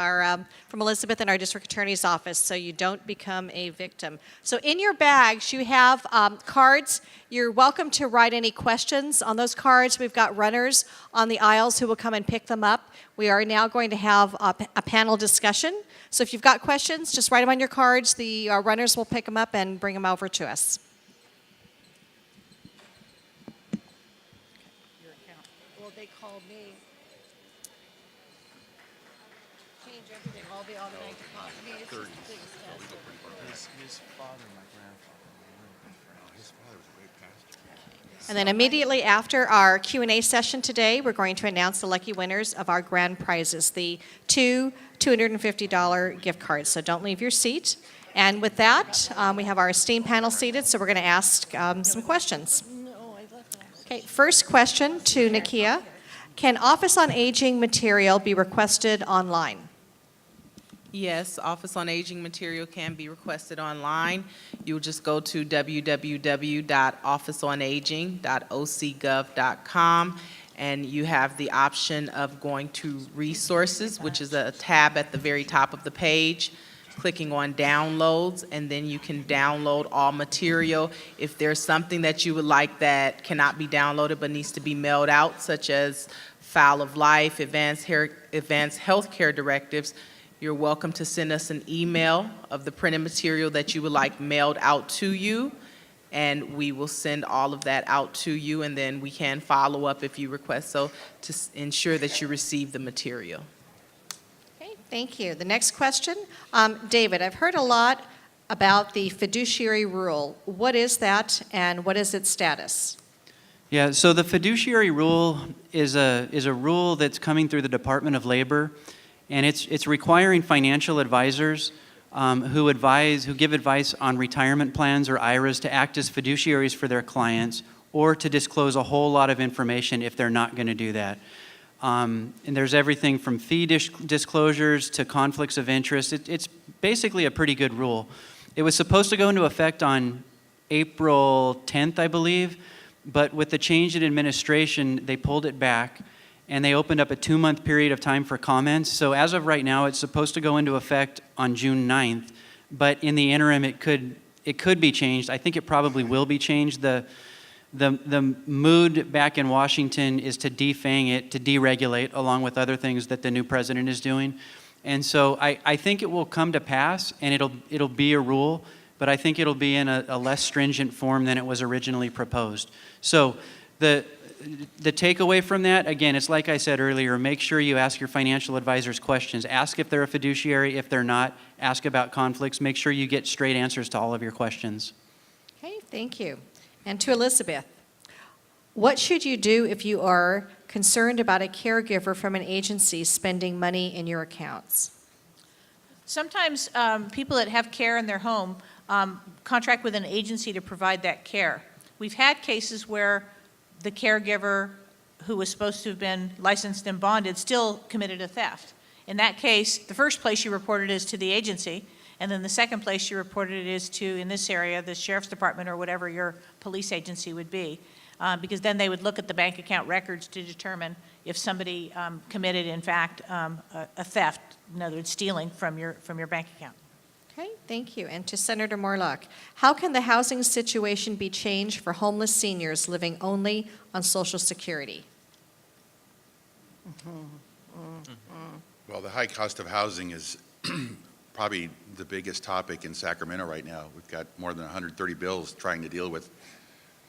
Elizabeth in our district attorney's office, so you don't become a victim. So in your bags, you have cards. You're welcome to write any questions on those cards. We've got runners on the aisles who will come and pick them up. We are now going to have a panel discussion. So if you've got questions, just write them on your cards. The runners will pick them up and bring them over to us. Well, they called me. All the bank deposits. I mean, it's just the biggest test. His father, my grandfather. His father was a great pastor. And then immediately after our Q&A session today, we're going to announce the lucky winners of our grand prizes, the two $250 gift cards. So don't leave your seat. And with that, we have our esteemed panel seated, so we're going to ask some questions. Okay, first question to Nakia. Can Office on Aging material be requested online? Yes, Office on Aging material can be requested online. You'll just go to www.officeonaging.ocgov.com, and you have the option of going to Resources, which is a tab at the very top of the page, clicking on Downloads, and then you can download all material. If there's something that you would like that cannot be downloaded but needs to be mailed out, such as File of Life, advanced health care directives, you're welcome to send us an email of the printed material that you would like mailed out to you, and we will send all of that out to you, and then we can follow up if you request so to ensure that you receive the material. Okay, thank you. The next question, David, I've heard a lot about the fiduciary rule. What is that, and what is its status? Yeah, so the fiduciary rule is a rule that's coming through the Department of Labor. And it's requiring financial advisors who give advice on retirement plans or IRAs to act as fiduciaries for their clients, or to disclose a whole lot of information if they're not going to do that. And there's everything from fee disclosures to conflicts of interest. It's basically a pretty good rule. It was supposed to go into effect on April 10th, I believe, but with the change in administration, they pulled it back. And they opened up a 2-month period of time for comments. So as of right now, it's supposed to go into effect on June 9th. But in the interim, it it could be changed. I think it probably will be changed. The mood back in Washington is to defang it, to deregulate, along with other things that the new president is doing. And so I think it will come to pass, and it'll be a rule, but I think it'll be in a less stringent form than it was originally proposed. So the takeaway from that, again, it's like I said earlier, make sure you ask your financial advisors questions. Ask if they're a fiduciary. If they're not, ask about conflicts. Make sure you get straight answers to all of your questions. Okay, thank you. And to Elizabeth, what should you do if you are concerned about a caregiver from an agency spending money in your accounts? Sometimes people that have care in their home contract with an agency to provide that care. We've had cases where the caregiver who was supposed to have been licensed and bonded still committed a theft. In that case, the first place you reported is to the agency, and then the second place you reported it is to, in this area, the sheriff's department or whatever your police agency would be. Because then they would look at the bank account records to determine if somebody committed, in fact, a theft, in other words, stealing from your bank account. Okay, thank you. And to Senator Morlock, how can the housing situation be changed for homeless seniors living only on Social Security? Well, the high cost of housing is probably the biggest topic in Sacramento right now. We've got more than 130 bills trying to deal with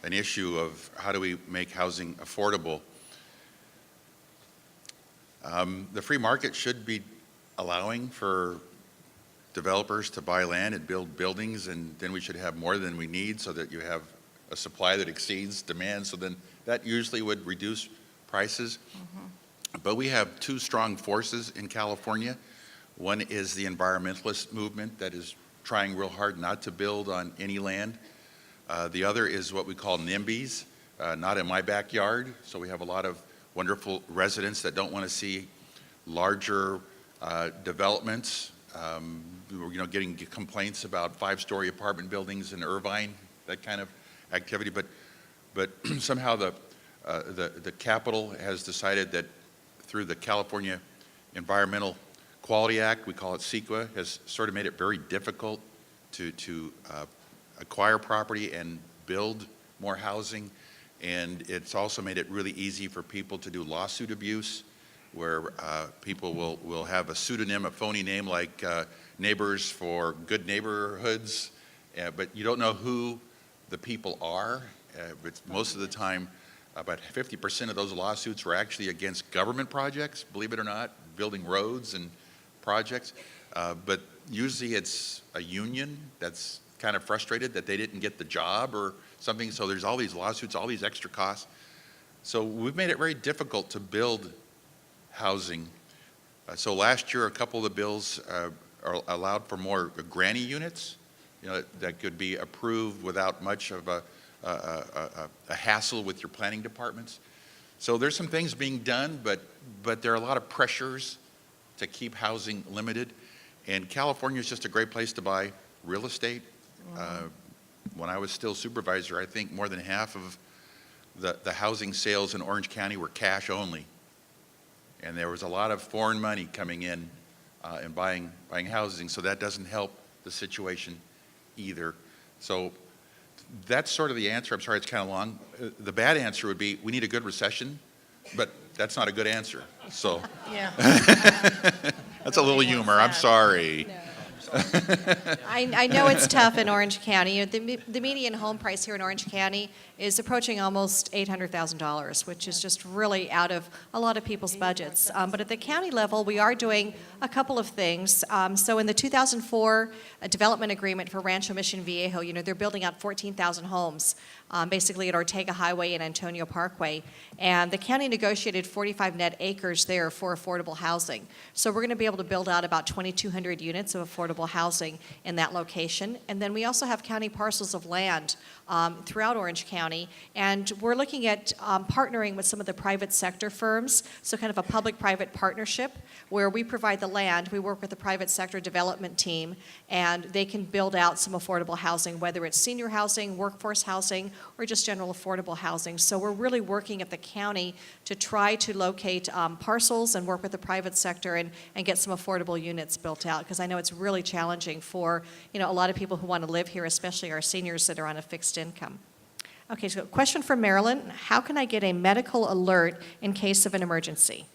an issue of how do we make housing affordable. The free market should be allowing for developers to buy land and build buildings, and then we should have more than we need so that you have a supply that exceeds demand, so then that usually would reduce prices. But we have two strong forces in California. One is the environmentalist movement that is trying real hard not to build on any land. The other is what we call NIMBYs, not in my backyard. So we have a lot of wonderful residents that don't want to see larger developments. We're getting complaints about 5-story apartment buildings in Irvine, that kind of activity. But somehow the Capitol has decided that through the California Environmental Quality Act, we call it CEQA, has sort of made it very difficult to acquire property and build more housing. And it's also made it really easy for people to do lawsuit abuse, where people will have a pseudonym, a phony name like Neighbors for Good Neighborhoods, but you don't know who the people are. But most of the time, about 50% of those lawsuits were actually against government projects, believe it or not, building roads and projects. But usually it's a union that's kind of frustrated that they didn't get the job or something. So there's all these lawsuits, all these extra costs. So we've made it very difficult to build housing. So last year, a couple of the bills allowed for more granny units, that could be approved without much of a hassle with your planning departments. So there's some things being done, but there are a lot of pressures to keep housing limited. And California is just a great place to buy real estate. When I was still supervisor, I think more than half of the housing sales in Orange County were cash only. And there was a lot of foreign money coming in and buying housing, so that doesn't help the situation either. So that's sort of the answer. I'm sorry it's kind of long. The bad answer would be we need a good recession, but that's not a good answer. So Yeah. that's a little humor. I'm sorry. No. I know it's tough in Orange County. The median home price here in Orange County is approaching almost $800,000, which is just really out of a lot of people's budgets. But at the county level, we are doing a couple of things. So in the 2004 development agreement for Rancho Mission Viejo, they're building out 14,000 homes, basically at Ortega Highway and Antonio Parkway. And the county negotiated 45 net acres there for affordable housing. So we're going to be able to build out about 2,200 units of affordable housing in that location. And then we also have county parcels of land throughout Orange County, and we're looking at partnering with some of the private sector firms, so kind of a public-private partnership where we provide the land, we work with the private sector development team, and they can build out some affordable housing, whether it's senior housing, workforce housing, or just general affordable housing. So we're really working at the county to try to locate parcels and work with the private sector and get some affordable units built out, because I know it's really challenging for a lot of people who want to live here, especially our seniors that are on a fixed income. Okay, so question from Marilyn. How can I get a medical alert in case of an emergency?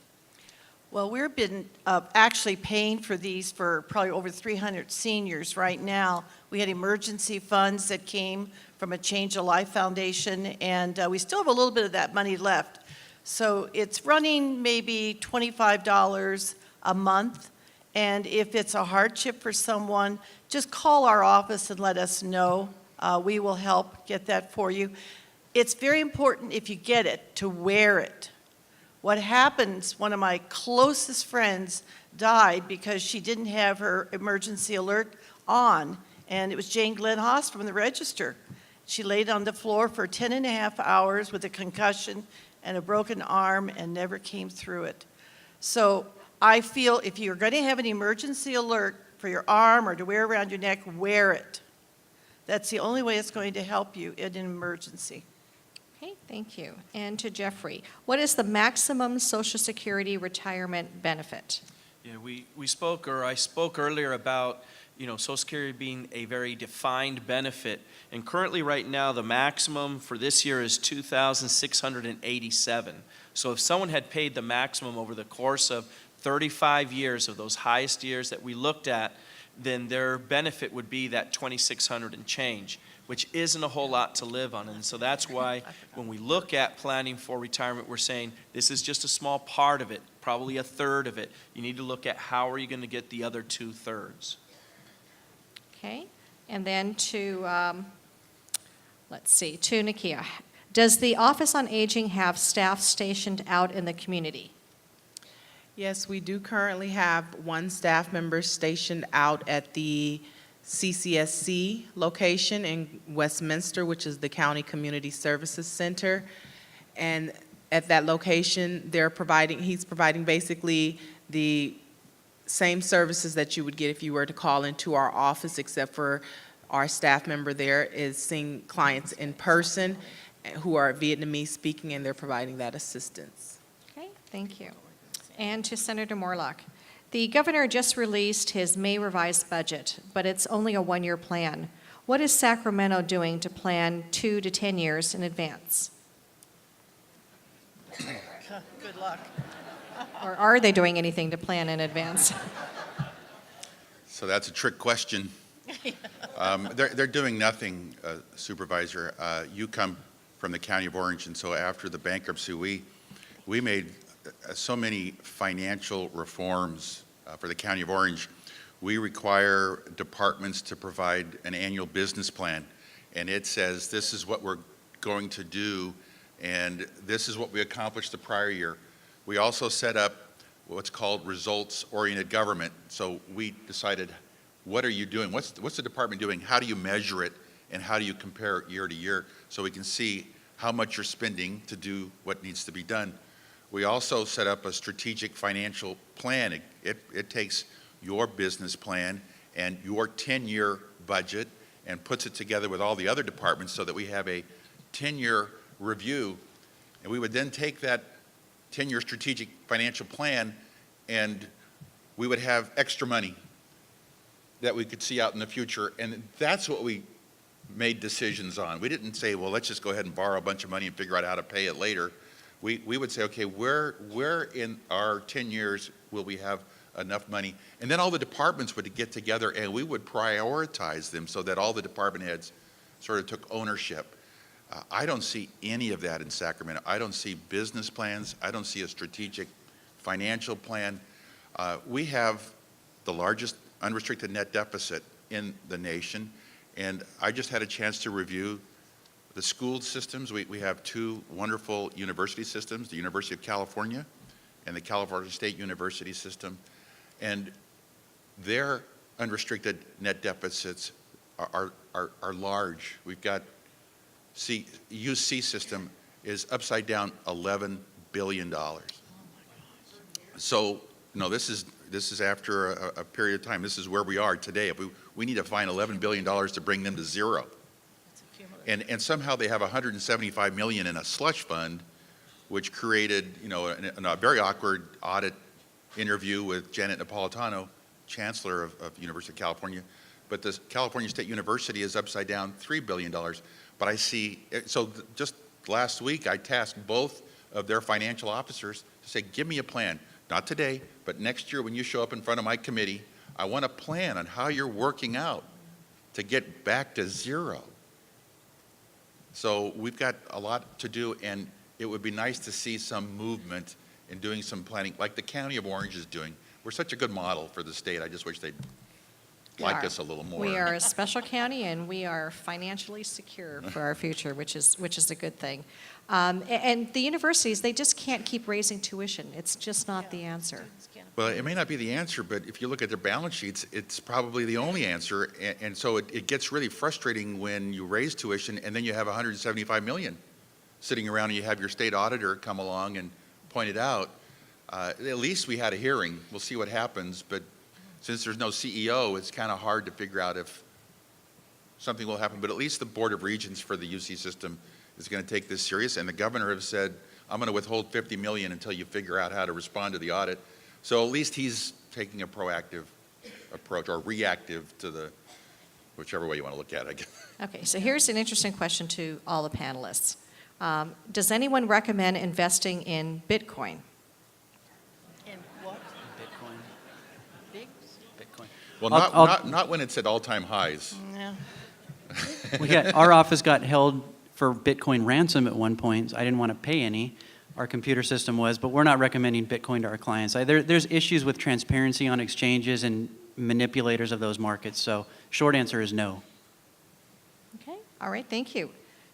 Well, we've been actually paying for these for probably over 300 seniors right now. We had emergency funds that came from a Change a Life Foundation, and we still have a little bit of that money left. So it's running maybe $25 a month, and if it's a hardship for someone, just call our office and let us know. We will help get that for you. It's very important, if you get it, to wear it. What happens, one of my closest friends died because she didn't have her emergency alert on, and it was Jane Glenn Haas from the Register. She laid on the floor for 10.5 hours with a concussion and a broken arm and never came through it. So I feel if you're going to have an emergency alert for your arm or to wear around your neck, wear it. That's the only way it's going to help you in an emergency. Okay, thank you. And to Jeffrey, what is the maximum Social Security retirement benefit? Yeah, I spoke earlier about, Social Security being a very defined benefit. And currently right now, the maximum for this year is $2,687. So if someone had paid the maximum over the course of 35 years of those highest years that we looked at, then their benefit would be that $2,600 and change, which isn't a whole lot to live on. And so that's why when we look at planning for retirement, we're saying this is just a small part of it, probably a third of it. You need to look at how are you going to get the other 2/3. Okay, and then to, to Nakia. Does the Office on Aging have staff stationed out in the community? Yes, we do currently have one staff member stationed out at the CCSC location in Westminster, which is the County Community Services Center. And at that location, he's providing basically the same services that you would get if you were to call into our office, except for our staff member there is seeing clients in person who are Vietnamese speaking, and they're providing that assistance. Okay, thank you. And to Senator Morlock. The governor just released his May revised budget, but it's only a one-year plan. What is Sacramento doing to plan 2 to 10 years in advance? Good luck. Or are they doing anything to plan in advance? So that's a trick question. They're doing nothing, Supervisor. You come from the County of Orange, and so after the bankruptcy, we made so many financial reforms for the County of Orange. We require departments to provide an annual business plan, and it says this is what we're going to do, and this is what we accomplished the prior year. We also set up what's called results-oriented government. So we decided, what are you doing? What's the department doing? How do you measure it, and how do you compare it year to year so we can see how much you're spending to do what needs to be done? We also set up a strategic financial plan. It takes your business plan and your 10-year budget and puts it together with all the other departments so that we have a 10-year review. And we would then take that 10-year strategic financial plan and we would have extra money that we could see out in the future. And that's what we made decisions on. We didn't say, well, let's just go ahead and borrow a bunch of money and figure out how to pay it later. We would say, okay, where in our 10 years will we have enough money? And then all the departments would get together and we would prioritize them so that all the department heads sort of took ownership. I don't see any of that in Sacramento. I don't see business plans. I don't see a strategic financial plan. We have the largest unrestricted net deficit in the nation, and I just had a chance to review the school systems. We have 2 wonderful university systems, the University of California and the California State University system, and their unrestricted net deficits are large. We've got UC system is upside down $11 billion. So, no, this is after a period of time. This is where we are today. If we need to find $11 billion to bring them to zero. And somehow they have 175 million in a slush fund, which created, a very awkward audit interview with Janet Napolitano, Chancellor of University of California. But the California State University is upside down $3 billion. But I see, just last week, I tasked both of their financial officers to say, give me a plan. Not today, but next year when you show up in front of my committee, I want a plan on how you're working out to get back to zero. So we've got a lot to do, and it would be nice to see some movement in doing some planning, like the County of Orange is doing. We're such a good model for the state. I just wish they'd like us a little more. We are a special county, and we are financially secure for our future, which is a good thing. And the universities, they just can't keep raising tuition. It's just not the answer. Well, it may not be the answer, but if you look at their balance sheets, it's probably the only answer. And so it gets really frustrating when you raise tuition and then you have 175 million sitting around and you have your state auditor come along and point it out. At least we had a hearing. We'll see what happens. But since there's no CEO, it's kind of hard to figure out if something will happen. But at least the Board of Regents for the UC system is going to take this serious. And the governor has said, I'm going to withhold 50 million until you figure out how to respond to the audit. So at least he's taking a proactive approach, or reactive to the, whichever way you want to look at it, I guess. Okay, so here's an interesting question to all the panelists. Does anyone recommend investing in Bitcoin? In what? Bitcoin. Bitcoin. Well, not when it's at all-time highs. Yeah. Our office got held for Bitcoin ransom at one point. I didn't want to pay any. Our computer system was, but we're not recommending Bitcoin to our clients. There's issues with transparency on exchanges and manipulators of those markets. So short answer is no. Okay, all right, thank you.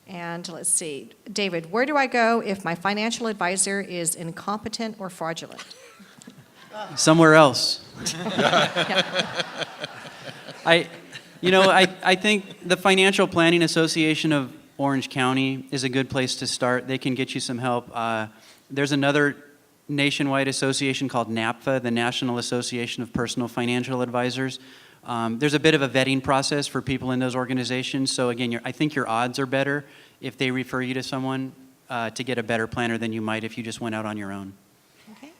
And let's see, David, where do I go if my financial advisor is incompetent or fraudulent? Somewhere else. I think the Financial Planning Association of Orange County is a good place to start. They can get you some help. There's another nationwide association called NAPFA, the National Association of Personal Financial Advisors. There's a bit of a vetting process for people in those organizations. So again, I think your odds are better if they refer you to someone to get a better planner than you might if you just went out on your own. Okay,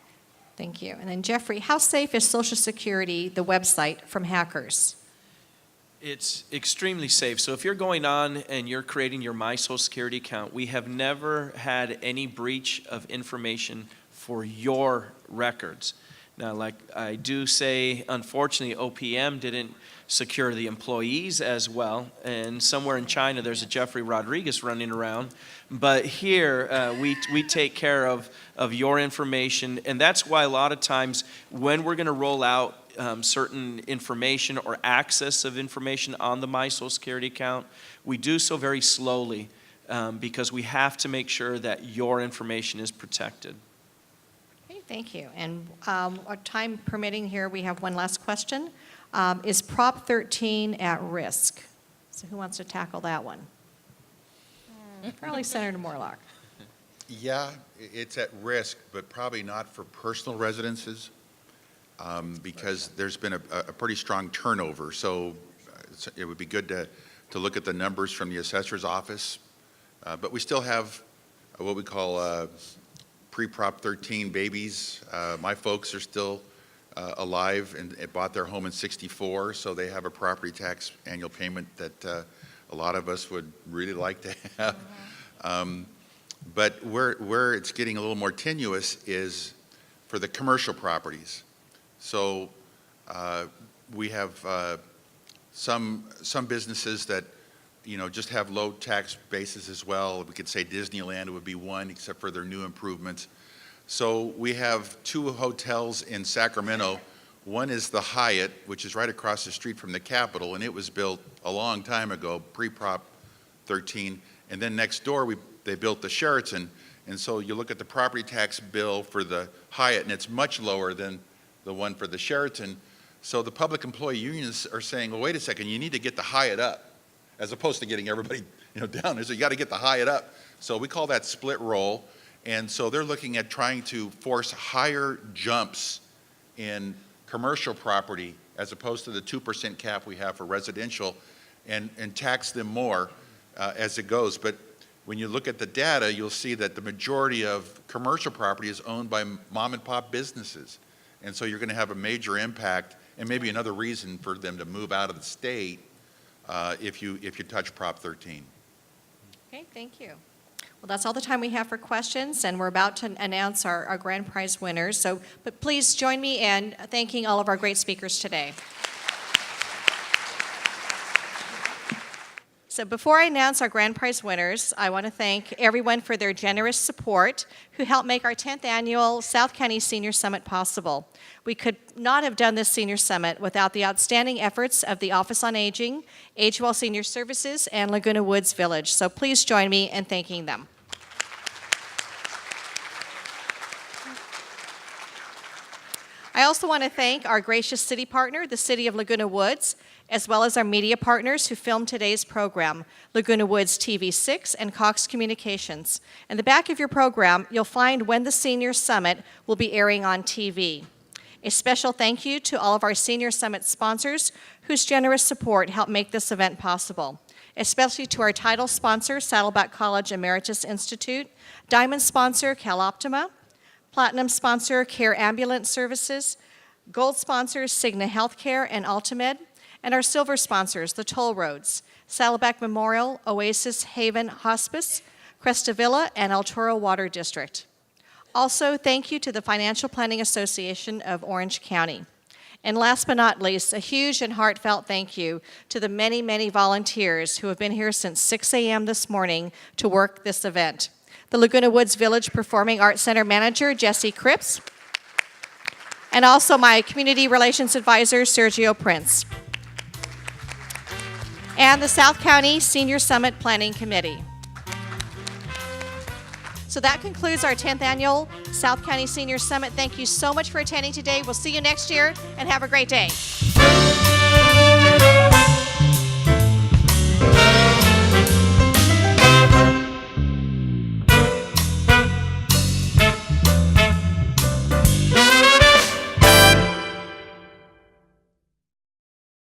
thank you. And then Jeffrey, how safe is Social Security, the website, from hackers? It's extremely safe. So if you're going on and you're creating your My Social Security account, we have never had any breach of information for your records. Now, like I do say, unfortunately, OPM didn't secure the employees as well. And somewhere in China, there's a Jeffrey Rodriguez running around. But here, we take care of your information. And that's why a lot of times when we're going to roll out certain information or access of information on the My Social Security account, we do so very slowly because we have to make sure that your information is protected. Okay, thank you. And our time permitting here, we have one last question. Is Prop 13 at risk? So who wants to tackle that one? Probably Senator Morlock. Yeah, it's at risk, but probably not for personal residences. Because there's been a pretty strong turnover. So it would be good to look at the numbers from the assessor's office. But we still have what we call pre-Prop 13 babies. My folks are still alive and bought their home in '64, so they have a property tax annual payment that a lot of us would really like to have. But where it's getting a little more tenuous is for the commercial properties. So we have some businesses that, just have low tax bases as well. We could say Disneyland would be one, except for their new improvements. So we have two hotels in Sacramento. One is the Hyatt, which is right across the street from the Capitol, and it was built a long time ago, pre-Prop 13. And then next door, they built the Sheraton. And so you look at the property tax bill for the Hyatt, and it's much lower than the one for the Sheraton. So the public employee unions are saying, well, wait a second, you need to get the Hyatt up, as opposed to getting everybody down there. So you got to get the Hyatt up. So we call that split roll. And so they're looking at trying to force higher jumps in commercial property as opposed to the 2% cap we have for residential and tax them more. as it goes. But when you look at the data, you'll see that the majority of commercial property is owned by mom and pop businesses. And so you're going to have a major impact, and maybe another reason for them to move out of the state if you touch Prop 13. Okay, thank you. Well, that's all the time we have for questions, and we're about to announce our grand prize winners. But please join me in thanking all of our great speakers today. So before I announce our grand prize winners, I want to thank everyone for their generous support who helped make our 10th annual South County Senior Summit possible. We could not have done this Senior Summit without the outstanding efforts of the Office on Aging, Age Well Senior Services, and Laguna Woods Village. So please join me in thanking them. I also want to thank our gracious city partner, the City of Laguna Woods, as well as our media partners who filmed today's program, Laguna Woods TV6 and Cox Communications. In the back of your program, you'll find when the Senior Summit will be airing on TV. A special thank you to all of our Senior Summit sponsors whose generous support helped make this event possible, especially to our title sponsor, Saddleback College Emeritus Institute, diamond sponsor, CalOptima, platinum sponsor, Care Ambulance Services, gold sponsors, Cigna Healthcare and Ultimed, and our silver sponsors, the toll roads, Saddleback Memorial, Oasis Haven Hospice, Cresta Villa, and El Toro Water District. Also, thank you to the Financial Planning Association of Orange County. And last but not least, a huge and heartfelt thank you to the many, many volunteers who have been here since 6 a.m. this morning to work this event. The Laguna Woods Village Performing Arts Center manager, Jesse Cripps, and also my community relations advisor, Sergio Prince, and the South County Senior Summit Planning Committee. So that concludes our 10th annual South County Senior Summit. Thank you so much for attending today. We'll see you next year, and have a great day.